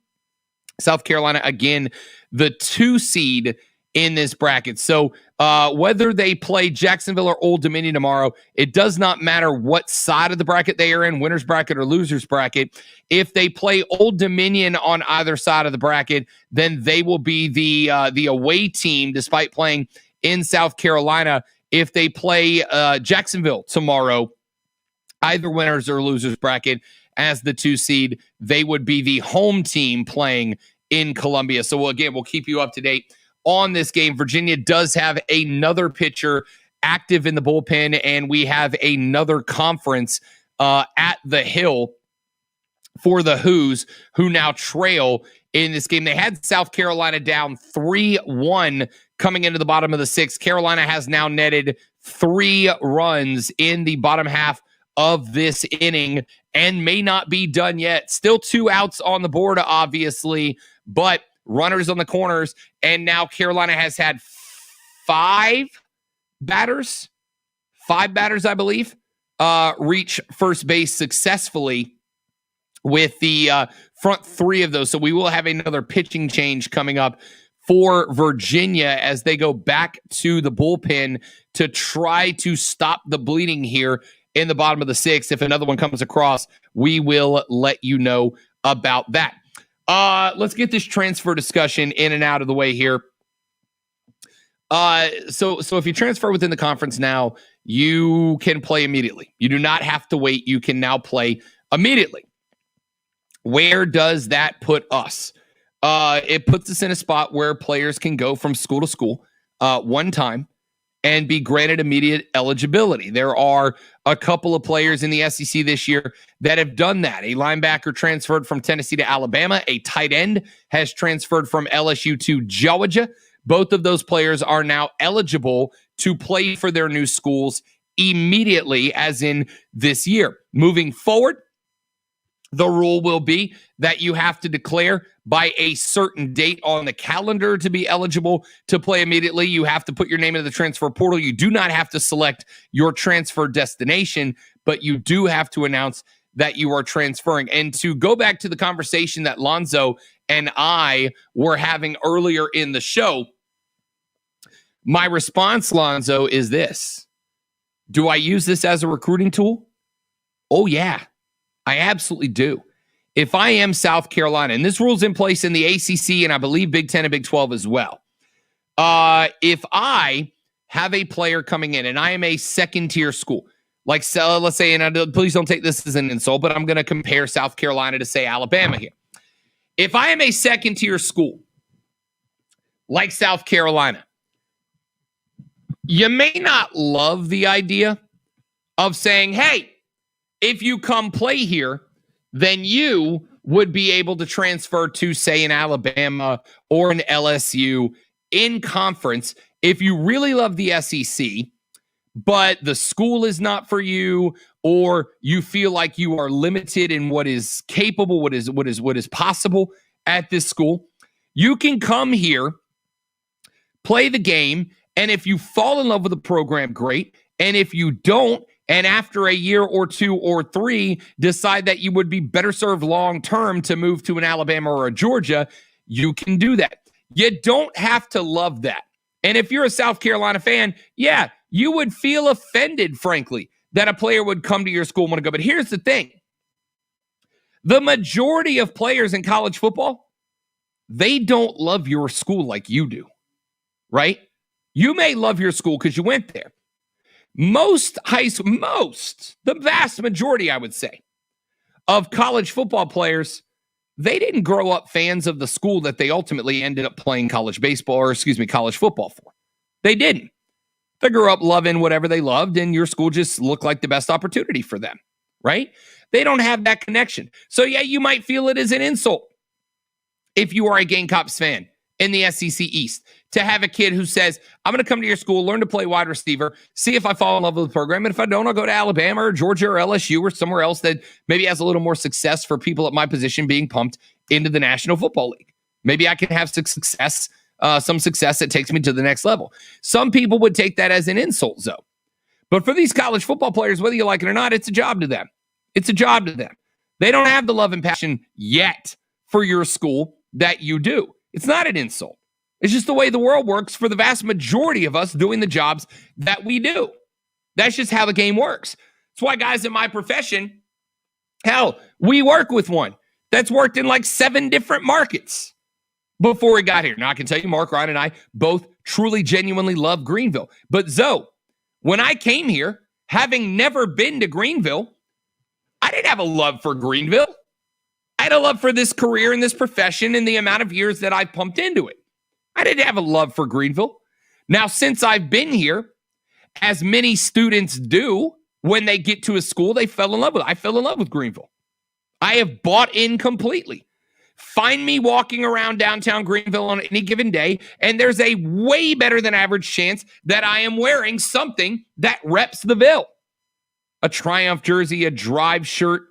South Carolina, again, the 2 seed in this bracket. So whether they play Jacksonville or Old Dominion tomorrow, it does not matter what side of the bracket they are in, winner's bracket or loser's bracket. If they play Old Dominion on either side of the bracket, then they will be the away team, despite playing in South Carolina. If they play Jacksonville tomorrow, either winners or losers bracket, as the 2 seed, they would be the home team playing in Columbia. So again, we'll keep you up to date on this game. Virginia does have another pitcher active in the bullpen, and we have another conference at the Hill for the Who's, who now trail in this game. They had South Carolina down 3-1 coming into the bottom of the 6th. Carolina has now netted 3 runs in the bottom half of this inning and may not be done yet. Still 2 outs on the board, obviously, but runners on the corners, and now Carolina has had 5 batters, I believe, reach first base successfully with the front 3 of those. So we will have another pitching change coming up for Virginia as they go back to the bullpen to try to stop the bleeding here in the bottom of the 6th. If another one comes across, we will let you know about that. Let's get this transfer discussion in and out of the way here. So if you transfer within the conference now, you can play immediately. You do not have to wait. You can now play immediately. Where does that put us? It puts us in a spot where players can go from school to school one time and be granted immediate eligibility. There are a couple of players in the SEC this year that have done that. A linebacker transferred from Tennessee to Alabama. A tight end has transferred from LSU to Georgia. Both of those players are now eligible to play for their new schools immediately, as in this year. Moving forward, the rule will be that you have to declare by a certain date on the calendar to be eligible to play immediately. You have to put your name into the transfer portal. You do not have to select your transfer destination, but you do have to announce that you are transferring. And to go back to the conversation that Lonzo and I were having earlier in the show, my response, Lonzo, is this. Do I use this as a recruiting tool? Oh, yeah. I absolutely do. If I am South Carolina, and this rule's in place in the ACC and I believe Big 10 and Big 12 as well. If I have a player coming in and I am a second-tier school, like let's say, and please don't take this as an insult, but I'm going to compare South Carolina to, say, Alabama here. If I am a second-tier school like South Carolina, you may not love the idea of saying, hey, if you come play here, then you would be able to transfer to, say, an Alabama or an LSU in conference if you really love the SEC, but the school is not for you, or you feel like you are limited in what is capable, what is possible at this school. You can come here, play the game, and if you fall in love with the program, great. And if you don't, and after a year or 2 or 3, decide that you would be better served long-term to move to an Alabama or a Georgia, you can do that. You don't have to love that. And if you're a South Carolina fan, yeah, you would feel offended, frankly, that a player would come to your school and want to go. But here's the thing. The majority of players in college football, they don't love your school like you do, right? You may love your school because you went there. The vast majority, I would say, of college football players, they didn't grow up fans of the school that they ultimately ended up playing college football for. They didn't. They grew up loving whatever they loved, and your school just looked like the best opportunity for them, right? They don't have that connection. So, yeah, you might feel it as an insult if you are a Gamecocks fan in the SEC East to have a kid who says, I'm going to come to your school, learn to play wide receiver, see if I fall in love with the program. And if I don't, I'll go to Alabama or Georgia or LSU or somewhere else that maybe has a little more success for people at my position being pumped into the National Football League. Maybe I can have some success that takes me to the next level. Some people would take that as an insult, though. But for these college football players, whether you like it or not, it's a job to them. It's a job to them. They don't have the love and passion yet for your school that you do. It's not an insult. It's just the way the world works for the vast majority of us doing the jobs that we do. That's just how the game works. That's why guys in my profession, hell, we work with one that's worked in like 7 different markets before we got here. Now, I can tell you, Mark, Ryan, and I both truly, genuinely love Greenville. But Zoe, when I came here, having never been to Greenville, I didn't have a love for Greenville. I had a love for this career and this profession and the amount of years that I pumped into it. I didn't have a love for Greenville. Now, since I've been here, as many students do, when they get to a school, they fell in love with it. I fell in love with Greenville. I have bought in completely. Find me walking around downtown Greenville on any given day, and there's a way better than average chance that I am wearing something that reps the Ville. A Triumph jersey, a Drive shirt,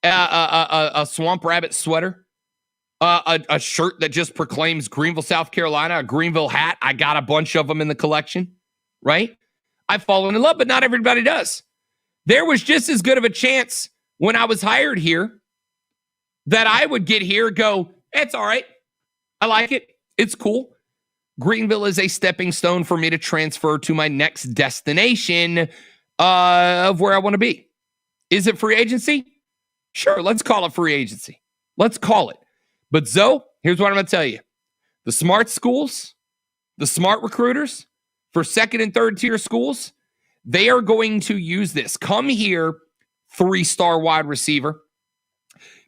a Swamp Rabbit sweater, a shirt that just proclaims Greenville, South Carolina, a Greenville hat. I got a bunch of them in the collection, right? I've fallen in love, but not everybody does. There was just as good of a chance when I was hired here that I would get here and go, it's all right. I like it. It's cool. Greenville is a stepping stone for me to transfer to my next destination of where I want to be. Is it free agency? Sure, let's call it free agency. Let's call it. But Zoe, here's what I'm going to tell you. The smart schools, the smart recruiters for 2nd and 3rd tier schools, they are going to use this. Come here, 3-star wide receiver.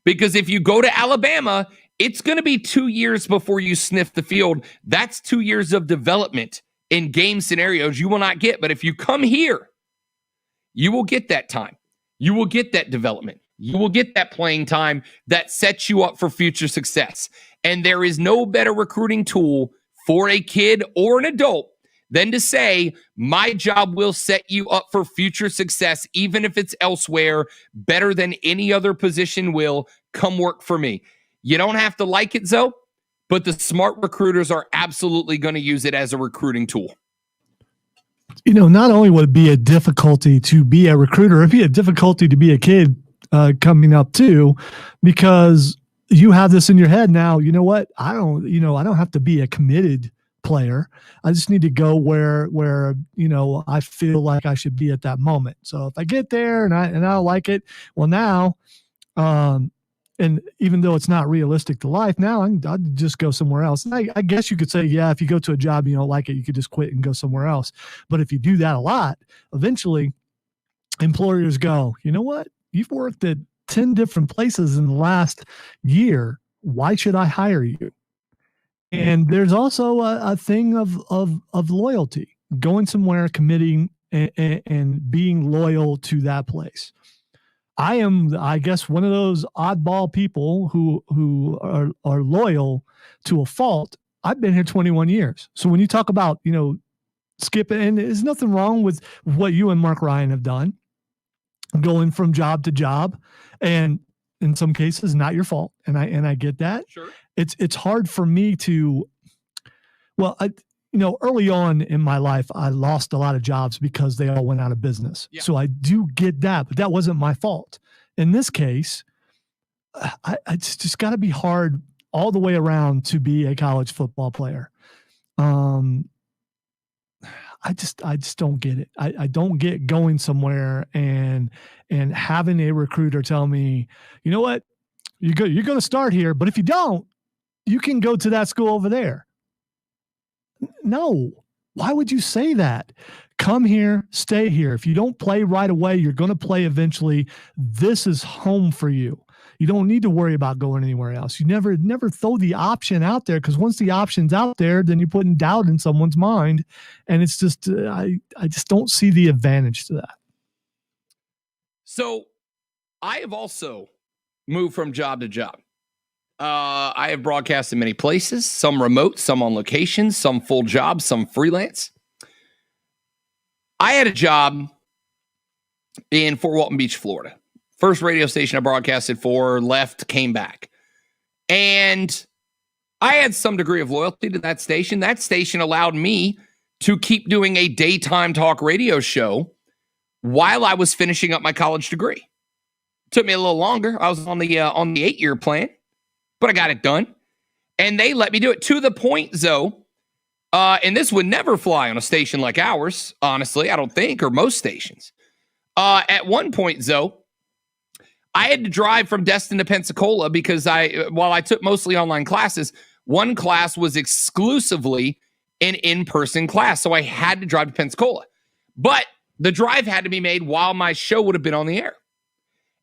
Because if you go to Alabama, it's going to be 2 years before you sniff the field. That's 2 years of development in game scenarios you will not get. But if you come here, you will get that time. You will get that development. You will get that playing time that sets you up for future success. And there is no better recruiting tool for a kid or an adult than to say, my job will set you up for future success, even if it's elsewhere, better than any other position will. Come work for me. You don't have to like it, Zoe, but the smart recruiters are absolutely going to use it as a recruiting tool. Not only would it be a difficulty to be a recruiter, it'd be a difficulty to be a kid coming up too, because you have this in your head now. You know what? I don't have to be a committed player. I just need to go where I feel like I should be at that moment. So if I get there and I like it, well now, and even though it's not realistic to life, now I'll just go somewhere else. And I guess you could say, yeah, if you go to a job you don't like it, you could just quit and go somewhere else. But if you do that a lot, eventually employers go, you know what? You've worked at 10 different places in the last year. why should I hire you? And there's also a thing of loyalty, going somewhere, committing, and being loyal to that place. I am, I guess, one of those oddball people who are loyal to a fault. I've been here 21 years. So when you talk about, skipping, and there's nothing wrong with what you and Mark Ryan have done, going from job to job, and in some cases, not your fault. And I get that. Sure. It's hard for me to, early on in my life, I lost a lot of jobs because they all went out of business. Yeah. So I do get that, but that wasn't my fault. In this case, it's just got to be hard all the way around to be a college football player. I just don't get it. I don't get going somewhere and having a recruiter tell me, you know what, you're going to start here, but if you don't, you can go to that school over there. No. Why would you say that? Come here, stay here. If you don't play right away, you're going to play eventually. This is home for you. You don't need to worry about going anywhere else. You never throw the option out there, because once the option's out there, then you're putting doubt in someone's mind. And it's just, I just don't see the advantage to that. So I have also moved from job to job. I have broadcast in many places, some remote, some on location, some full jobs, some freelance. I had a job in Fort Walton Beach, Florida. First radio station I broadcasted for, left, came back. And I had some degree of loyalty to that station. That station allowed me to keep doing a daytime talk radio show while I was finishing up my college degree. Took me a little longer. I was on the 8-year plan, but I got it done. And they let me do it to the point, Zoe, and this would never fly on a station like ours, honestly, I don't think, or most stations. At one point, Zoe, I had to drive from Destin to Pensacola because while I took mostly online classes, one class was exclusively an in-person class. So I had to drive to Pensacola. But the drive had to be made while my show would have been on the air.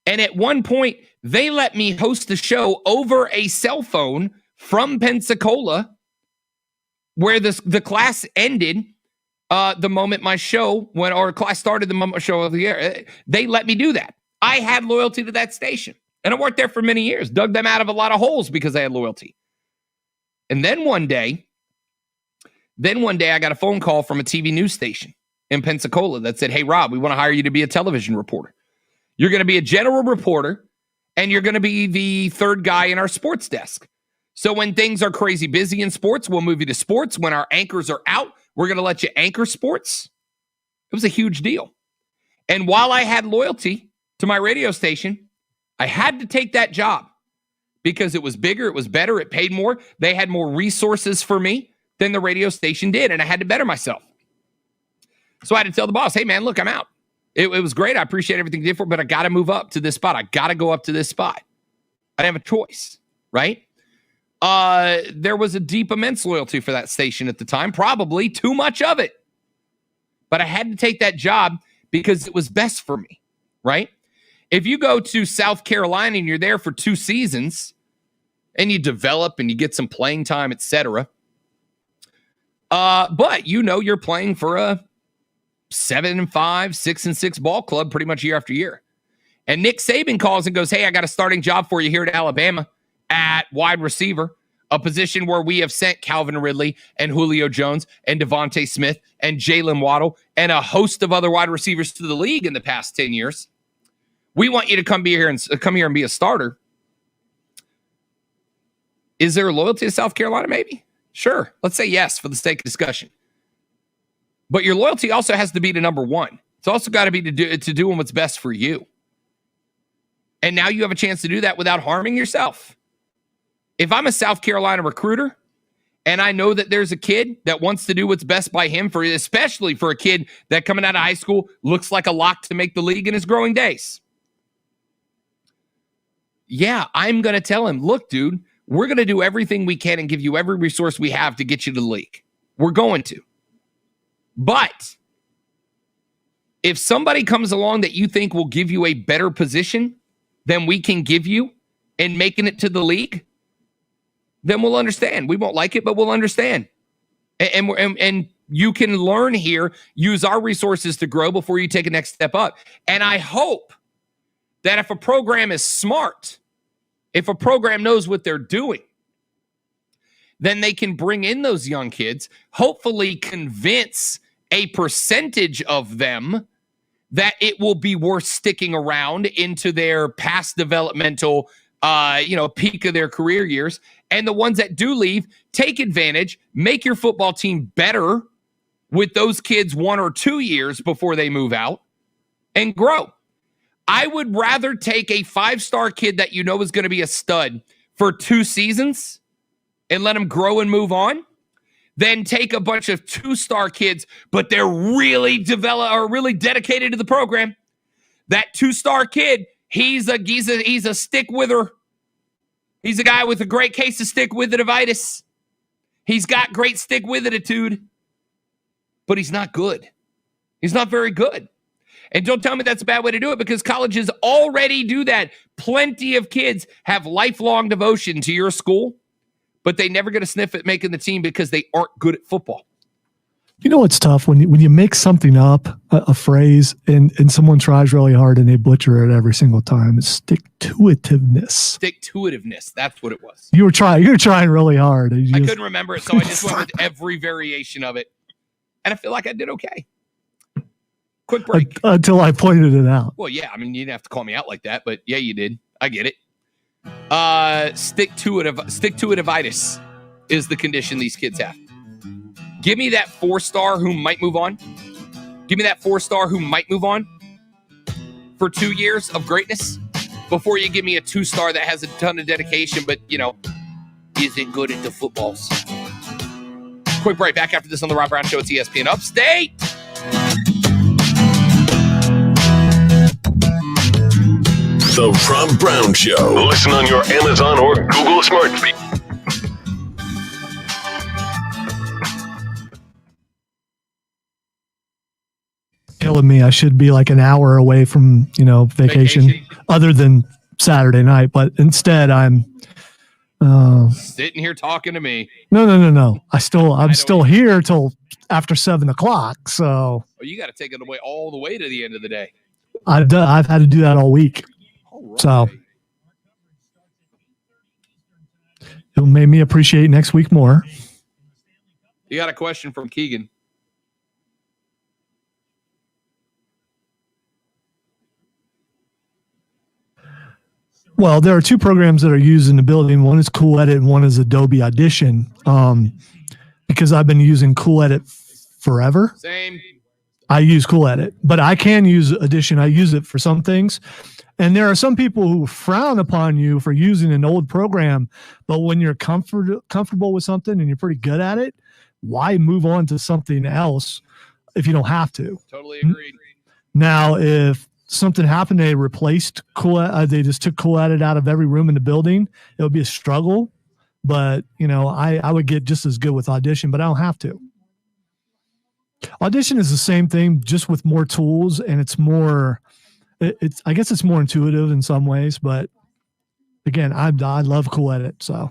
And at one point, they let me host the show over a cell phone from Pensacola, where the class ended the moment my show went, or class started the moment my show of the air. They let me do that. I had loyalty to that station. And I worked there for many years, dug them out of a lot of holes because I had loyalty. And then one day I got a phone call from a TV news station in Pensacola that said, "Hey, Rob, we want to hire you to be a television reporter. You're going to be a general reporter, and you're going to be the third guy in our sports desk. So when things are crazy busy in sports, we'll move you to sports. When our anchors are out, we're going to let you anchor sports." It was a huge deal. And while I had loyalty to my radio station, I had to take that job because it was bigger, it was better, it paid more. They had more resources for me than the radio station did, and I had to better myself. So I had to tell the boss, "Hey, man, look, I'm out. It was great. I appreciate everything you did for it, but I got to move up to this spot. I got to go up to this spot." I didn't have a choice, right? There was a deep, immense loyalty for that station at the time, probably too much of it. But I had to take that job because it was best for me, right? If you go to South Carolina and you're there for 2 seasons and you develop and you get some playing time, etc., but you're playing for a 7-5, 6-6 ball club pretty much year after year. And Nick Saban calls and goes, "Hey, I got a starting job for you here at Alabama at wide receiver, a position where we have sent Calvin Ridley and Julio Jones and Devontae Smith and Jalen Waddle and a host of other wide receivers to the league in the past 10 years. We want you to come here and be a starter." Is there a loyalty to South Carolina? Maybe. Sure. Let's say yes for the sake of discussion. But your loyalty also has to be to number one. It's also got to be to doing what's best for you. And now you have a chance to do that without harming yourself. If I'm a South Carolina recruiter and I know that there's a kid that wants to do what's best by him, especially for a kid that coming out of high school looks like a lock to make the league in his growing days, yeah, I'm going to tell him, "Look, dude, we're going to do everything we can and give you every resource we have to get you to the league. We're going to. But if somebody comes along that you think will give you a better position than we can give you in making it to the league, then we'll understand. We won't like it, but we'll understand. And you can learn here, use our resources to grow before you take a next step up. And I hope that if a program is smart, if a program knows what they're doing, then they can bring in those young kids, hopefully convince a percentage of them that it will be worth sticking around into their past developmental, peak of their career years. And the ones that do leave, take advantage, make your football team better with those kids 1 or 2 years before they move out, and grow. I would rather take a 5-star kid that you know is going to be a stud for 2 seasons and let him grow and move on, than take a bunch of 2-star kids, but they're really really dedicated to the program. That 2-star kid, he's a stick wither. He's a guy with a great case of stick witheritis. He's got great stick witheritude, but he's not good. He's not very good. And don't tell me that's a bad way to do it, because colleges already do that. Plenty of kids have lifelong devotion to your school, but they never get a sniff at making the team because they aren't good at football. You know what's tough? When you make something up, a phrase, and someone tries really hard and they butcher it every single time. It's stick-to-itiveness. Stick-to-itiveness. That's what it was. You were trying really hard. I couldn't remember it, so I just went with every variation of it. And I feel like I did okay. Quick break. Until I pointed it out. Well, yeah. I mean, you didn't have to call me out like that, but yeah, you did. I get it. Stick-to-itivitis is the condition these kids have. Give me that 4-star who might move on. Give me that 4-star who might move on for 2 years of greatness before you give me a 2-star that has a ton of dedication, but, isn't good at the footballs. Quick break. Back after this on the Rob Brown Show. It's ESPN Upstate. The Rob Brown Show. Listen on your Amazon or Google Smart Speaker. Killing me. I should be like an hour away from, vacation, other than Saturday night. But instead, I'm sitting here talking to me. No. I'm still here till after 7:00. So you got to take it away all the way to the end of the day. I've had to do that all week. All right. So it made me appreciate next week more. You got a question from Keegan. Well, there are 2 programs that are used in the building. One is Cool Edit and one is Adobe Audition. Because I've been using Cool Edit forever. Same. I use Cool Edit, but I can use Audition. I use it for some things. And there are some people who frown upon you for using an old program, but when you're comfortable with something and you're pretty good at it, why move on to something else if you don't have to? Totally agreed. Now, if something happened, they replaced they just took Cool Edit out of every room in the building, it would be a struggle. But, I would get just as good with Audition, but I don't have to. Audition is the same thing, just with more tools, and it's more, I guess it's more intuitive in some ways, but again, I love Cool Edit, so.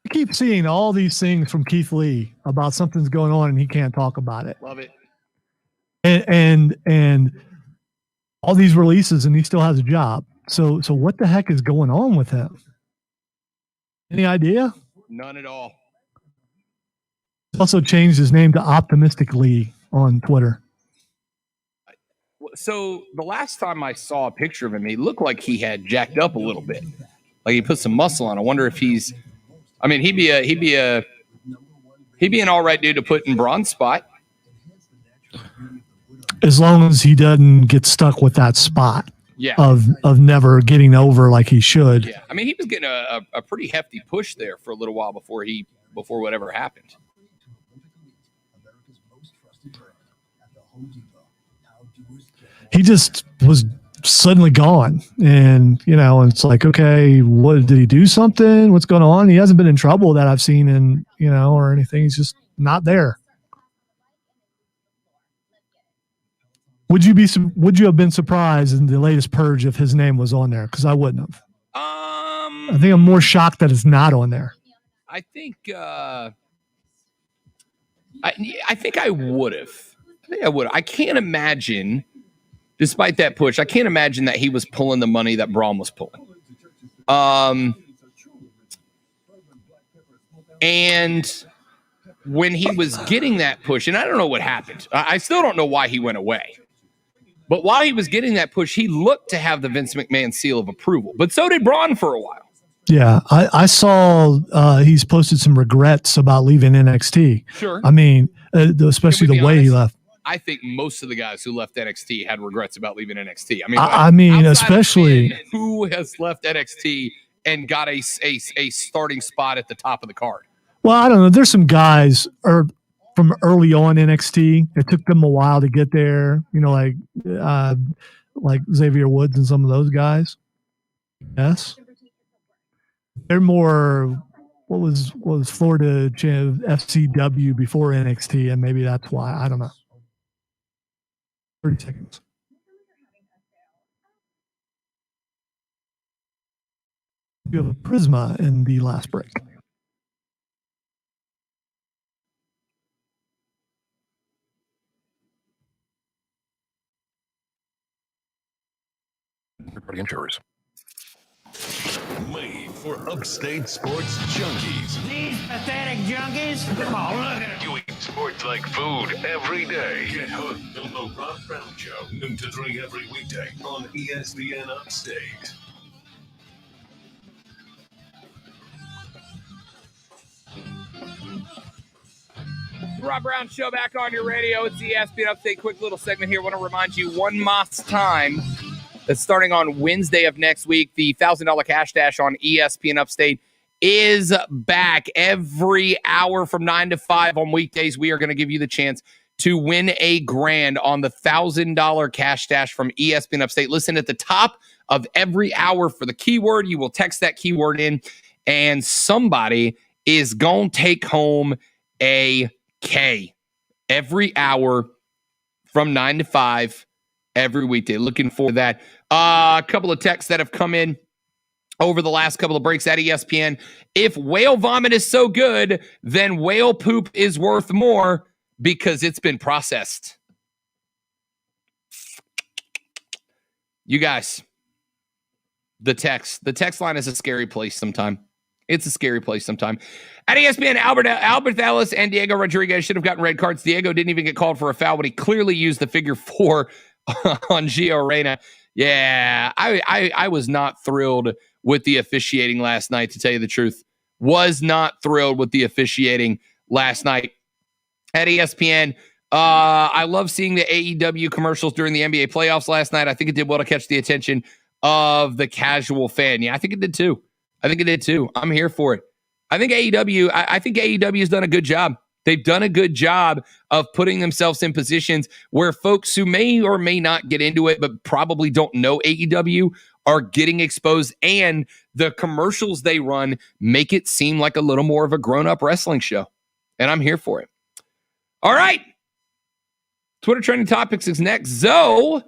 I keep seeing all these things from Keith Lee about something's going on and he can't talk about it. Love it. And all these releases and he still has a job. So what the heck is going on with him? Any idea? None at all. He's also changed his name to Optimistic Lee on Twitter. So the last time I saw a picture of him, he looked like he had jacked up a little bit. Like he put some muscle on. I wonder if he'd be an all right dude to put in bronze spot. as long as he doesn't get stuck with that spot Yeah. of never getting over like he should. Yeah. I mean, he was getting a pretty hefty push there for a little while before whatever happened. He just was suddenly gone, and it's like, okay, what did he do something? What's going on? He hasn't been in trouble that I've seen, or anything. He's just not there. Would you have been surprised in the latest purge if his name was on there? Because I wouldn't have. I think I'm more shocked that it's not on there. I think I think I would have. I can't imagine, despite that push, I can't imagine that he was pulling the money that Braun was pulling. And when he was getting that push, and I don't know what happened. I still don't know why he went away. But while he was getting that push, he looked to have the Vince McMahon seal of approval. But so did Braun for a while. Yeah, I saw he's posted some regrets about leaving NXT. Sure. I mean, especially the way he left. I think most of the guys who left NXT had regrets about leaving NXT. I mean, especially who has left NXT and got a starting spot at the top of the card. Well, I don't know. There's some guys from early on NXT. It took them a while to get there. Like Xavier Woods and some of those guys. Yes. They're more, what was Florida FCW before NXT, and maybe that's why. I don't know. 30 seconds. You have a Prisma in the last break. Everybody insurers. Made for upstate sports junkies. These pathetic junkies? Come on, look at You eat sports like food every day. Get hooked on the Rob Brown Show, noon to 3 every weekday on ESPN Upstate. Rob Brown Show back on your radio. It's the ESPN Upstate. Quick little segment here. I want to remind you one last time that starting on Wednesday of next week, the $1,000 Cash Dash on ESPN Upstate is back. Every hour from 9 to 5 on weekdays, we are going to give you the chance to win a grand on the $1,000 Cash Dash from ESPN Upstate. Listen at the top of every hour for the keyword. You will text that keyword in, and somebody is going to take home a K every hour from 9 to 5 every weekday. Looking forward to that. A couple of texts that have come in over the last couple of breaks at ESPN. If whale vomit is so good, then whale poop is worth more because it's been processed. You guys, the text line is a scary place sometimes. It's a scary place sometimes. At ESPN, Albert Ellis and Diego Rodriguez should have gotten red cards. Diego didn't even get called for a foul, but he clearly used the figure 4 on Gio Reyna. Yeah, I was not thrilled with the officiating last night, to tell you the truth. Was not thrilled with the officiating last night at ESPN. I love seeing the AEW commercials during the NBA playoffs last night. I think it did well to catch the attention of the casual fan. Yeah, I think it did too. I'm here for it. I think AEW has done a good job. They've done a good job of putting themselves in positions where folks who may or may not get into it, but probably don't know AEW, are getting exposed, and the commercials they run make it seem like a little more of a grown-up wrestling show. And I'm here for it. All right. Twitter Trending Topics is next. Zoe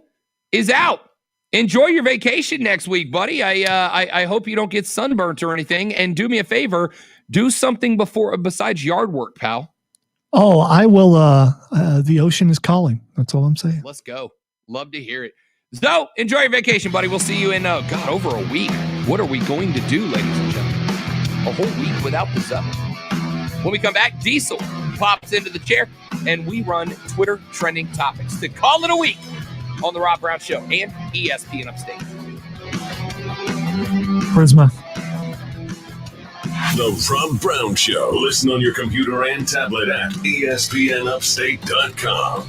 is out. Enjoy your vacation next week, buddy. I hope you don't get sunburnt or anything. And do me a favor, do something besides yard work, pal. Oh, I will. The ocean is calling. That's all I'm saying. Let's go. Love to hear it. Zoe, enjoy your vacation, buddy. We'll see you in, over a week. What are we going to do, ladies and gentlemen? A whole week without the Zoe. When we come back, Diesel pops into the chair, and we run Twitter Trending Topics to call it a week on the Rob Brown Show and ESPN Upstate. Prisma. The Rob Brown Show. Listen on your computer and tablet at ESPNUpstate.com.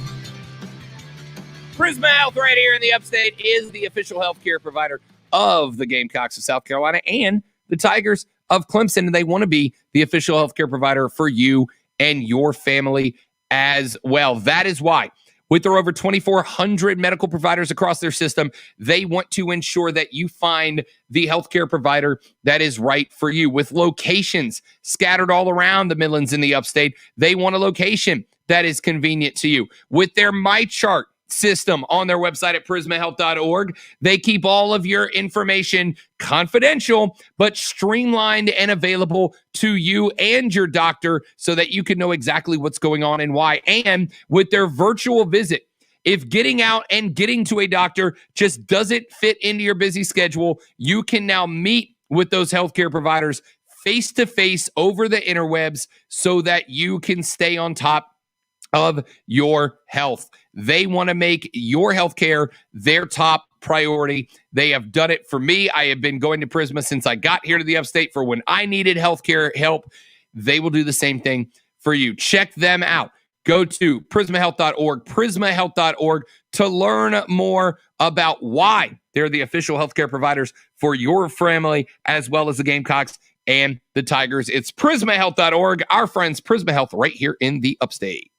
Prisma Health right here in the Upstate is the official healthcare provider of the Gamecocks of South Carolina and the Tigers of Clemson, and they want to be the official healthcare provider for you and your family as well. That is why, with their over 2,400 medical providers across their system, they want to ensure that you find the healthcare provider that is right for you. With locations scattered all around the Midlands and the Upstate, they want a location that is convenient to you. With their MyChart system on their website at prismahealth.org, they keep all of your information confidential, but streamlined and available to you and your doctor so that you can know exactly what's going on and why. And with their virtual visit, if getting out and getting to a doctor just doesn't fit into your busy schedule, you can now meet with those healthcare providers face-to-face over the interwebs so that you can stay on top of your health. They want to make your healthcare their top priority. They have done it for me. I have been going to Prisma since I got here to the Upstate for when I needed healthcare help. They will do the same thing for you. Check them out. Go to prismahealth.org to learn more about why they're the official healthcare providers for your family, as well as the Gamecocks and the Tigers. It's prismahealth.org. Our friends Prisma Health right here in the Upstate.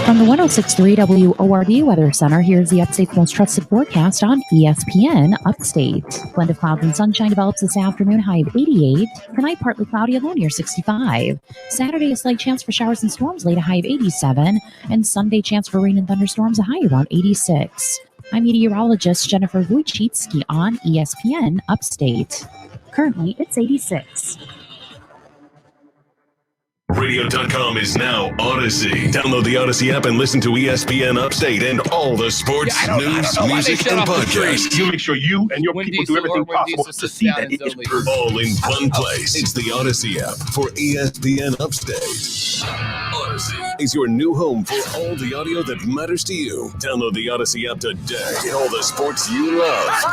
From the 106.3 WORD Weather Center, here's the Upstate's most trusted forecast on ESPN Upstate. Blend of clouds and sunshine develops this afternoon, high of 88. Tonight, partly cloudy, a low near 65. Saturday, a slight chance for showers and storms, late a high of 87. And Sunday, chance for rain and thunderstorms, a high around 86. I'm meteorologist Jennifer Wojcicki on ESPN Upstate. Currently, it's 86. Radio.com is now Odyssey. Download the Odyssey app and listen to ESPN Upstate and all the sports, news, music, and podcasts. You make sure you and your people do everything possible to see that it is perfect. All in one place. It's the Odyssey app for ESPN Upstate. Odyssey is your new home for all the audio that matters to you. Download the Odyssey app today. Get all the sports you love.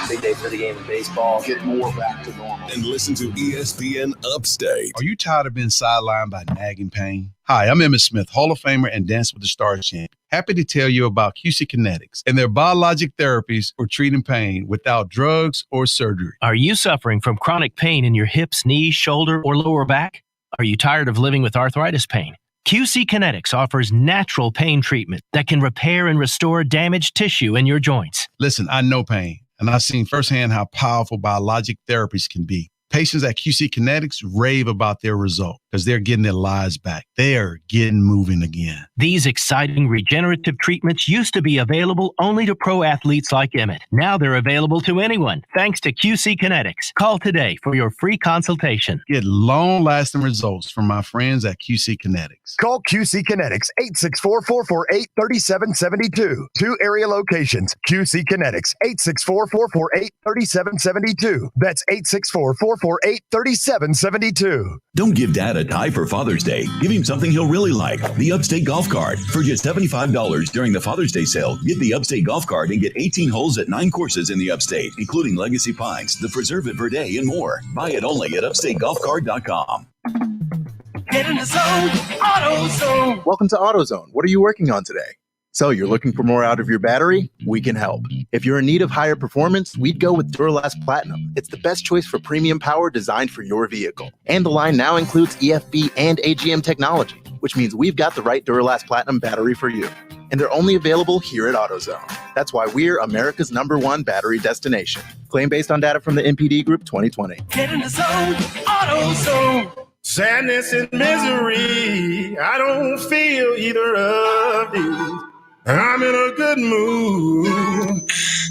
Big day for the game of baseball. Get more back to normal. And listen to ESPN Upstate. Are you tired of being sidelined by nagging pain? Hi, I'm Emmitt Smith, Hall of Famer and Dance with the Stars champ. Happy to tell you about QC Kinetics and their biologic therapies for treating pain without drugs or surgery. Are you suffering from chronic pain in your hips, knees, shoulder, or lower back? Are you tired of living with arthritis pain? QC Kinetics offers natural pain treatment that can repair and restore damaged tissue in your joints. Listen, I know pain, and I've seen firsthand how powerful biologic therapies can be. Patients at QC Kinetics rave about their result because they're getting their lives back. They're getting moving again. These exciting regenerative treatments used to be available only to pro athletes like Emmitt. Now they're available to anyone thanks to QC Kinetics. Call today for your free consultation. Get long-lasting results from my friends at QC Kinetics. Call QC Kinetics, 864-448-3772. 2 area locations. QC Kinetics, 864-448-3772. That's 864-448-3772. Don't give Dad a tie for Father's Day. Give him something he'll really like. The Upstate Golf Card. For just $75 during the Father's Day sale, get the Upstate Golf Card and get 18 holes at 9 courses in the Upstate, including Legacy Pines, the Preserve It Verde, and more. Buy it only at upstategolfcard.com. Get in the zone, AutoZone. Welcome to AutoZone. What are you working on today? So you're looking for more out of your battery? We can help. If you're in need of higher performance, we'd go with Duralast Platinum. It's the best choice for premium power designed for your vehicle. And the line now includes EFB and AGM technology, which means we've got the right Duralast Platinum battery for you. And they're only available here at AutoZone. That's why we're America's #1 battery destination. Claim based on data from the NPD Group 2020. Get in the zone, AutoZone. Sadness and misery, I don't feel either of these. I'm in a good mood.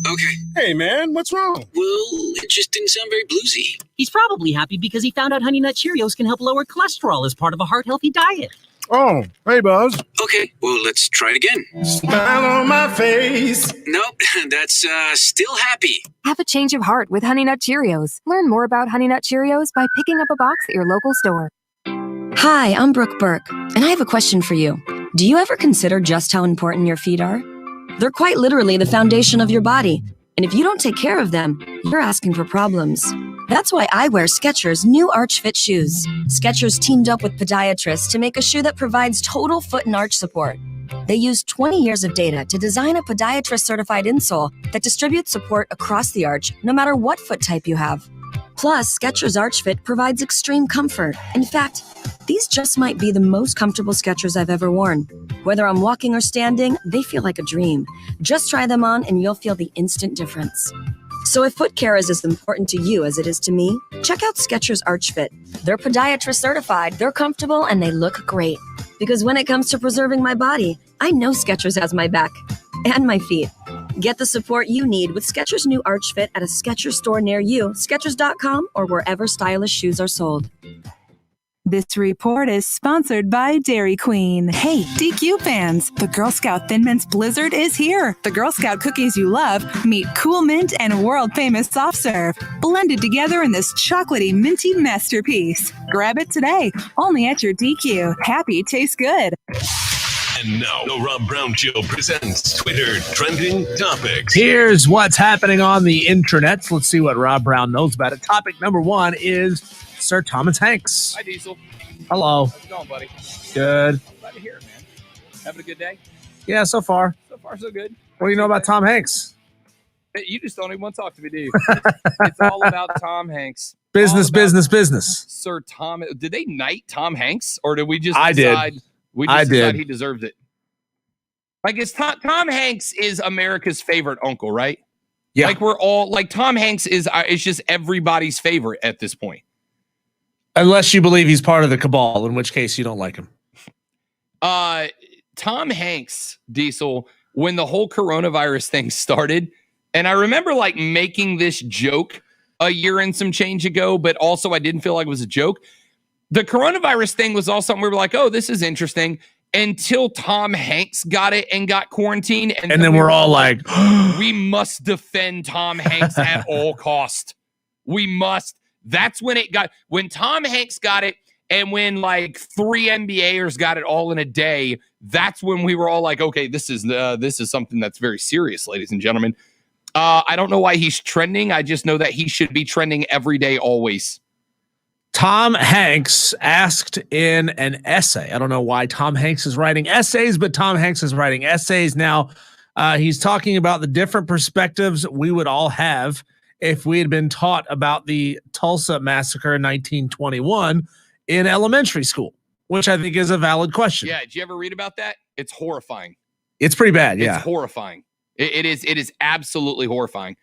Okay. Hey, man, what's wrong? Well, it just didn't sound very bluesy. He's probably happy because he found out Honey Nut Cheerios can help lower cholesterol as part of a heart-healthy diet. Oh, hey, Buzz. Okay, well, let's try it again. Smile on my face. Nope, that's still happy. Have a change of heart with Honey Nut Cheerios. Learn more about Honey Nut Cheerios by picking up a box at your local store. Hi, I'm Brooke Burke, and I have a question for you. Do you ever consider just how important your feet are? They're quite literally the foundation of your body, and if you don't take care of them, you're asking for problems. That's why I wear Skechers' new Arch Fit shoes. Skechers teamed up with podiatrists to make a shoe that provides total foot and arch support. They used 20 years of data to design a podiatrist-certified insole that distributes support across the arch, no matter what foot type you have. Plus, Skechers Arch Fit provides extreme comfort. In fact, these just might be the most comfortable Skechers I've ever worn. Whether I'm walking or standing, they feel like a dream. Just try them on and you'll feel the instant difference. So if foot care is as important to you as it is to me, check out Skechers Arch Fit. They're podiatrist certified, they're comfortable, and they look great. Because when it comes to preserving my body, I know Skechers has my back. And my feet. Get the support you need with Skechers' new Arch Fit at a Skechers store near you, Skechers.com, or wherever stylish shoes are sold. This report is sponsored by Dairy Queen. Hey, DQ fans, the Girl Scout Thin Mints Blizzard is here. The Girl Scout cookies you love meet Cool Mint and world-famous soft serve, blended together in this chocolatey, minty masterpiece. Grab it today, only at your DQ. Happy tastes good. And now, the Rob Brown Show presents Twitter Trending Topics. Here's what's happening on the intranets. Let's see what Rob Brown knows about it. Topic number one is Sir Thomas Hanks. Hi, Diesel. Hello. How's it going, buddy? Good. Glad to hear it, man. Having a good day? Yeah, so far. So far, so good. What do you know about Tom Hanks? You just don't even want to talk to me, do you? It's all about Tom Hanks. Business. Sir Tom. Did they knight Tom Hanks, or did we just I decide? did. We just decide he deserves it. I guess Tom Hanks is America's favorite uncle, right? Yeah. Like we're all like Tom Hanks is. It's just everybody's favorite at this point. Unless you believe he's part of the cabal, in which case you don't like him. Tom Hanks, Diesel, when the whole coronavirus thing started, and I remember like making this joke a year and some change ago, but also I didn't feel like it was a joke. The coronavirus thing was all something we were like, oh, this is interesting, until Tom Hanks got it and got quarantined. And then we're all like, we must defend Tom Hanks at all cost. We must. That's when when Tom Hanks got it, and when like 3 NBAers got it all in a day, that's when we were all like, okay, this is something that's very serious, ladies and gentlemen. I don't know why he's trending. I just know that he should be trending every day, always. Tom Hanks asked in an essay. I don't know why Tom Hanks is writing essays, but Tom Hanks is writing essays. Now, he's talking about the different perspectives we would all have if we had been taught about the Tulsa massacre in 1921 in elementary school, which I think is a valid question. Yeah. Did you ever read about that? It's horrifying. It's pretty bad. Yeah. It's horrifying. It is absolutely horrifying.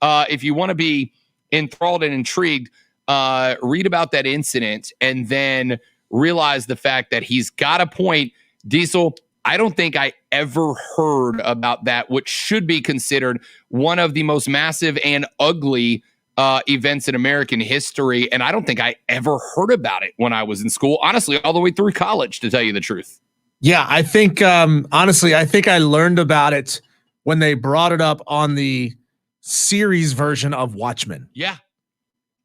If you want to be enthralled and intrigued, read about that incident and then realize the fact that he's got a point. Diesel, I don't think I ever heard about that, which should be considered one of the most massive and ugly events in American history. And I don't think I ever heard about it when I was in school, honestly, all the way through college, to tell you the truth. Yeah, I think, honestly, I think I learned about it when they brought it up on the series version of Watchmen. Yeah,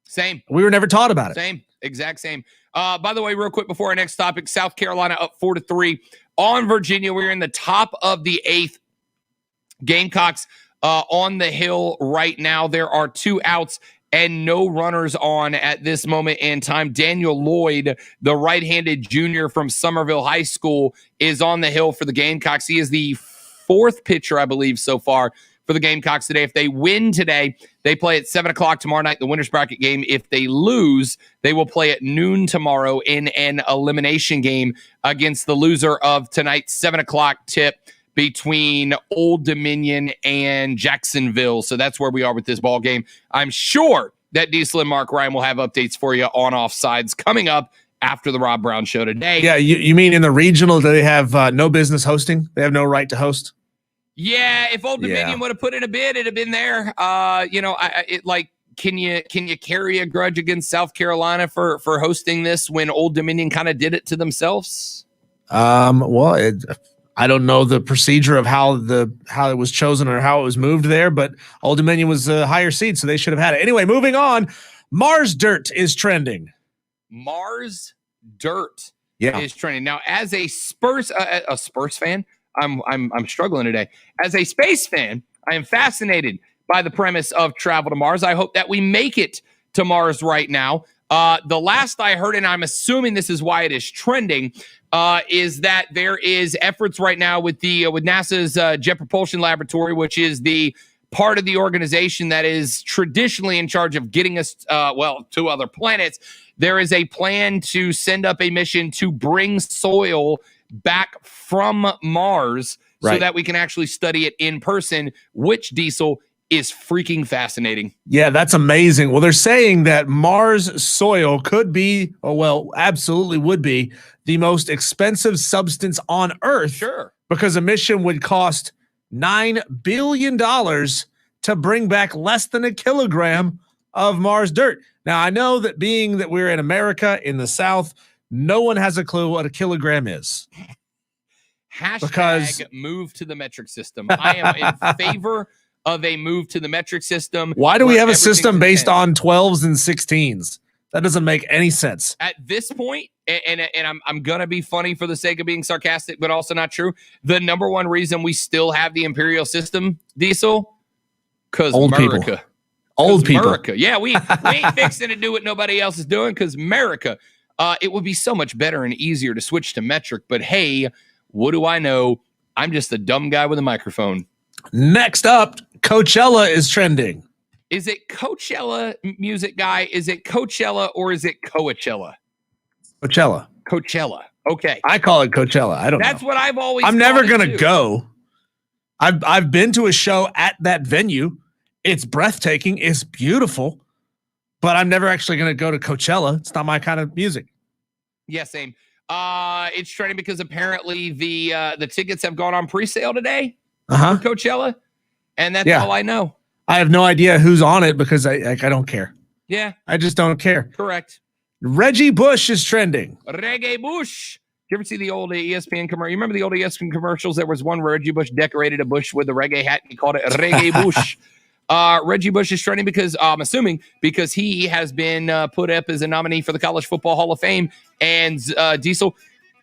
same. We were never taught about it. Same, exact same. By the way, real quick before our next topic, South Carolina up 4-3 on Virginia. We're in the top of the 8th. Gamecocks on the hill right now. There are 2 outs and no runners on at this moment in time. Daniel Lloyd, the right-handed junior from Somerville High School, is on the hill for the Gamecocks. He is the 4th pitcher, I believe, so far for the Gamecocks today. If they win today, they play at 7 o'clock tomorrow night, the winner's bracket game. If they lose, they will play at noon tomorrow in an elimination game against the loser of tonight's 7 o'clock tip between Old Dominion and Jacksonville. So that's where we are with this ball game. I'm sure that Diesel and Mark Ryan will have updates for you on offsides coming up after the Rob Brown Show today. Yeah, you mean in the regional, do they have no business hosting? They have no right to host? Yeah, if Old Dominion would have put in a bid, it'd have been there. Can you carry a grudge against South Carolina for hosting this when Old Dominion kind of did it to themselves? I don't know the procedure of how it was chosen or how it was moved there, but Old Dominion was a higher seed, so they should have had it. Anyway, moving on. Mars Dirt is trending. Mars Dirt is trending. Now, as a Spurs fan, I'm struggling today. As a space fan, I am fascinated by the premise of travel to Mars. I hope that we make it to Mars right now. The last I heard, and I'm assuming this is why it is trending, is that there is efforts right now with NASA's Jet Propulsion Laboratory, which is the part of the organization that is traditionally in charge of getting us, to other planets. There is a plan to send up a mission to bring soil back from Mars so that we can actually study it in person, which, Diesel, is freaking fascinating. Yeah, that's amazing. Well, they're saying that Mars soil could be, absolutely would be, the most expensive substance on Earth. Sure. Because a mission would cost $9 billion to bring back less than a kilogram of Mars dirt. Now, I know that being that we're in America, in the South, no one has a clue what a kilogram is. Hashtag move to the metric system. I am in favor of a move to the metric system. Why do we have a system based on 12s and 16s? That doesn't make any sense. At this point, and I'm going to be funny for the sake of being sarcastic, but also not true. The number one reason we still have the imperial system, Diesel, because America. Old people. America. Yeah, we ain't fixing to do what nobody else is doing because America. It would be so much better and easier to switch to metric, but hey, what do I know? I'm just a dumb guy with a microphone. Next up, Coachella is trending. Is it Coachella, music guy? Is it Coachella or is it Coachella? Coachella. Coachella. Okay. I call it Coachella. I don't know. That's what I've always I'm never going to go. I've been to a show at that venue. It's breathtaking. It's beautiful. But I'm never actually going to go to Coachella. It's not my kind of music. Yeah, same. It's trending because apparently the tickets have gone on pre-sale today for Coachella, and that's all I know. I have no idea who's on it because I don't care. Yeah. I just don't care. Correct. Reggie Bush is trending. Reggae Bush. Did you ever see the old ESPN commercial? You remember the old ESPN commercials? There was one where Reggie Bush decorated a bush with a reggae hat and he called it Reggae Bush. Reggie Bush is trending because I'm assuming because he has been put up as a nominee for the College Football Hall of Fame. And Diesel,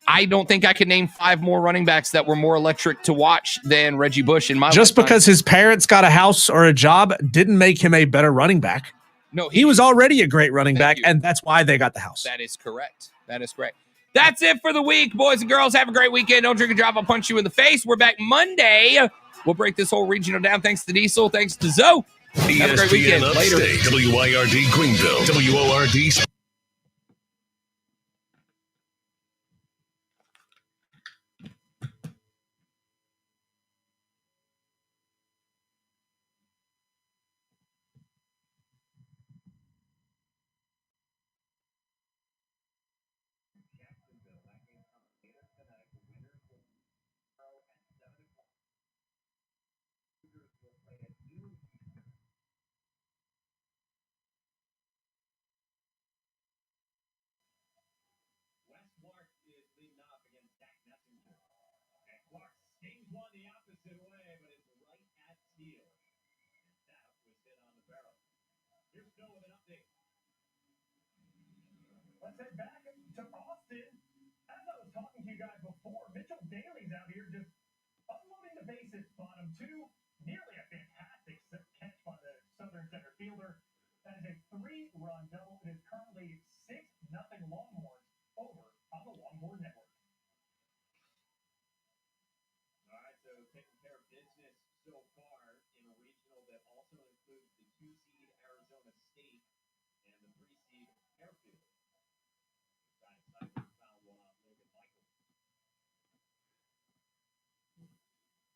I don't think I could name 5 more running backs that were more electric to watch than Reggie Bush in my Just lifetime. Because his parents got a house or a job didn't make him a better running back. No, he was already a great running back, and that's why they got the house. That is correct. That is correct. That's it for the week, boys and girls. Have a great weekend. Don't drink and drive. I'll punch you in the face. We're back Monday. We'll break this whole regional down. Thanks to Diesel. Thanks to Zoe. Have a great weekend. Later. WYRD Greenville. WORD. Let's head back to Austin. As I was talking to you guys before, Mitchell Daly's out here just unloading the bases. Bottom 2, nearly a fantastic catch by the Southern center fielder. That is a 3-run double. It is currently 6-0 Longhorns over on the Longhorn Network. All right, so taking care of business so far in a regional that also includes the